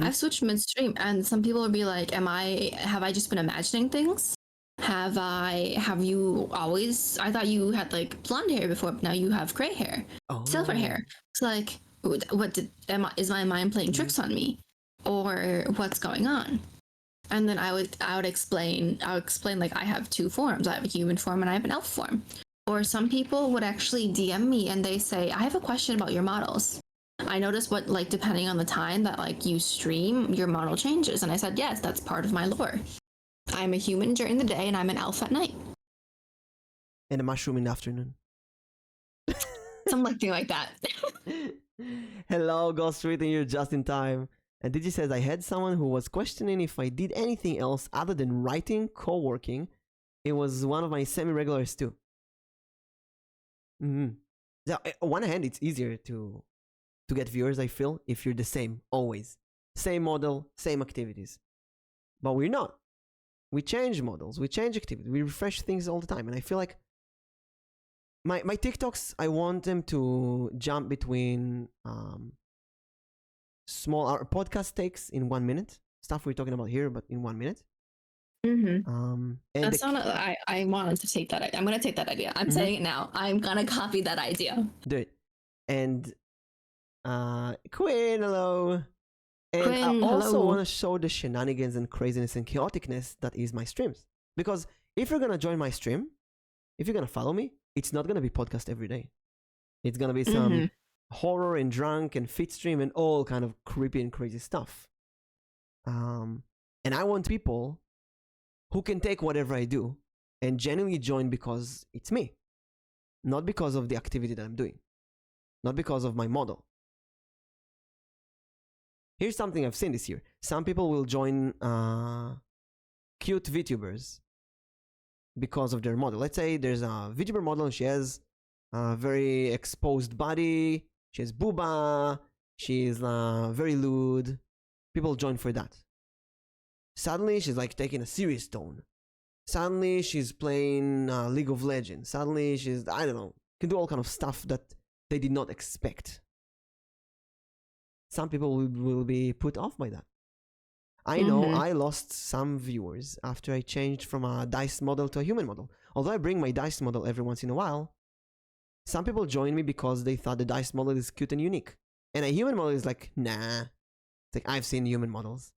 I've switched midstream, and some people will be like, have I just been imagining things? Have you always, I thought you had like blonde hair before, but now you have gray hair, silver hair. It's like, is my mind playing tricks on me, or what's going on? And then I would explain like, I have 2 forms. I have a human form and I have an elf form. Or some people would actually DM me and they say, I have a question about your models. I noticed what, like, depending on the time that like you stream, your model changes. And I said, yes, that's part of my lore. I'm a human during the day and I'm an elf at night. And a mushroom in the afternoon. Something like that. Hello, Ghost Reading, you're just in time. And Digi says, I had someone who was questioning if I did anything else other than writing, co-working. It was one of my semi-regulars too. So, on one hand, it's easier to get viewers, I feel, if you're the same, always. Same model, same activities. But we're not. We change models, we change activities, we refresh things all the time. And I feel like my TikToks, I want them to jump between small podcast takes in 1 minute. Stuff we're talking about here, but in 1 minute. And that's I wanted to take that idea. I'm gonna take that idea. I'm saying it now. I'm gonna copy that idea. Do it. And Quinn, hello. And Quinn, I also hello. want to show the shenanigans and craziness and chaoticness that is my streams. Because if you're gonna join my stream, if you're gonna follow me, it's not gonna be podcast every day. It's gonna be some horror and drunk and fit stream and all kind of creepy and crazy stuff. And I want people who can take whatever I do and genuinely join because it's me. Not because of the activity that I'm doing. Not because of my model. Here's something I've seen this year. Some people will join cute VTubers because of their model. Let's say there's a VTuber model and she has a very exposed body. She has booba. She's very lewd. People join for that. Suddenly she's like taking a serious tone. Suddenly she's playing League of Legends. Suddenly she's, I don't know, can do all kind of stuff that they did not expect. Some people will be put off by that. I know I lost some viewers after I changed from a dice model to a human model. Although I bring my dice model every once in a while, some people join me because they thought the dice model is cute and unique. And a human model is like, nah. It's like, I've seen human models.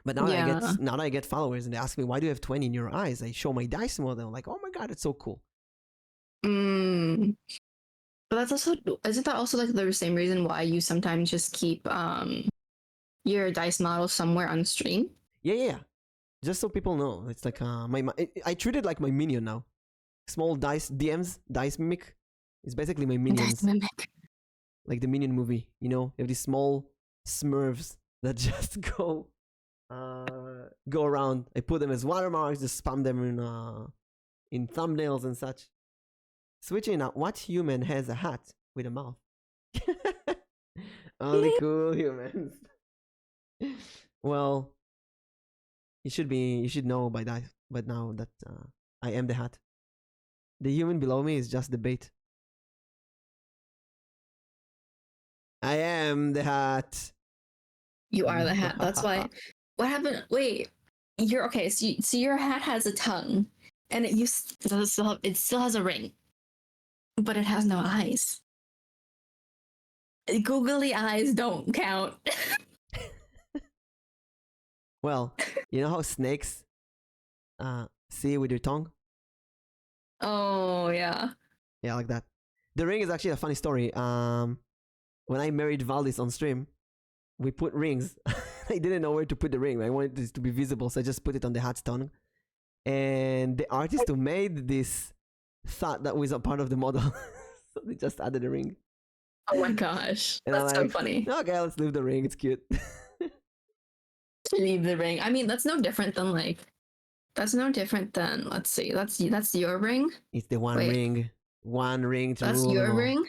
But now that I get followers and they ask me, why do you have 20 in your eyes? I show my dice model. I'm like, oh my God, it's so cool. But that's also, isn't that also like the same reason why you sometimes just keep your dice model somewhere on stream? Yeah. Just so people know. It's like I treat it like my minion now. Small dice DMs, dice mimic is basically my minions. Dice mimic. Like the Minion movie, you know? You have these small smurfs that just go around. I put them as watermarks, just spam them in thumbnails and such. Switching up, what human has a hat with a mouth? Only cool humans. Well, you should know by that, but now that I am the hat. The human below me is just the bait. I am the hat. You are the hat. That's why. What happened? Wait, you're okay. So your hat has a tongue, and it still has a ring, but it has no eyes. Googly eyes don't count. Well, you know how snakes see with their tongue? Oh yeah. Yeah, like that. The ring is actually a funny story. When I married Valdis on stream, we put rings. I didn't know where to put the ring. I wanted this to be visible, so I just put it on the hat's tongue. And the artist who made this thought that was a part of the model, so they just added a ring. Oh my gosh, And that's I'm so like, funny. Okay, let's leave the ring. It's cute. Leave the ring. I mean, that's no different than let's see. That's your ring. It's the one Wait. ring. One ring to That's rule your them all. ring.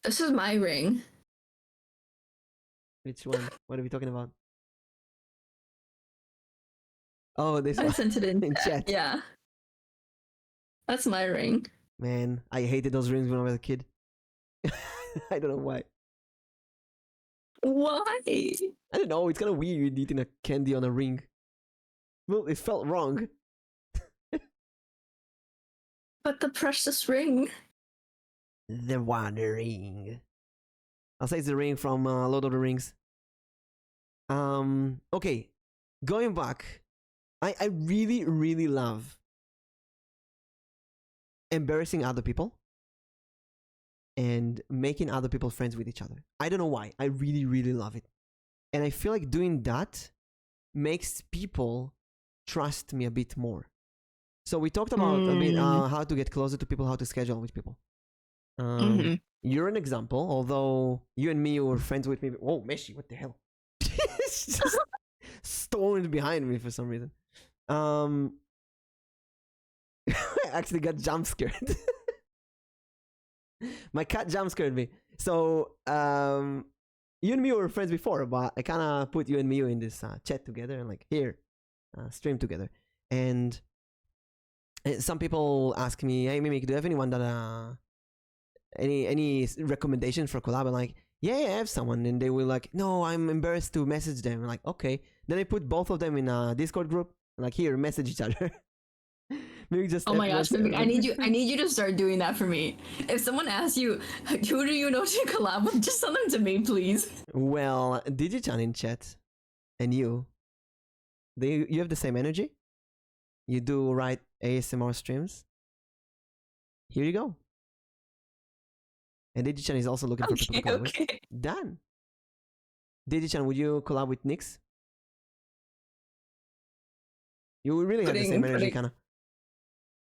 This is my ring. Which one? What are we talking about? Oh, this I one. sent it in, In chat. Yeah. That's my ring. Man, I hated those rings when I was a kid. I don't know why. Why? I don't know. It's kind of weird eating a candy on a ring. Well, it felt wrong. But the precious ring. The one ring. I'll say it's the ring from Lord of the Rings. Okay. Going back, I really, really love embarrassing other people and making other people friends with each other. I don't know why. I really, really love it. And I feel like doing that makes people trust me a bit more. So we talked about a bit how to get closer to people, how to schedule with people. You're an example, although you and me were friends with me. Whoa, Meshi, what the hell? It's just stormed behind me for some reason. I actually got jump scared. My cat jump scared me. So you and me were friends before, but I kind of put you and me in this chat together and like here, stream together. And some people ask me, "Hey Mimic, do you have anyone that any recommendation for collab?" I'm like, yeah, I have someone. And they will like, no, I'm embarrassed to message them. I'm like, okay. Then I put both of them in a Discord group. Like, here, message each other. Maybe just Oh my gosh, Mimic, I need you to start doing that for me. If someone asks you, who do you know to collab with, just send them to me, please. Well, Digichan in chat and you have the same energy. You do write ASMR streams. Here you go. And Digichan is also looking for people to collab with. Done. Digichan, would you collab with Nyx? You really have the same energy, kind of.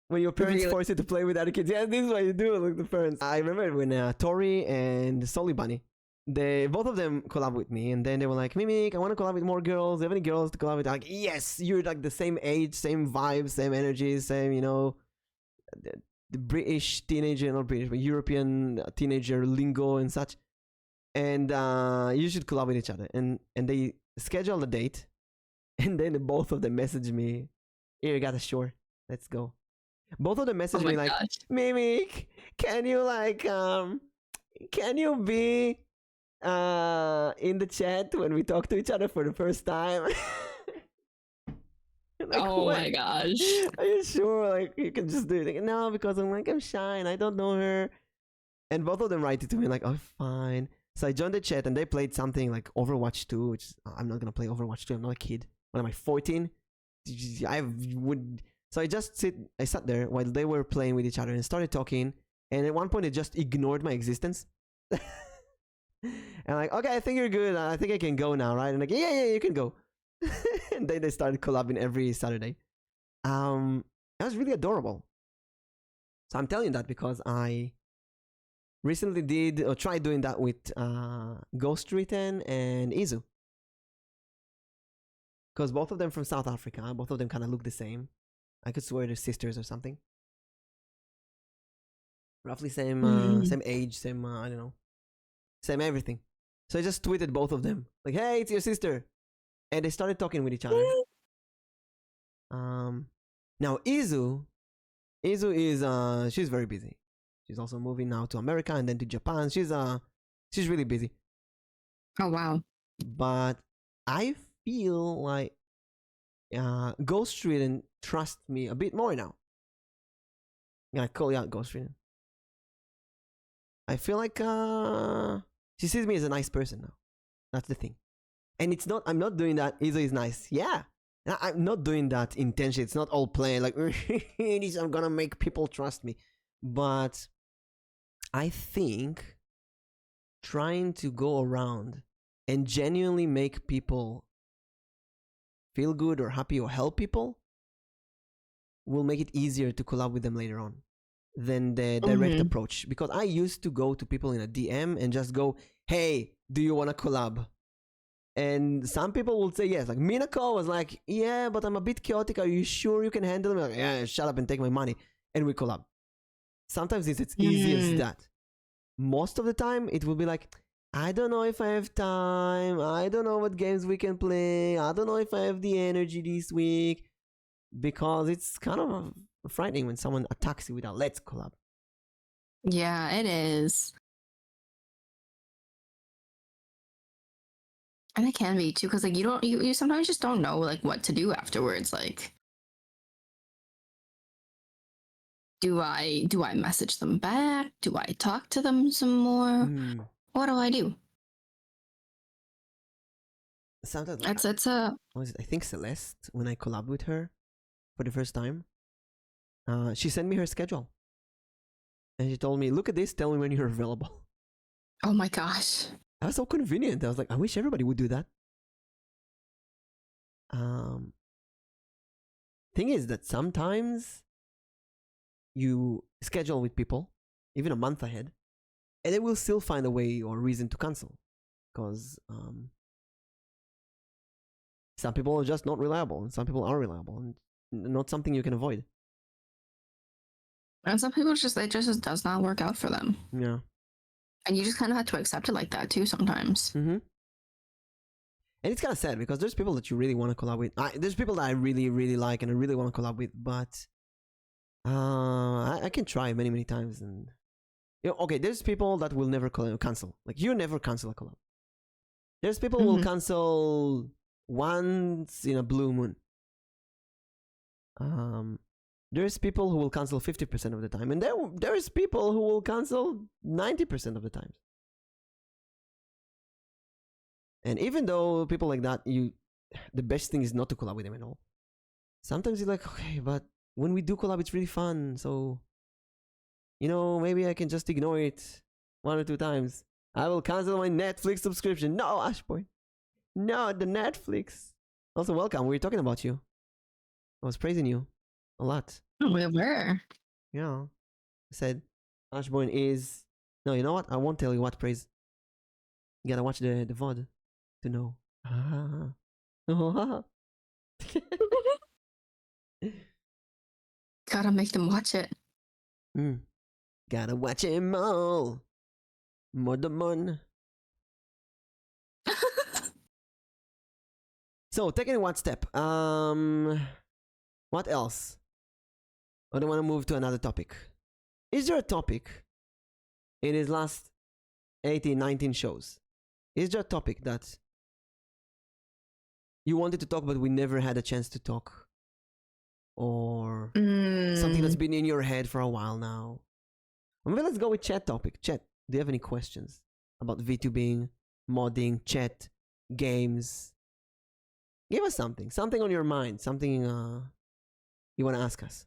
When your parents force you to play with other kids. Yeah, this is what you do, like the parents. I remember when Tori and Solly Bunny, both of them collab with me, and then they were like, Mimic, I want to collab with more girls. Do you have any girls to collab with? I'm like, yes, you're like the same age, same vibes, same energy, same, you know, the British teenager, not British, but European teenager lingo and such. And you should collab with each other. And they scheduled a date, and then both of them messaged me, here, you got a sure, let's go. Both of them messaged me like, Mimic, can you like can you be in the chat when we talk to each other for the first time? Like, oh what? My gosh. Are you sure? Like, you can just do it. Like, no, because I'm shy and I don't know her. And both of them write it to me like, oh, fine. So I joined the chat and they played something like Overwatch 2, which I'm not gonna play Overwatch 2. I'm not a kid. What am I, 14? So I sat there while they were playing with each other and started talking. And at one point, they just ignored my existence. And like, okay, I think you're good. I think I can go now, right? And like, yeah, you can go. And then they started collabing every Saturday. That was really adorable. So I'm telling you that because I recently tried doing that with Ghost Written and Izu. Because both of them from South Africa, both of them kind of look the same. I could swear they're sisters or something. roughly same Mm. same age, same I don't know, same everything. So I just tweeted both of them like, "Hey, it's your sister," and they started talking with each other. Now Izu is she's very busy. She's also moving now to America and then to Japan. She's really busy. Oh wow. But I feel like Ghost Ridden trusts me a bit more now. I'm gonna call you out, Ghost Ridden. I feel like she sees me as a nice person now. That's the thing. And it's not, I'm not doing that. Izo is nice. Yeah. I'm not doing that intentionally. It's not all planned. Like, I'm gonna make people trust me. But I think trying to go around and genuinely make people feel good or happy or help people will make it easier to collab with them later on than the direct approach. Because I used to go to people in a DM and just go, "Hey, do you want to collab?" And some people would say yes. Like Minako was like, "Yeah, but I'm a bit chaotic. Are you sure you can handle me?" Like, "Yeah, shut up and take my money." And we collab. Sometimes it's as easy as that. Most of the time, it will be like, "I don't know if I have time. I don't know what games we can play. I don't know if I have the energy this week." Because it's kind of frightening when someone attacks you with a "let's collab." Yeah, it is. And it can be too, because like you sometimes just don't know like what to do afterwards. Like, do I message them back? Do I talk to them some more? What do I do? Sometimes It's a what was it? I think Celeste, when I collab with her for the first time, she sent me her schedule. And she told me, "Look at this, tell me when you're available." oh my gosh. That was so convenient. I was like, I wish everybody would do that. Thing is that sometimes you schedule with people, even a month ahead, and they will still find a way or reason to cancel. Because some people are just not reliable, and some people are reliable, and not something you can avoid. And some people just it just does not work out for them. Yeah. And you just kind of have to accept it like that too sometimes. And it's kind of sad because there's people that you really want to collab with. There's people that I really, really like and I really want to collab with, but I can try many, many times. And okay, there's people that will never cancel. Like you never cancel a collab. There's people who will cancel once in a blue moon. There's people who will cancel 50% of the time, and there's people who will cancel 90% of the time. And even though people like that, the best thing is not to collab with them at all. Sometimes you're like, okay, but when we do collab, it's really fun. So, maybe I can just ignore it 1 or 2 times. I will cancel my Netflix subscription. No, Ashboy. No, the Netflix. Also, welcome. We were talking about you. I was praising you a lot. We were. Yeah. I said, Ashboy is... No, you know what? I won't tell you what praise. You gotta watch the VOD to know. Gotta make them watch it. Gotta watch them all. More the mon. So, taking it one step. What else? I don't want to move to another topic. Is there a topic in his last 18, 19 shows? Is there a topic that you wanted to talk but we never had a chance to talk? Or something that's been in your head for a while now? Maybe let's go with chat topic. Chat, do you have any questions about VTubing, modding, chat, games? Give us something on your mind, something you want to ask us.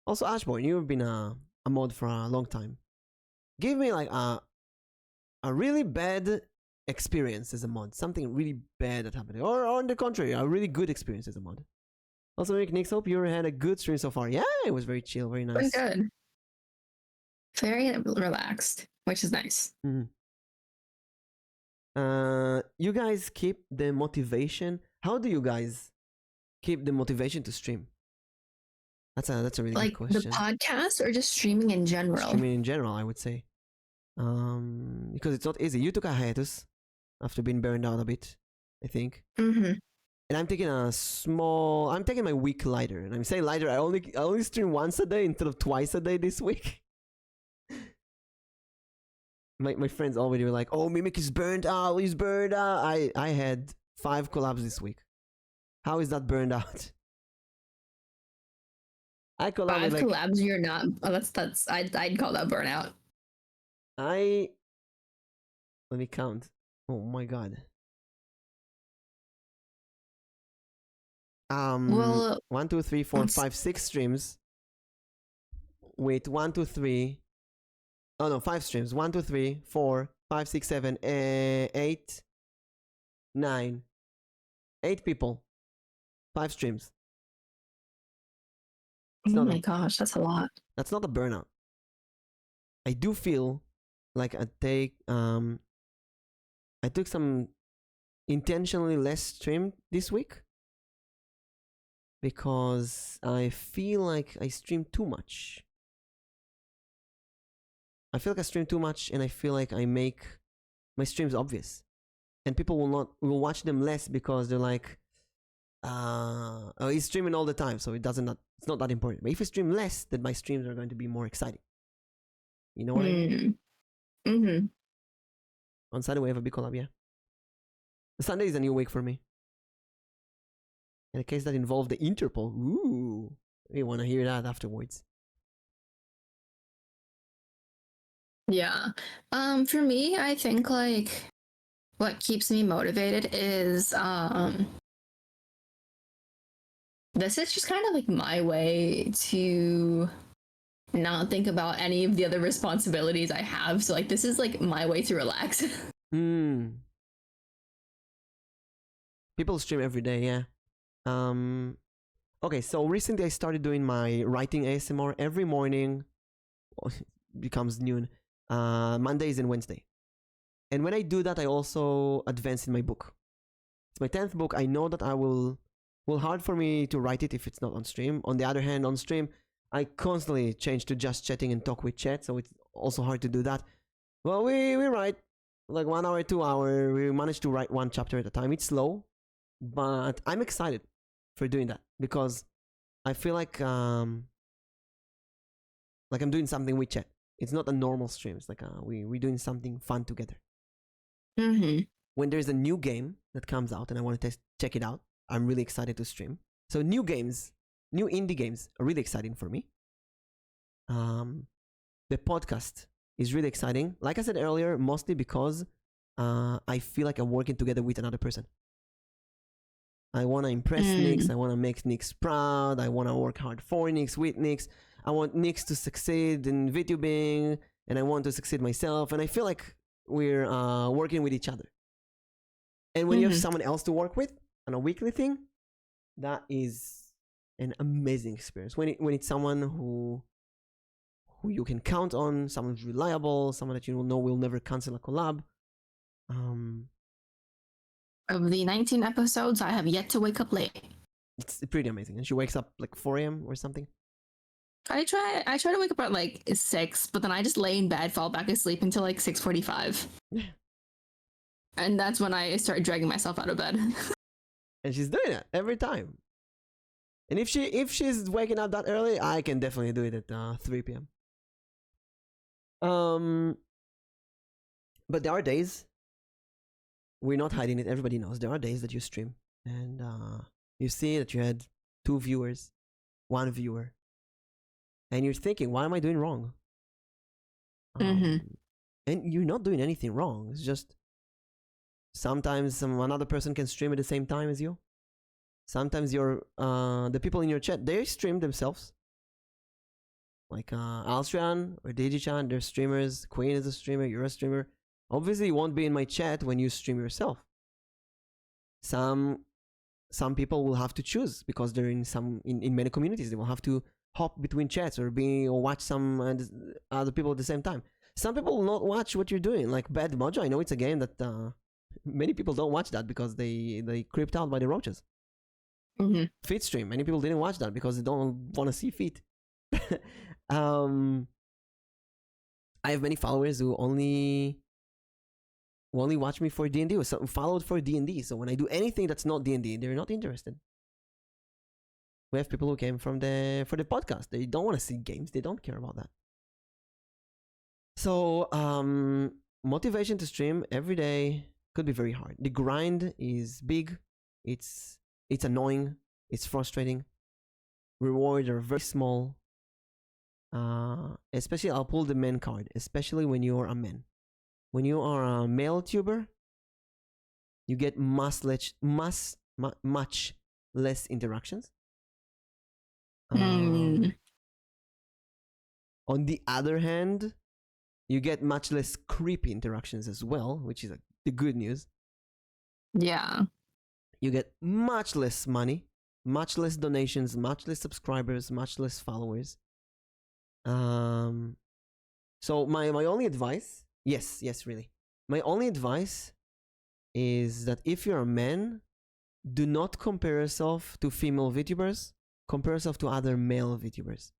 Also, Ashboy, you've been a mod for a long time. Give me like a really bad experience as a mod, something really bad that happened, or on the contrary, a really good experience as a mod. Also, Nick, hope you had a good stream so far. Yeah, it was very chill, very nice. Very good. Very relaxed, which is nice. You guys keep the motivation. How do you guys keep the motivation to stream? That's a really Like good the question. podcast or just streaming in general? Streaming in general, I would say. Because it's not easy. You took a hiatus after being burned out a bit, I think. Mm-hmm. And I'm taking I'm taking my week lighter. And I'm saying lighter, I only stream once a day instead of twice a day this week. my friends already were like, oh, Mimic is burned out, I had 5 collabs this week. How is that burned out? I collab 5 with collabs, you're not. Oh, that's. I'd call that burnout. let me count. Oh my god. Well, 1, 2, 3, 4, 5, 6 streams. Wait, 1, 2, 3. Oh no, 5 streams. 1, 2, 3, 4, 5, 6, 7, 8, 9. 8 people. 5 streams. oh my gosh, that's a lot. That's not a burnout. I do feel like I took some intentionally less stream this week because I feel like I stream too much. I feel like I stream too much, and I feel like I make my streams obvious, and people will watch them less because they're like, oh, he's streaming all the time, so it's not that important. But if I stream less, then my streams are going to be more exciting. You know what I mean? Mm-hmm. On Saturday we have a big collab, yeah. The Sunday is a new week for me. In a case that involved the Interpol. Ooh, we want to hear that afterwards. Yeah. For me, I think like what keeps me motivated is this is just kind of like my way to not think about any of the other responsibilities I have. So like this is like my way to relax. People stream every day, yeah. Okay, so recently I started doing my writing ASMR every morning. Becomes noon. Mondays and Wednesday. And when I do that, I also advance in my book. It's my 10th book. I know that I will hard for me to write it if it's not on stream. On the other hand, on stream, I constantly change to just chatting and talk with chat, so it's also hard to do that. Well, we write like 1 hour, 2 hour. We manage to write 1 chapter at a time. It's slow, but I'm excited for doing that because I feel like I'm doing something with chat. It's not a normal stream. It's like we're doing something fun together. Mm-hmm. When there's a new game that comes out and I want to check it out, I'm really excited to stream. So new indie games are really exciting for me. The podcast is really exciting. Like I said earlier, mostly because I feel like I'm working together with another person. I want to impress Nix. I want to make Nix proud. I want to work hard for Nix, with Nix. I want Nix to succeed in VTubing, and I want to succeed myself. And I feel like we're working with each other. And when you have someone else to work with on a weekly thing, that is an amazing experience. When it's someone who you can count on, someone who's reliable, someone that you know will never cancel a collab. Of the 19 episodes, I have yet to wake up late. It's pretty amazing. And she wakes up like 4 a.m. or something. I try to wake up at like 6, but then I just lay in bed, fall back asleep until like 6:45. And that's when I start dragging myself out of bed. And she's doing it every time. And if she's waking up that early, I can definitely do it at 3 p.m. But there are days, we're not hiding it, everybody knows, there are days that you stream and you see that you had 2 viewers, 1 viewer, and you're thinking, what am I doing wrong? And you're not doing anything wrong. It's just sometimes another person can stream at the same time as you. Sometimes the people in your chat, they stream themselves. Like Alstrian or Digichan, they're streamers. Queen is a streamer, you're a streamer. Obviously, you won't be in my chat when you stream yourself. Some people will have to choose because they're in many communities. They will have to hop between chats or watch some other people at the same time. Some people will not watch what you're doing. Like Bad Mojo, I know it's a game that many people don't watch that because they creeped out by the roaches. feet stream. Many people didn't watch that because they don't want to see feet. I have many followers who only watch me for D&D or followed for D&D. So when I do anything that's not D&D, they're not interested. We have people who came for the podcast. They don't want to see games. They don't care about that. So motivation to stream every day could be very hard. The grind is big. It's annoying. It's frustrating. Rewards are very small. Especially, I'll pull the men card. Especially when you're a man. When you are a male tuber, you get much less interactions. On the other hand, you get much less creepy interactions as well, which is like the good news. Yeah. You get much less money, much less donations, much less subscribers, much less followers. So my only advice, yes, really. My only advice is that if you're a man, do not compare yourself to female VTubers. Compare yourself to other male VTubers.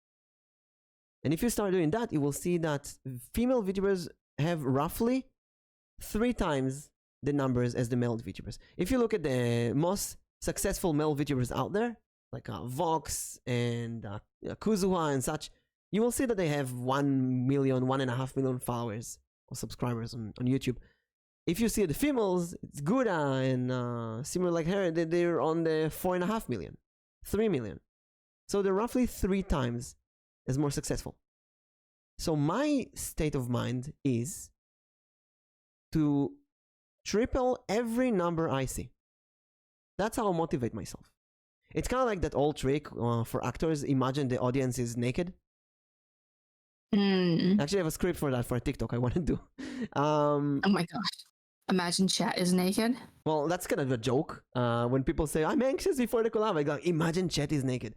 And if you start doing that, you will see that female VTubers have roughly 3 times the numbers as the male VTubers. If you look at the most successful male VTubers out there, like Vox and Kuzuha and such, you will see that they have 1 million, 1.5 million followers or subscribers on YouTube. If you see the females, it's Gura and similar like her, they're on the 4.5 million, 3 million. So they're roughly 3 times as more successful. So my state of mind is to triple every number I see. That's how I motivate myself. It's kind of like that old trick for actors. Imagine the audience is naked. Actually, I have a script for that for a TikTok I want to do. Oh my gosh. Imagine chat is naked. Well, that's kind of a joke. When people say, I'm anxious before the collab, I go, imagine chat is naked.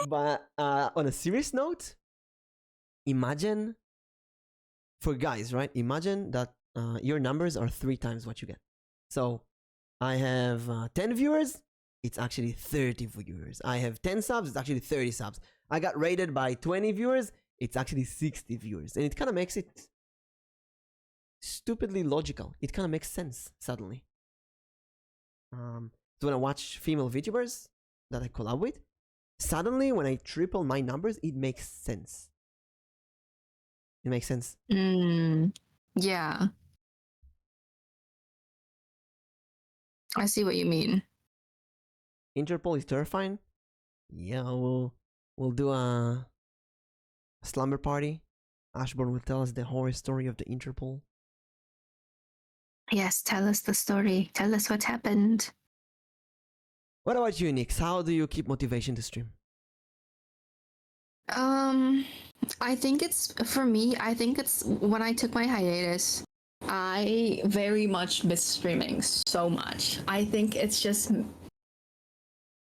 But on a serious note, imagine, for guys, right? Imagine that your numbers are 3 times what you get. So I have 10 viewers, it's actually 30 viewers. I have 10 subs, it's actually 30 subs. I got rated by 20 viewers, it's actually 60 viewers. And it kind of makes it stupidly logical. It kind of makes sense suddenly. So when I watch female VTubers that I collab with, suddenly when I triple my numbers, it makes sense. It makes sense. Yeah. I see what you mean. Interpol is terrifying. Yeah, we'll do a slumber party. Ashburn will tell us the horror story of the Interpol. Yes, tell us the story. Tell us what happened. What about you, Nix? How do you keep motivation to stream? I think it's, for me, I think it's when I took my hiatus, I very much miss streaming so much. I think it's just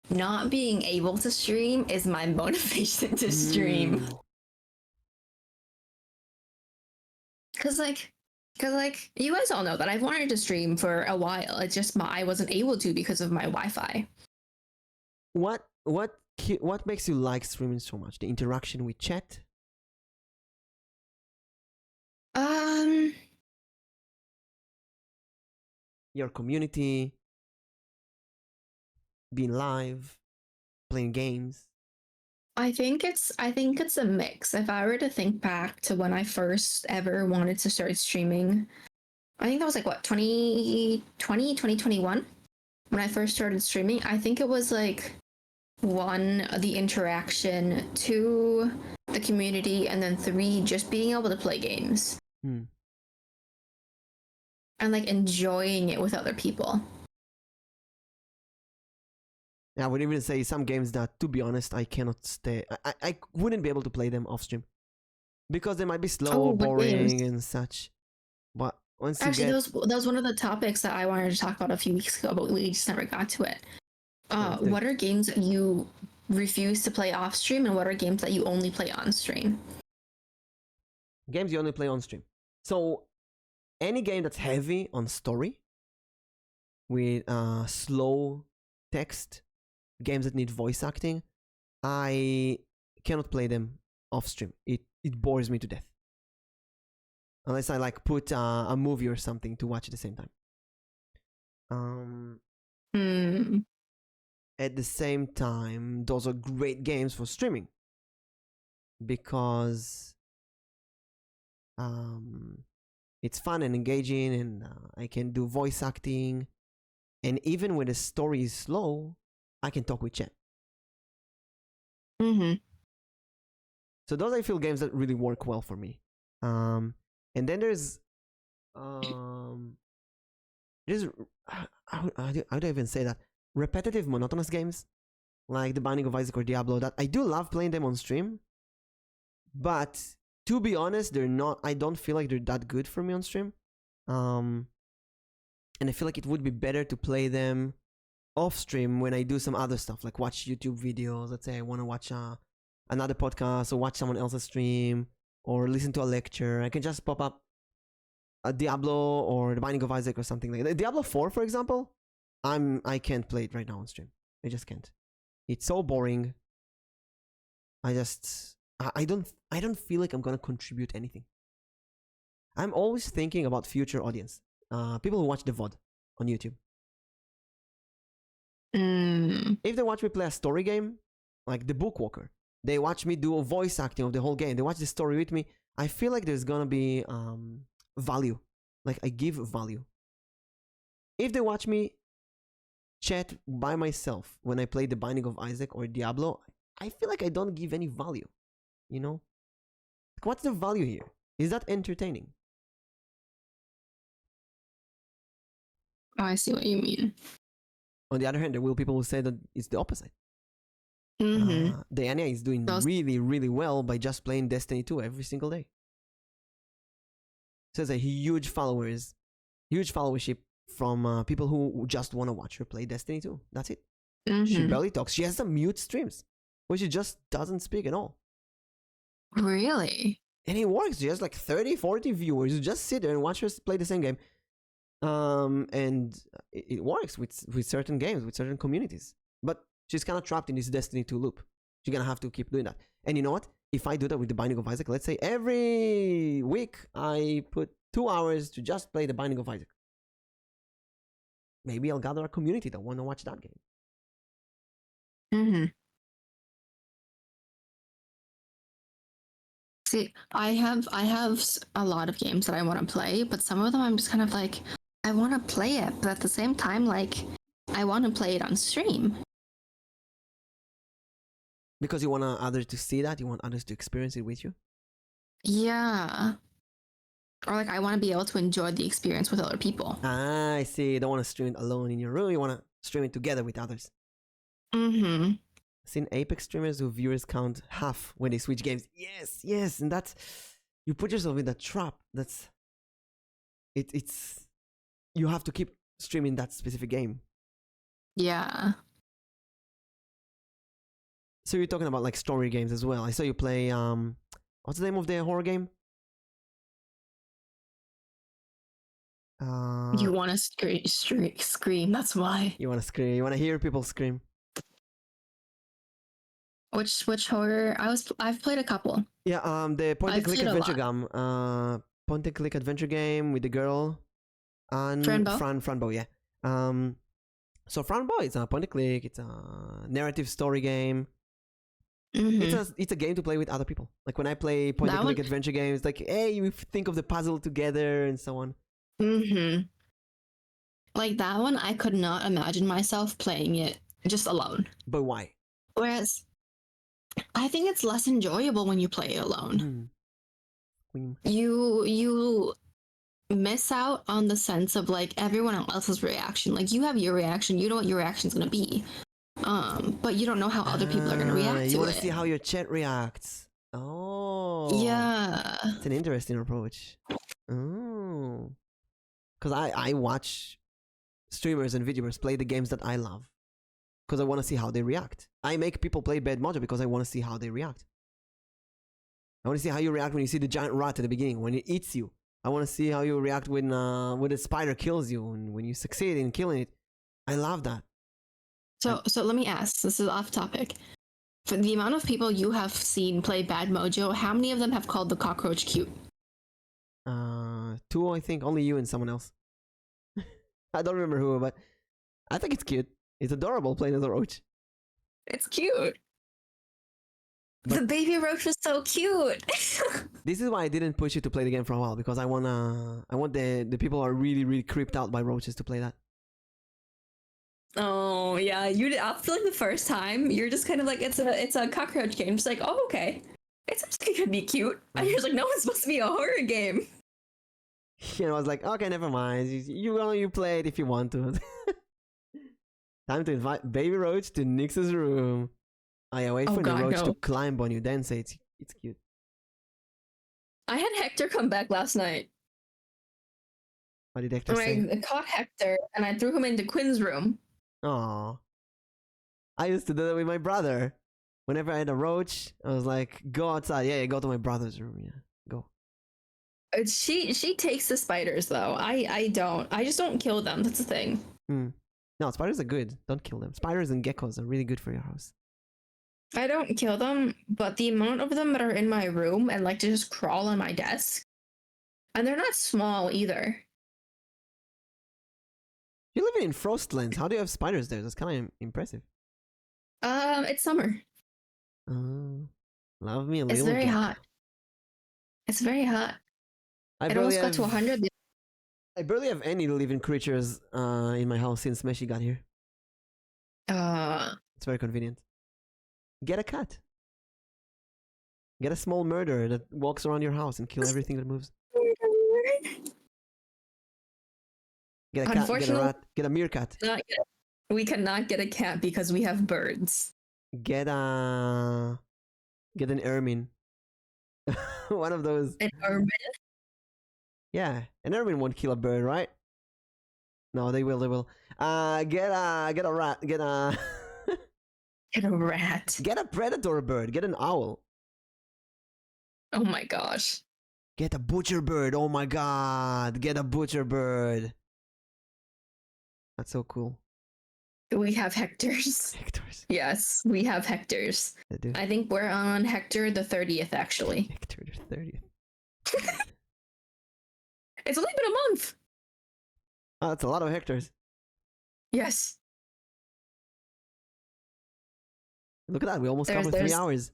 not being able to stream is my motivation to stream. Cause like you guys all know that I've wanted to stream for a while. It's just I wasn't able to because of my Wi-Fi. What makes you like streaming so much? The interaction with chat? Your community? Being live? Playing games? I think it's a mix. If I were to think back to when I first ever wanted to start streaming, I think that was like what, 2020, 2021 when I first started streaming. I think it was like 1, the interaction, 2, the community, and then 3, just being able to play games. And like enjoying it with other people. I would even say some games that, to be honest, I cannot stay. I wouldn't be able to play them off stream because they might be slow, boring, and such. But once you actually, that was one of the topics that I wanted to talk about a few weeks ago, but we just never got to it. What are games that you refuse to play off stream, and what are games that you only play on stream? Games you only play on stream. So any game that's heavy on story with slow text, games that need voice acting, I cannot play them off stream. It bores me to death. Unless I like put a movie or something to watch at the same time. At the same time, those are great games for streaming because it's fun and engaging, and I can do voice acting, and even when the story is slow, I can talk with chat. So those I feel games that really work well for me. And then there's how do I even say that? Repetitive, monotonous games like The Binding of Isaac or Diablo. That I do love playing them on stream, but to be honest, they're not. I don't feel like they're that good for me on stream. And I feel like it would be better to play them off stream when I do some other stuff, like watch YouTube videos. Let's say I want to watch another podcast or watch someone else's stream or listen to a lecture. I can just pop up a Diablo or The Binding of Isaac or something like that. Diablo 4, for example, I can't play it right now on stream. I just can't. It's so boring. I don't feel like I'm gonna contribute anything. I'm always thinking about future audience. People who watch the VOD on YouTube. If they watch me play a story game, like The Bookwalker, they watch me do a voice acting of the whole game, they watch the story with me, I feel like there's gonna be value. Like I give value. If they watch me chat by myself when I play The Binding of Isaac or Diablo, I feel like I don't give any value. You know? Like, what's the value here? Is that entertaining? I see what you mean. On the other hand, there will people who say that it's the opposite. Diana is doing really, really well by just playing Destiny 2 every single day. So there's a huge followership from people who just want to watch her play Destiny 2. That's it. She barely talks. She has some mute streams where she just doesn't speak at all. Really? And it works. She has like 30, 40 viewers who just sit there and watch her play the same game. And it works with certain games, with certain communities. But she's kind of trapped in this Destiny 2 loop. She's gonna have to keep doing that. And you know what? If I do that with The Binding of Isaac, let's say every week I put 2 hours to just play The Binding of Isaac, maybe I'll gather a community that want to watch that game. See, I have a lot of games that I want to play, but some of them I'm just kind of like, I want to play it, but at the same time, like, I want to play it on stream. Because you want others to see that? You want others to experience it with you? Yeah. Or like, I want to be able to enjoy the experience with other people. Ah, I see. You don't want to stream it alone in your room. You want to stream it together with others. I've seen Apex streamers who viewers count half when they switch games. Yes. And that's... You put yourself in that trap. That's... It's... You have to keep streaming that specific game. Yeah. So you're talking about like story games as well. I saw you play what's the name of the horror game? You want to scream, that's why. You want to scream. You want to hear people scream. Which horror? I've played a couple. Yeah, the point and click adventure game. Point and click adventure game with the girl and Franbo, yeah. So Franbo, it's a point and click, it's a narrative story game. It's a game to play with other people. Like when I play point and click adventure games, like, hey, we think of the puzzle together and so on. Like that one, I could not imagine myself playing it just alone. But why? Whereas I think it's less enjoyable when you play it alone. You miss out on the sense of like everyone else's reaction. Like you have your reaction, you know what your reaction's gonna be. But you don't know how other people are gonna react to it. You want to see how your chat reacts. Oh. Yeah. It's an interesting approach. Oh. Because I watch streamers and VTubers play the games that I love. Because I want to see how they react. I make people play bad Mojo because I want to see how they react. I want to see how you react when you see the giant rat at the beginning, when it eats you. I want to see how you react when the spider kills you and when you succeed in killing it. I love that. So let me ask. This is off topic. For the amount of people you have seen play Bad Mojo, how many of them have called the cockroach cute? 2, I think. Only you and someone else. I don't remember who, but I think it's cute. It's adorable playing as a roach. It's cute. But the baby roach was so cute. this is why I didn't push you to play the game for a while, because I want the people who are really, really creeped out by roaches to play that. Oh yeah, after like the first time, you're just kind of like it's a cockroach game. Just like, oh okay, it's gonna be cute. And you're just like, no, it's supposed to be a horror game. I was like, okay, never mind. You play it if you want to. Time to invite Baby Roach to Nix's room. I wait for the roach to climb on you, then say it's cute. I had Hector come back last night. What did Hector say? I caught Hector and I threw him into Quinn's room. Aww. I used to do that with my brother. Whenever I had a roach, I was like, go outside. Yeah, go to my brother's room. Yeah, go. She takes the spiders though. I don't. I just don't kill them. That's the thing. No, spiders are good. Don't kill them. Spiders and geckos are really good for your house. I don't kill them, but the amount of them that are in my room and like to just crawl on my desk, and they're not small either. You live in Frostlands. How do you have spiders there? That's kind of impressive. It's summer. Love me a little. It's very hot. It's very hot. It almost got to 100. I barely have any living creatures in my house since Meshi got here. It's very convenient. Get a cat. Get a small murderer that walks around your house and kill everything that moves. Get a cat, get a rat, get a meerkat. We cannot get a cat because we have birds. Get an ermine. One of those. An ermine? Yeah, an ermine won't kill a bird, right? No, they will. Get a rat. Get a Get a rat. Get a predator bird. Get an owl. Oh my gosh. Get a butcher bird. Oh my god. Get a butcher bird. That's so cool. We have Hectors. Hectors. Yes, we have Hectors. I think we're on Hector the 30th, actually. Hector the 30th. It's only been a month. Oh, that's a lot of Hectors. Yes. Look at that. We almost covered 3 hours.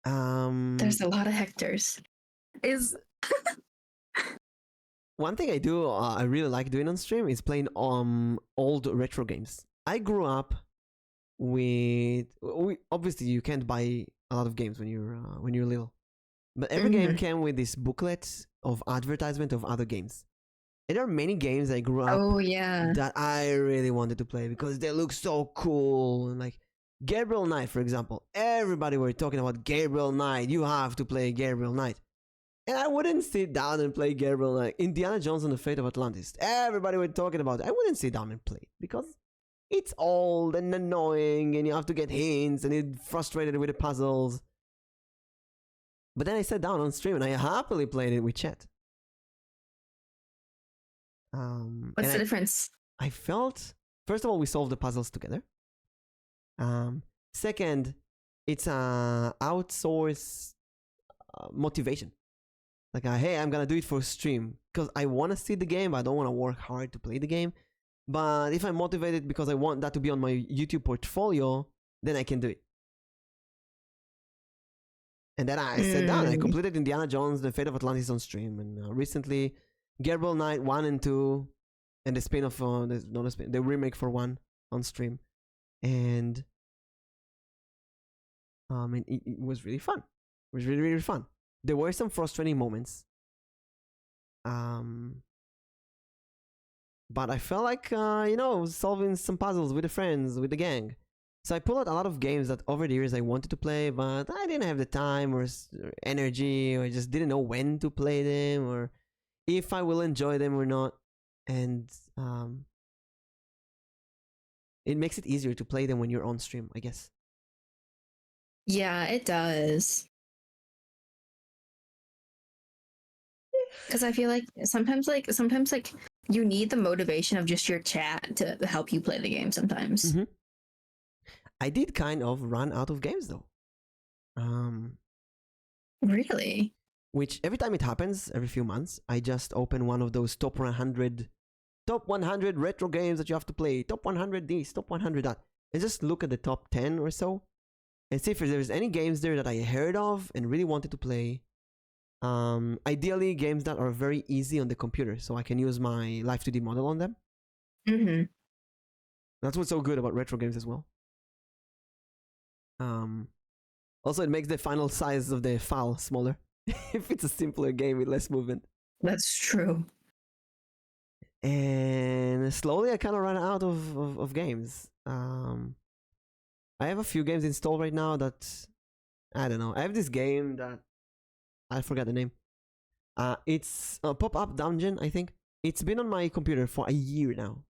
There's a lot of Hectors. One thing I do, I really like doing on stream is playing old retro games. I grew up with. Obviously, you can't buy a lot of games when you're little, but every game came with this booklet of advertisement of other games. And there are many games I grew up. Oh yeah. That I really wanted to play because they look so cool. And like Gabriel Knight, for example, everybody were talking about Gabriel Knight. You have to play Gabriel Knight. And I wouldn't sit down and play Gabriel Knight. Indiana Jones and the Fate of Atlantis. Everybody were talking about it. I wouldn't sit down and play it because it's old and annoying and you have to get hints and you're frustrated with the puzzles. But then I sat down on stream and I happily played it with chat. What's the difference? I felt, first of all, we solved the puzzles together. Second, it's outsource motivation. Like, hey, I'm gonna do it for stream because I want to see the game. I don't want to work hard to play the game. But if I'm motivated because I want that to be on my YouTube portfolio, then I can do it. And then I sat down. I completed Indiana Jones, The Fate of Atlantis on stream, and recently Gabriel Knight 1 and 2, and the spin-off, the remake for 1 on stream, and it was really fun. It was really, really fun. There were some frustrating moments, but I felt like solving some puzzles with the friends, with the gang. So I pulled out a lot of games that over the years I wanted to play, but I didn't have the time or energy, or I just didn't know when to play them, or if I will enjoy them or not. And it makes it easier to play them when you're on stream, I guess. Yeah, it does. Because I feel like sometimes you need the motivation of just your chat to help you play the game sometimes. I did kind of run out of games though. Really? Which every time it happens, every few months, I just open one of those top 100 retro games that you have to play, top 100 this, top 100 that, and just look at the top 10 or so and see if there's any games there that I heard of and really wanted to play. Ideally games that are very easy on the computer so I can use my Live 2D model on them. Mm-hmm. That's what's so good about retro games as well. Also, it makes the final size of the file smaller if it's a simpler game with less movement. That's true. And slowly I kind of run out of games. I have a few games installed right now that, I don't know. I have this game that, I forgot the name. It's a pop-up dungeon, I think. It's been on my computer for a year now.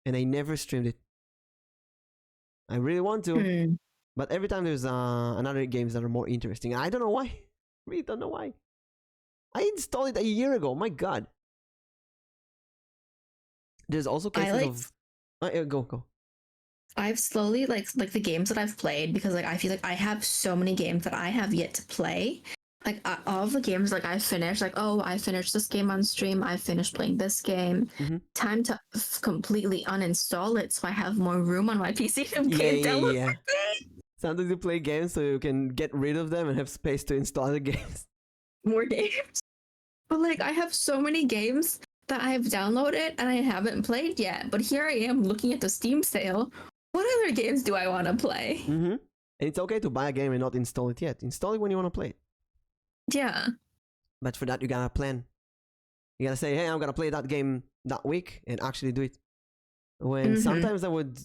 And I never streamed it. I really want to, but every time there's another games that are more interesting. I don't know why. Really don't know why. I installed it a year ago. My God. There's also cases of. Go. I've slowly like the games that I've played, because like I feel like I have so many games that I have yet to play. Like all the games like I finished, like, oh, I finished this game on stream, I finished playing this game. Mm-hmm. Time to completely uninstall it so I have more room on my PC to download. Yeah. Sometimes you play games so you can get rid of them and have space to install other games. More games. But like I have so many games that I've downloaded and I haven't played yet. But here I am looking at the Steam sale. What other games do I want to play? Mm-hmm. And it's okay to buy a game and not install it yet. Install it when you want to play it. Yeah. But for that, you gotta plan. You gotta say, hey, I'm gonna play that game that week and actually do it. When sometimes I would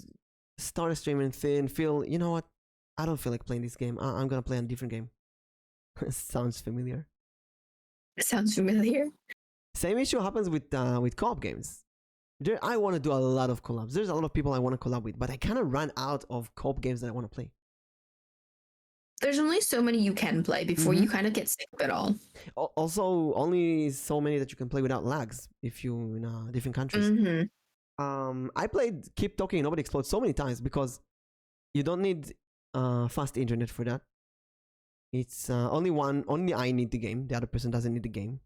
start a stream and feel, you know what? I don't feel like playing this game. I'm gonna play a different game. Sounds familiar. Sounds familiar. Same issue happens with co-op games. I want to do a lot of collabs. There's a lot of people I want to collab with, but I kind of run out of co-op games that I want to play. There's only so many you can play before you kind of get sick of it all. Also, only so many that you can play without lags if you're in different countries. I played Keep Talking Nobody Explodes so many times because you don't need fast internet for that. It's only I need the game. The other person doesn't need the game.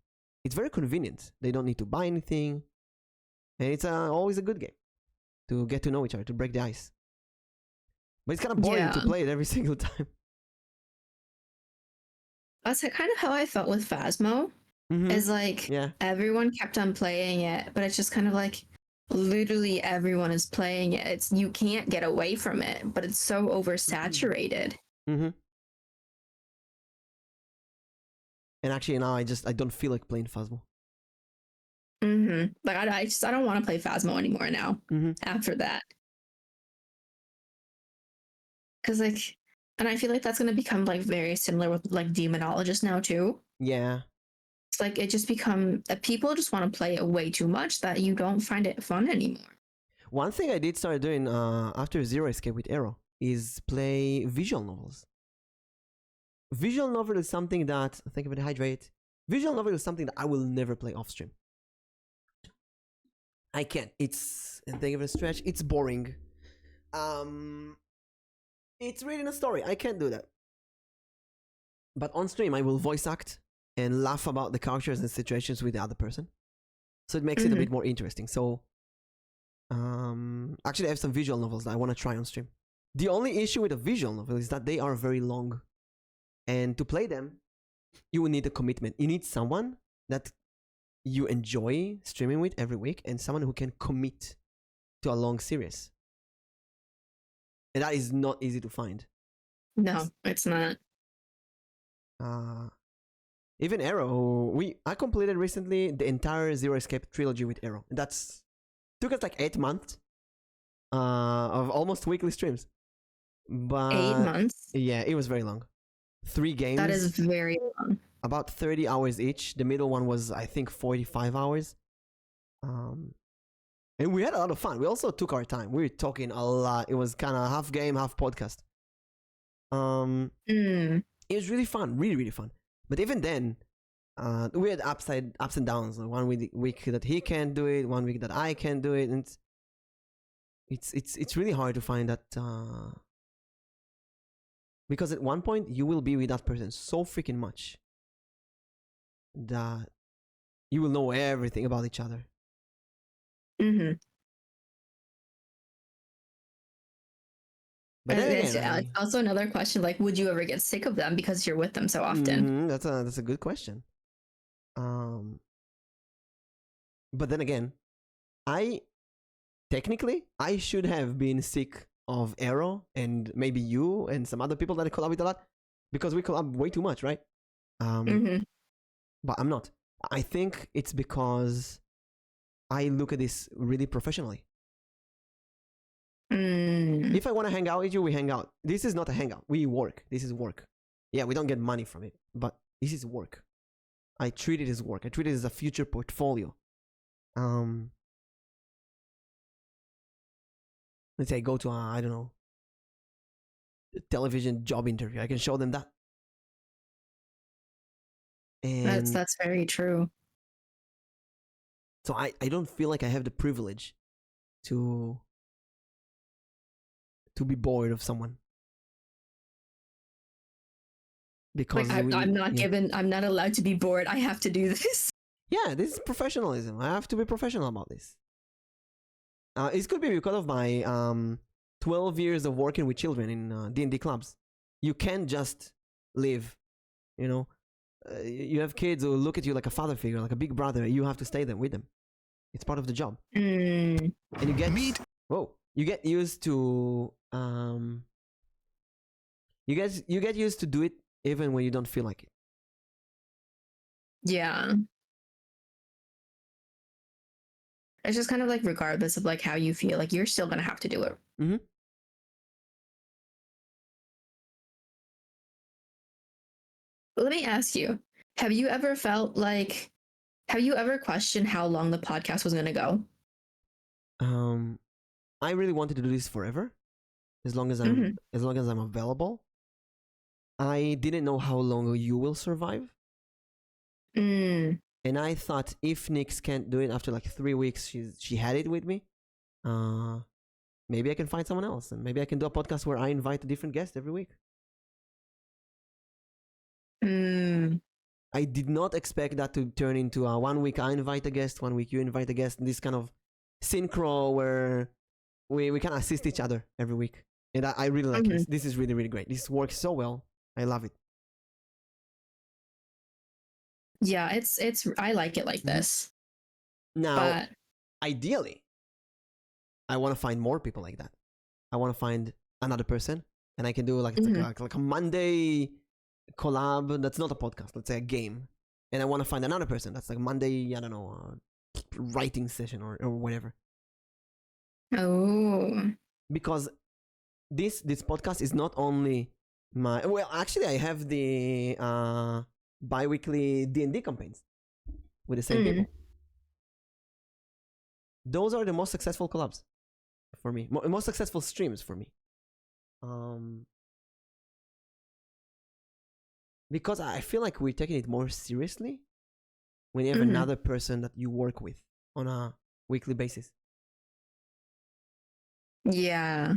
It's very convenient. They don't need to buy anything. And it's always a good game to get to know each other, to break the ice. But it's kind of boring to play it every single time. That's kind of how I felt with Phasmo. Is like everyone kept on playing it, but it's just kind of like literally everyone is playing it. It's you can't get away from it, but it's so oversaturated. And actually now I don't feel like playing Phasmo. Like I don't want to play Phasmo anymore now. After that, because like, and I feel like that's gonna become like very similar with like Demonologist now too. Yeah. It's like it just become that people just want to play it way too much that you don't find it fun anymore. One thing I did start doing after Zero Escape with Arrow is play visual novels. Visual novel is something that, think of it, hydrate. Visual novel is something that I will never play off stream. I can't. And think of it a stretch. It's boring. It's reading a story. I can't do that. But on stream, I will voice act and laugh about the characters and situations with the other person. So it makes it a bit more interesting. So, actually, I have some visual novels that I want to try on stream. The only issue with a visual novel is that they are very long. And to play them, you will need a commitment. You need someone that you enjoy streaming with every week and someone who can commit to a long series. And that is not easy to find. No, it's not. Even Arrow, I completed recently the entire Zero Escape trilogy with Arrow. And took us like 8 months of almost weekly streams. But 8 months? Yeah, it was very long. 3 games. That is very long. About 30 hours each. The middle one was, I think, 45 hours. And we had a lot of fun. We also took our time. We were talking a lot. It was kind of half game, half podcast. It was really fun. Really, really fun. But even then, we had ups and downs. One week that he can't do it, one week that I can't do it. And it's really hard to find that because at one point you will be with that person so freaking much that you will know everything about each other. Mm-hmm. But then again, it's also another question, like, would you ever get sick of them because you're with them so often? that's a good question. But then again, I should have been sick of Arrow and maybe you and some other people that I collab with a lot because we collab way too much, right? But I'm not. I think it's because I look at this really professionally. If I want to hang out with you, we hang out. This is not a hangout. We work. This is work. Yeah, we don't get money from it, but this is work. I treat it as work. I treat it as a future portfolio. Let's say I go to I don't know, a television job interview. I can show them that. And that's very true. So I don't feel like I have the privilege to be bored of someone. Because like I'm not allowed to be bored. I have to do this. Yeah, this is professionalism. I have to be professional about this. It could be because of my 12 years of working with children in D&D clubs. You can't just live, you know. You have kids who look at you like a father figure, like a big brother. You have to stay there with them. It's part of the job. And you get you get used to you get used to do it even when you don't feel like it. Yeah. It's just kind of like regardless of like how you feel, like you're still gonna have to do it. Mm-hmm. Let me ask you, have you ever questioned how long the podcast was gonna go? I really wanted to do this forever, as long as I'm available. I didn't know how long you will survive. And I thought if Nyx can't do it after like 3 weeks, she had it with me. Maybe I can find someone else, and maybe I can do a podcast where I invite a different guest every week. I did not expect that to turn into a 1 week I invite a guest, 1 week you invite a guest, and this kind of synchro where we can assist each other every week. And I really like this. This is really, really great. This works so well. I love it. Yeah, it's I like it like this. Now, ideally, I want to find more people like that. I want to find another person, and I can do like a Monday collab that's not a podcast, let's say a game. And I want to find another person that's like Monday, I don't know, writing session or whatever. Oh. Because this podcast is not only actually I have the bi-weekly D&D campaigns with the same people. Those are the most successful collabs for me, most successful streams for me. Because I feel like we're taking it more seriously when you have another person that you work with on a weekly basis. Yeah.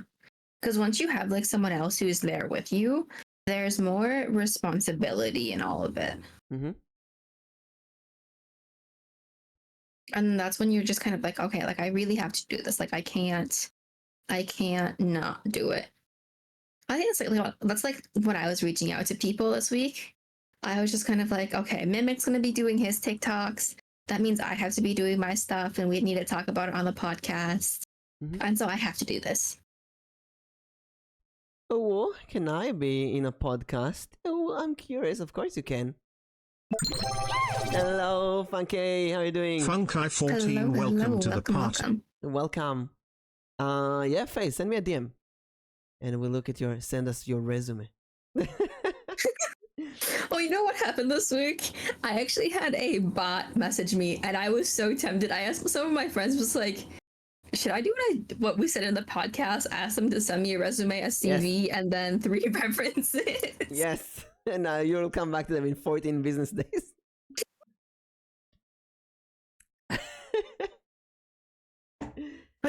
Because once you have like someone else who's there with you, there's more responsibility in all of it. And that's when you're just kind of like, okay, like I really have to do this. Like I can't not do it. I think that's like when I was reaching out to people this week. I was just kind of like, okay, Mimic's going to be doing his TikToks. That means I have to be doing my stuff, and we need to talk about it on the podcast. And so I have to do this. Oh, can I be in a podcast? Oh, I'm curious. Of course you can. Hello, Funky. How are you doing? Funkai14, welcome to the party. Welcome. Yeah, Faye, send me a DM. And we'll send us your resume. Oh, you know what happened this week? I actually had a bot message me, and I was so tempted. I asked some of my friends, was like, should I do what we said in the podcast? Ask them to send me a resume, a CV, and then 3 references. Yes. And you'll come back to them in 14 business days.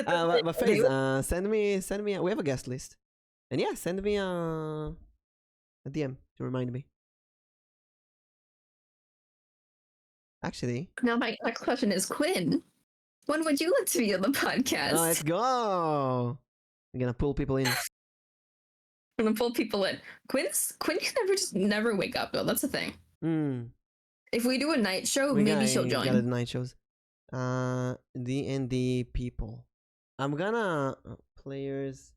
but Faze, send me. We have a guest list, and yeah, send me a DM to remind me. Actually, Now my next question is, Quinn, when would you like to be on the podcast? let's go. We're gonna pull people in. I'm gonna pull people in. Quinn can never wake up though. That's the thing. If we do a night show, maybe she'll join. Got the night shows. D&D people. I'm gonna players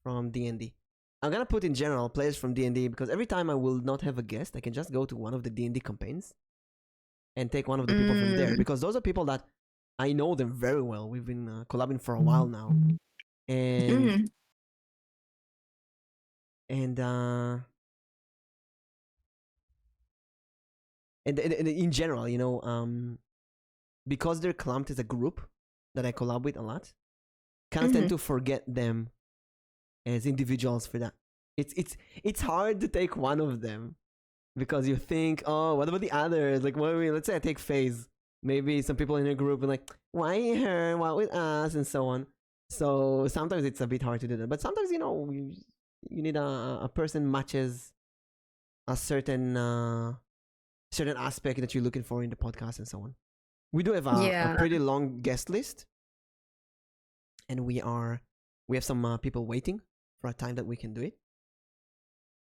from D&D. I'm gonna put in general players from D&D because every time I will not have a guest, I can just go to one of the D&D campaigns and take one of the people from there, because those are people that I know them very well. We've been collabing for a while now, and and in general, you know, because they're clumped as a group that I collab with a lot, kind of tend to forget them as individuals for that. It's hard to take one of them because you think, oh, what about the others? Like, what? Let's say I take Faze. Maybe some people in a group are like, why her? What with us? And so on. So sometimes it's a bit hard to do that. But sometimes, you know, you need a person matches a certain aspect that you're looking for in the podcast and so on. We do have a pretty long guest list, and we have some people waiting for a time that we can do it.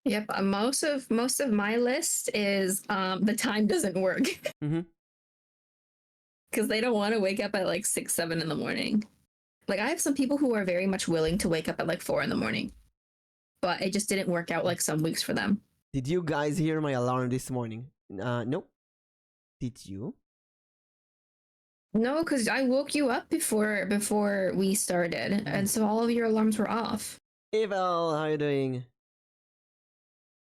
Yep, most of my list is the time doesn't work because they don't want to wake up at like 6, 7 in the morning. Like I have some people who are very much willing to wake up at like 4 in the morning, but it just didn't work out like some weeks for them. Did you guys hear my alarm this morning? Nope. Did you? No, because I woke you up before we started, and so all of your alarms were off. Evil, how are you doing?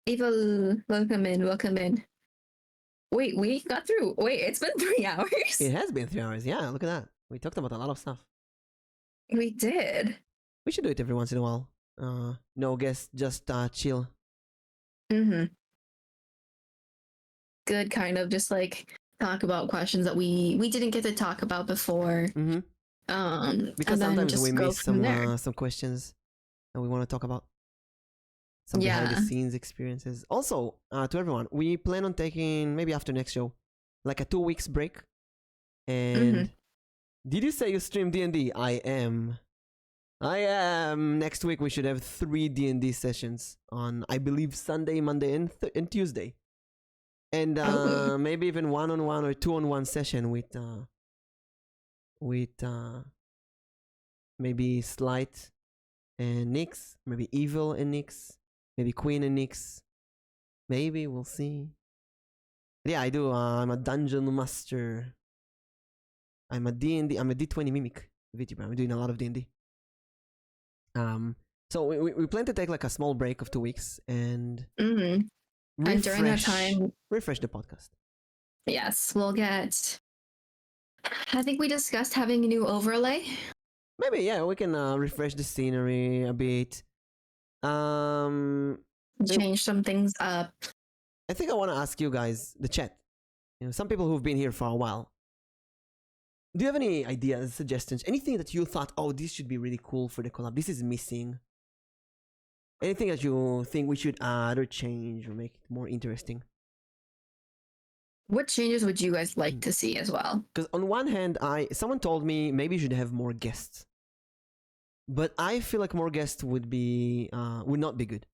Evil, welcome in. Wait, we got through. Wait, it's been 3 hours? It has been 3 hours, yeah, look at that. We talked about a lot of stuff. We did. We should do it every once in a while. No guests, just chill. Good, kind of just like talk about questions that we didn't get to talk about before. Because sometimes we miss some questions that we want to talk about. Some behind the scenes experiences. Also, to everyone, we plan on taking, maybe after next show, like a 2 weeks break. And did you say you stream D&D? I am. Next week we should have 3 D&D sessions on, I believe, Sunday, Monday, and Tuesday. And maybe even 1-on-1 or 2-on-1 session with maybe Slight and Nyx, maybe Evil and Nyx, maybe Queen and Nyx. Maybe, we'll see. Yeah, I do. I'm a dungeon master. I'm a D&D. I'm a D20 Mimic vTuber. I'm doing a lot of D&D. So we plan to take like a small break of 2 weeks and and during that time, refresh the podcast. Yes, we'll get. I think we discussed having a new overlay. Maybe, yeah, we can refresh the scenery a bit. Change some things up. I think I want to ask you guys, the chat. You know, some people who've been here for a while. Do you have any ideas, suggestions, anything that you thought, oh, this should be really cool for the collab? This is missing. Anything that you think we should add or change or make it more interesting? What changes would you guys like to see as well? Because on one hand, someone told me maybe you should have more guests, but I feel like more guests would not be good.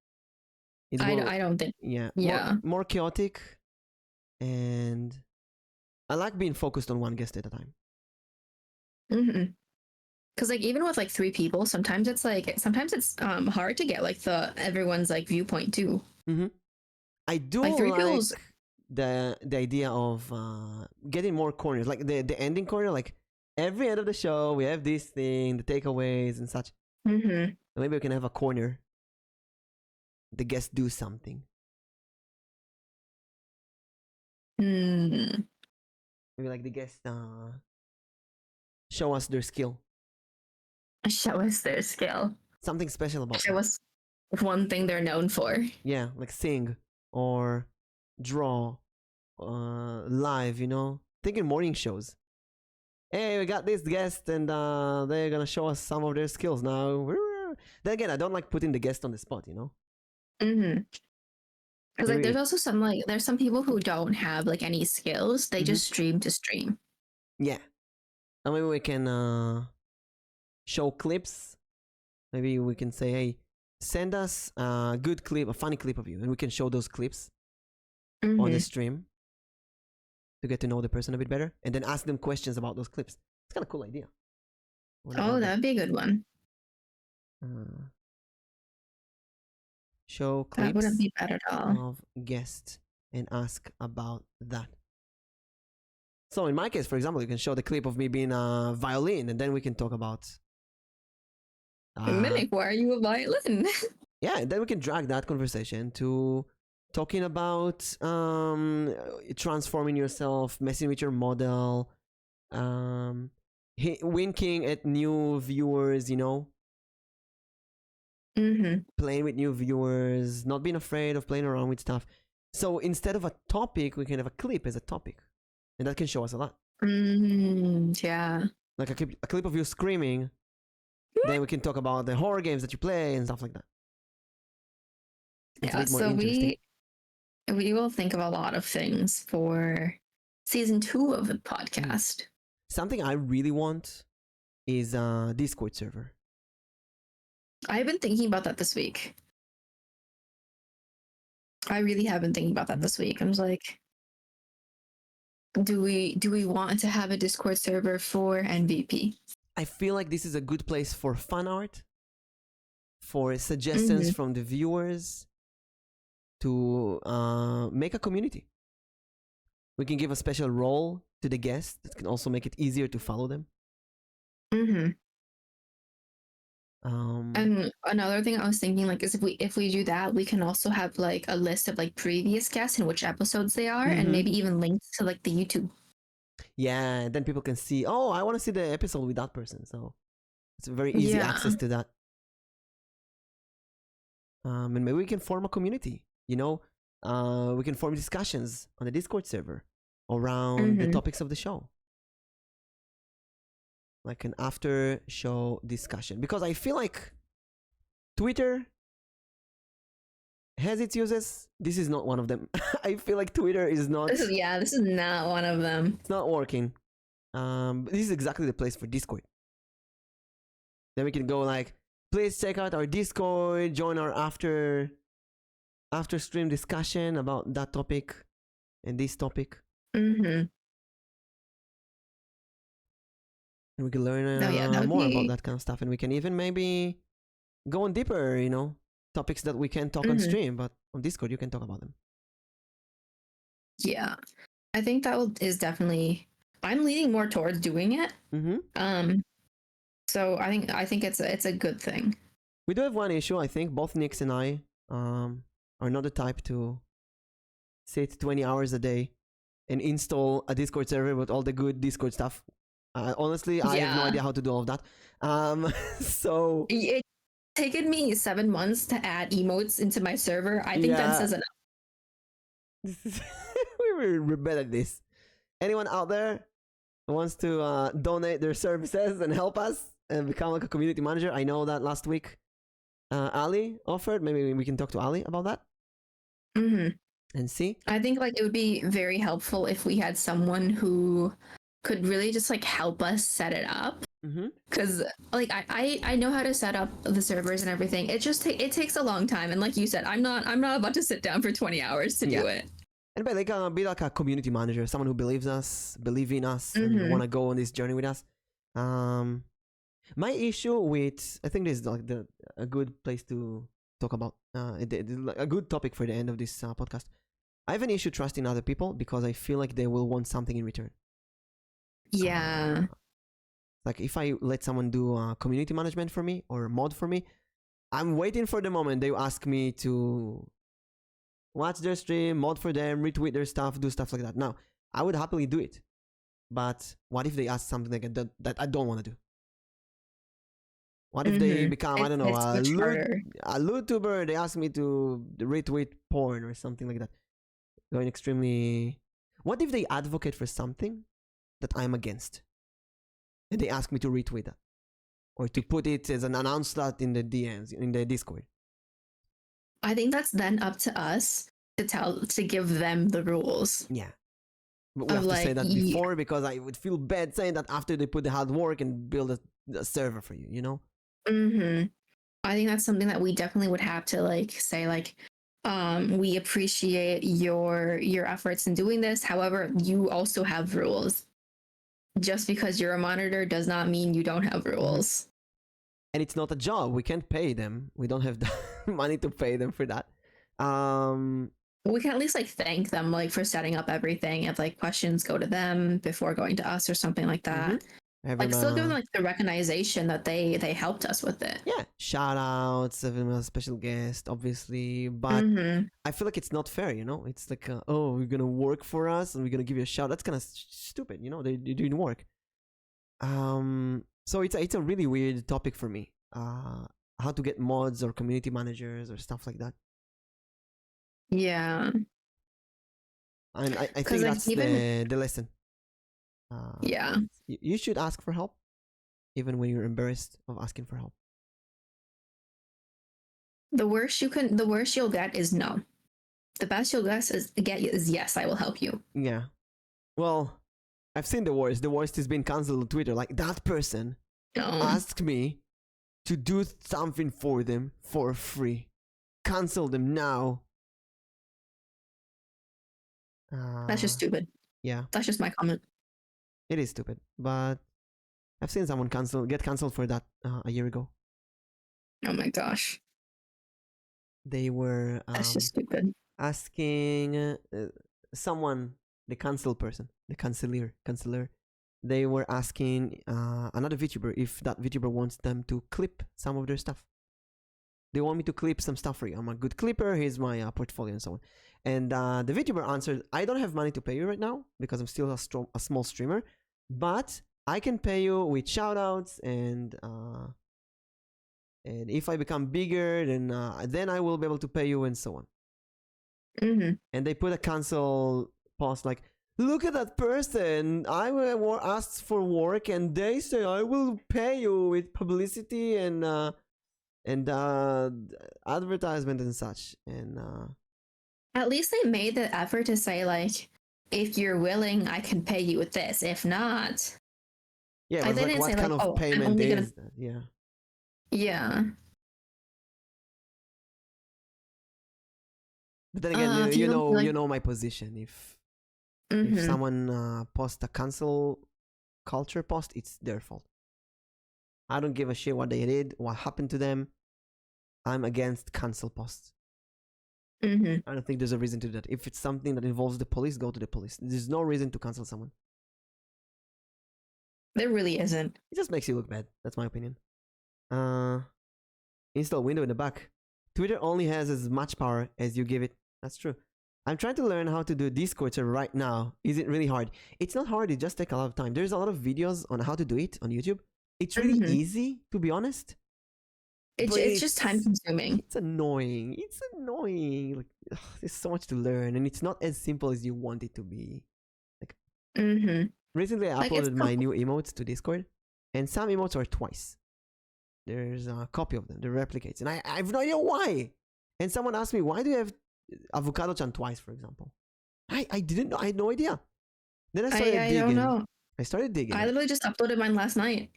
I don't think. Yeah. More chaotic, and I like being focused on one guest at a time. Because like even with like 3 people, sometimes it's hard to get like everyone's like viewpoint too. I do like 3 people's the idea of getting more corners, like the ending corner, like every end of the show we have this thing, the takeaways and such. Maybe we can have a corner, the guests do something. Maybe like the guests show us their skill. Something special about Show us one thing they're known for. Yeah, like sing or draw live, you know. Thinking morning shows. hey, we got this guest and they're gonna show us some of their skills now. Then again, I don't like putting the guest on the spot, you know? Mm-hmm. Because like Maybe- there's also some like there's some people who don't have like any skills. They just stream to stream. Yeah. And maybe we can show clips. Maybe we can say, hey, send us a good clip, a funny clip of you, and we can show those clips on the stream to get to know the person a bit better, and then ask them questions about those clips. It's kind of cool idea. What Oh, about that'd be a good one. show That clips wouldn't be bad at all. of guests and ask about that. So in my case, for example, you can show the clip of me being a violin, and then we can talk about. Mimic, why are you a violin? Yeah, and then we can drag that conversation to talking about transforming yourself, messing with your model, winking at new viewers, you know, playing with new viewers, not being afraid of playing around with stuff. So instead of a topic, we can have a clip as a topic, and that can show us a lot. Yeah. Like a clip of you screaming. Then we can talk about the horror games that you play and stuff like that. It's a bit more So interesting. we will think of a lot of things for season 2 of the podcast. Something I really want is a Discord server. I've been thinking about that this week. I really have been thinking about that this week. I was like, do we want to have a Discord server for MVP? I feel like this is a good place for fan art, for suggestions from the viewers, to make a community. We can give a special role to the guests that can also make it easier to follow them. And another thing I was thinking, like, is if we do that, we can also have like a list of like previous guests and which episodes they are, and maybe even links to like the YouTube. Yeah, and then people can see, oh, I want to see the episode with that person. So it's very easy access to that. And maybe we can form a community, you know? We can form discussions on the Discord server around the topics of the show. Like an after show discussion. Because I feel like Twitter has its uses. This is not one of them. I feel like Twitter is not... This is not one of them. It's not working. But this is exactly the place for Discord. Then we can go like, please check out our Discord, join our after stream discussion about that topic and this topic. And we can learn more about that kind of stuff. And we can even maybe go on deeper, you know, topics that we can't talk on stream, but on Discord you can talk about them. Yeah. I think that is definitely, I'm leaning more towards doing it. So I think it's a good thing. We do have one issue. I think both Nix and I are not the type to sit 20 hours a day and install a Discord server with all the good Discord stuff. Honestly, I have no idea how to do all of that. So it's taken me 7 months to add emotes into my server. I think that says enough. We're bad at this. Anyone out there who wants to donate their services and help us and become like a community manager? I know that last week Ali offered. Maybe we can talk to Ali about that. And see. I think like it would be very helpful if we had someone who could really just like help us set it up. Because like I know how to set up the servers and everything. It just it takes a long time, and like you said, I'm not about to sit down for 20 hours to do it. And be like a community manager, someone who believe in us, and want to go on this journey with us. My issue with, I think this is like a good place to talk about, a good topic for the end of this podcast. I have an issue trusting other people because I feel like they will want something in return. Yeah. Like if I let someone do community management for me or mod for me, I'm waiting for the moment they ask me to watch their stream, mod for them, retweet their stuff, do stuff like that. Now, I would happily do it. But what if they ask something like that I don't want to do? What if they become, I don't know, a vTuber, they ask me to retweet porn or something like that? Going extremely... What if they advocate for something that I'm against? and they ask me to retweet that or to put it as an announcement in the DMs in the Discord. I think that's then up to us to give them the rules. Yeah. But we have to say that yeah. before, because I would feel bad saying that after they put the hard work and build a server for you, you know? I think that's something that we definitely would have to like say like, we appreciate your efforts in doing this. However, you also have rules. Just because you're a monitor does not mean you don't have rules. And it's not a job. We can't pay them. We don't have the money to pay them for that. We can at least like thank them like for setting up everything. If like questions go to them before going to us or something like that. Like still give them like the recognition that they helped us with it. Yeah, shout outs, having a special guest, obviously. But I feel like it's not fair, you know? It's like, oh, you're gonna work for us and we're gonna give you a shout. That's kind of stupid, you know? They're doing work. So it's a really weird topic for me. How to get mods or community managers or stuff like that. Yeah. And I think like, that's the lesson. Yeah. You should ask for help, even when you're embarrassed of asking for help. The worst you'll get is no. The best you'll get is yes, I will help you. Yeah. Well, I've seen the worst. The worst is being cancelled on Twitter. Like, that person asked me to do something for them for free. Cancel them now. That's just stupid. Yeah. That's just my comment. It is stupid, but I've seen someone get cancelled for that a year ago. Oh my gosh. They were That's just stupid. asking someone, the canceller, they were asking another VTuber if that VTuber wants them to clip some of their stuff. They want me to clip some stuff for you. I'm a good clipper. Here's my portfolio and so on. And the VTuber answered, I don't have money to pay you right now because I'm still a small streamer, but I can pay you with shoutouts and if I become bigger, then I will be able to pay you and so on. And they put a cancel post like, look at that person. I asked for work and they say I will pay you with publicity and advertisement and such. And at least they made the effort to say like, if you're willing, I can pay you with this. If not, yeah, but like, what kind of payment is that? Yeah. Yeah. But then again, you know my position. If someone posts a cancel culture post, it's their fault. I don't give a shit what they did, what happened to them. I'm against cancel posts. I don't think there's a reason to do that. If it's something that involves the police, go to the police. There's no reason to cancel someone. There really isn't. It just makes you look bad. That's my opinion. Install window in the back. Twitter only has as much power as you give it. That's true. I'm trying to learn how to do Discord server right now. Is it really hard? It's not hard. It just takes a lot of time. There's a lot of videos on how to do it on YouTube. It's really easy, to be honest. It's just time consuming. It's annoying. Like, there's so much to learn, and it's not as simple as you want it to be. Like, recently I uploaded my new emotes to Discord, and some emotes are twice. There's a copy of them, the replicates, and I have no idea why. And someone asked me, why do you have Avocado-chan twice, for example? I didn't know. I had no idea. Then I started digging. I don't know. I started digging. I literally just uploaded mine last night.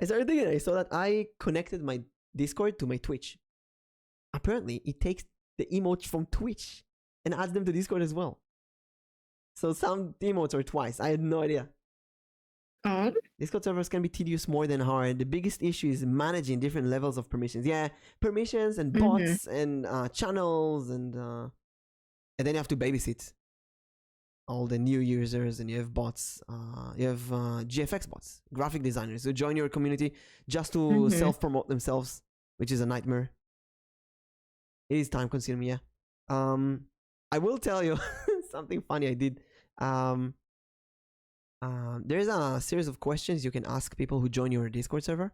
I started digging. I saw that I connected my Discord to my Twitch. Apparently, it takes the emotes from Twitch and adds them to Discord as well. So some emotes are twice. I had no idea. Discord servers can be tedious more than hard. The biggest issue is managing different levels of permissions. Yeah, permissions and bots and channels and then you have to babysit all the new users, and you have bots. You have GFX bots, graphic designers who join your community just to self-promote themselves, which is a nightmare. It is time consuming, yeah. I will tell you something funny I did. There's a series of questions you can ask people who join your Discord server.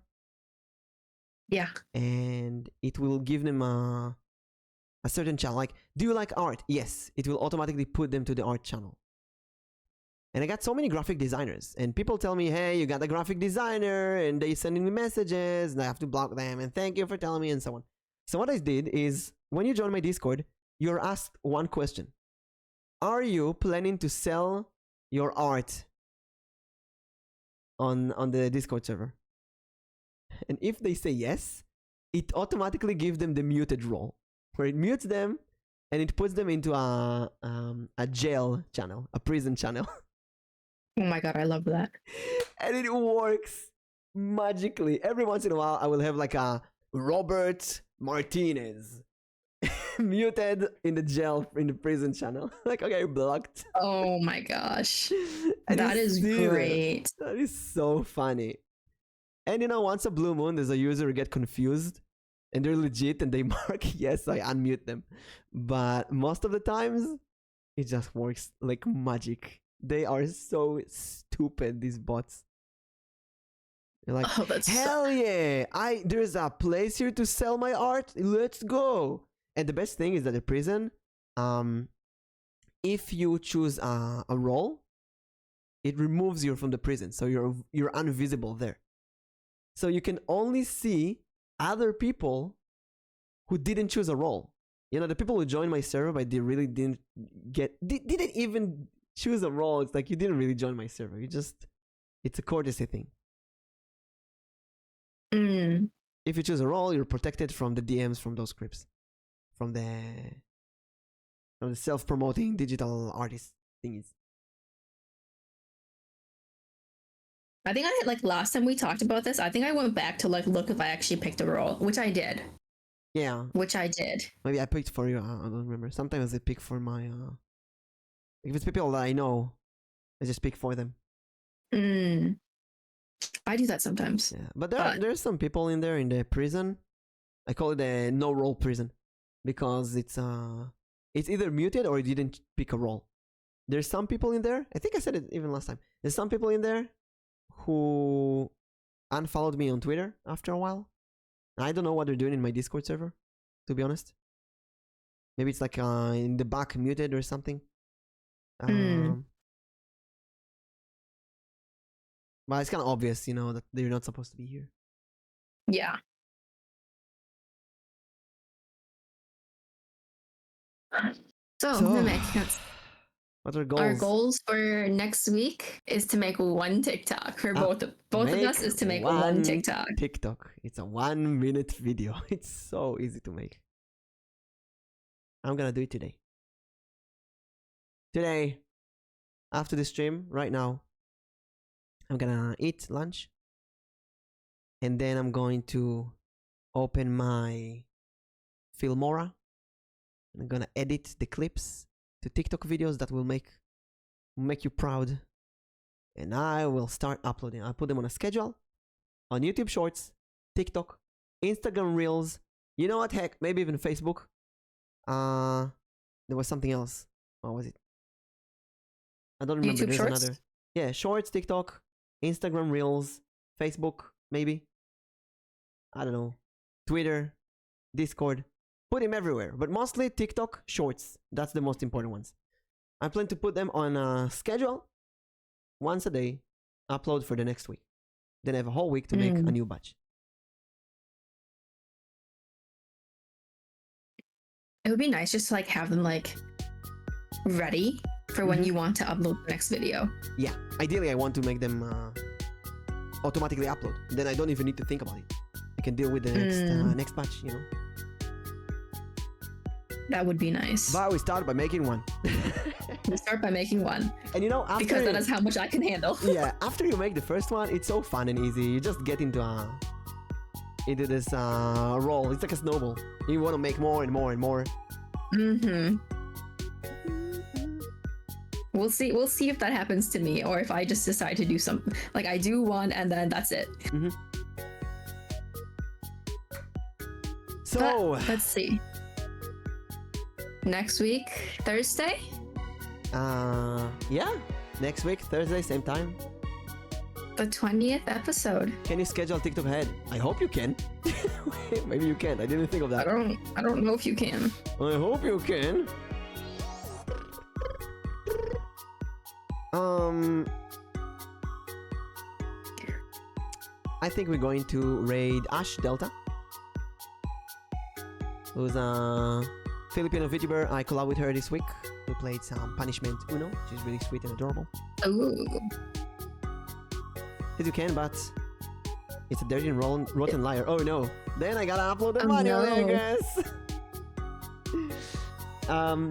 Yeah. And it will give them a certain channel. Like, do you like art? Yes. It will automatically put them to the art channel. And I got so many graphic designers, and people tell me, hey, you got a graphic designer, and they sending me messages, and I have to block them, and thank you for telling me, and so on. So what I did is, when you join my Discord, you're asked one question. Are you planning to sell your art on the Discord server? And if they say yes, it automatically gives them the muted role, where it mutes them, and it puts them into a jail channel, a prison channel. Oh my god, I love that. And it works magically. Every once in a while, I will have like a Robert Martinez muted in the jail, in the prison channel. Like, okay, blocked. Oh my gosh. And That is great. That is so funny. And you know, once a blue moon, there's a user who get confused and they're legit and they mark yes, I unmute them. But most of the times, it just works like magic. They are so stupid, these bots. They're like, Oh, that's hell yeah! There's a place here to sell my art. Let's go! And the best thing is that the prison, if you choose a role, it removes you from the prison, so you're invisible there. So you can only see other people who didn't choose a role. You know, the people who joined my server, but they really didn't even choose a role. It's like, you didn't really join my server. It's a courtesy thing. If you choose a role, you're protected from the DMs from those scripts, from the self-promoting digital artist thingies. I think like last time we talked about this, I think I went back to like look if I actually picked a role, which I did. Yeah. Which I did. Maybe I picked for you. I don't remember. Sometimes I pick for my if it's people that I know, I just pick for them. I do that sometimes. Yeah, but there's some people in there in the prison. I call it a no role prison because it's either muted or you didn't pick a role. There's some people in there. I think I said it even last time. There's some people in there who unfollowed me on Twitter after a while. I don't know what they're doing in my Discord server, to be honest. Maybe it's like in the back muted or something. But it's kind of obvious, you know, that they're not supposed to be here. Yeah. So Mimic, what are goals? Our goals for next week is to make one TikTok for both of us. Is to make one TikTok. It's a 1 minute video. It's so easy to make. I'm gonna do it today. Today, after the stream, right now, I'm gonna eat lunch, and then I'm going to open my Filmora. I'm gonna edit the clips to TikTok videos that will make you proud, and I will start uploading. I'll put them on a schedule on YouTube Shorts, TikTok, Instagram Reels. You know what? Heck, maybe even Facebook. There was something else. What was it? I don't remember. YouTube There's Shorts? another. Yeah, Shorts, TikTok, Instagram Reels, Facebook, maybe. I don't know. Twitter, Discord. Put them everywhere, but mostly TikTok, Shorts. That's the most important ones. I plan to put them on a schedule, once a day, upload for the next week. Then I have a whole week to make a new batch. It would be nice just to like have them like ready for when you want to upload the next video. Yeah, ideally I want to make them automatically upload. Then I don't even need to think about it. I can deal with the next batch, you know. That would be nice. But we start by making one. We start by making one. And you know, after because that is how much I can handle. Yeah, after you make the first one, it's so fun and easy. You just get into this role. It's like a snowball. You want to make more and more and more. We'll see if that happens to me, or if I just decide to do something. Like I do one and then that's it. So but, let's see. Next week, Thursday? Yeah. Next week, Thursday, same time. The 20th episode. Can you schedule TikTok ahead? I hope you can. Maybe you can. I didn't think of that. I don't know if you can. I hope you can. I think we're going to raid Ash Delta, who's a Filipino VTuber. I collab with her this week. We played some Punishment Uno. She's really sweet and adorable. Ooh. As you can, but it's a dirty and rotten liar. Oh no! Then I gotta upload the manual, I guess.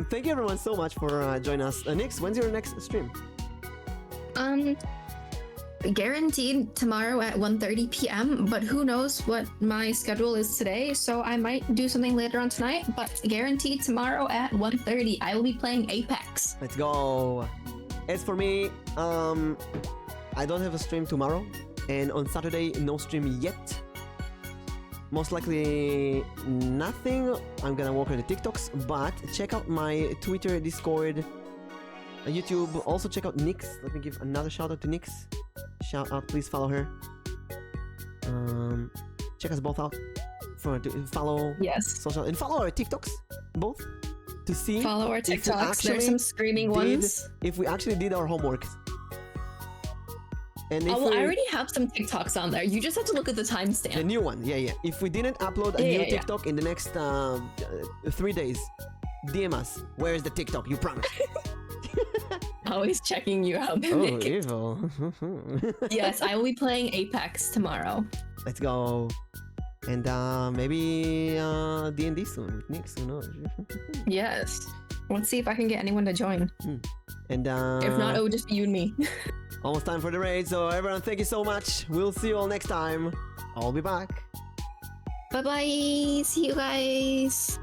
Thank you everyone so much for joining us. Nix, when's your next stream? Guaranteed tomorrow at 1:30 p.m. But who knows what my schedule is today? So I might do something later on tonight. But guaranteed tomorrow at 1:30, I will be playing Apex. Let's go. As for me, I don't have a stream tomorrow, and on Saturday no stream yet. Most likely nothing. I'm gonna work on the TikToks, but check out my Twitter, Discord, YouTube. Also check out Nyx. Let me give another shout out to Nyx. Shout out, please follow her. Check us both out. Follow social and follow our TikToks both to see. Follow our TikToks. There's some screaming ones. If we actually did our homework. And if I already have some TikToks on there. You just have to look at the timestamp. The new one, yeah. If we didn't upload a new TikTok in the next 3 days, DM us. Where is the TikTok? You promised. Always checking you out, Oh, Mimic. evil. Yes, I will be playing Apex tomorrow. Let's go. And maybe D&D soon with Nyx, who knows? Yes. Let's see if I can get anyone to join. And if not, it would just be you and me. Almost time for the raid, so everyone, thank you so much. We'll see you all next time. I'll be back. Bye-bye. See you guys.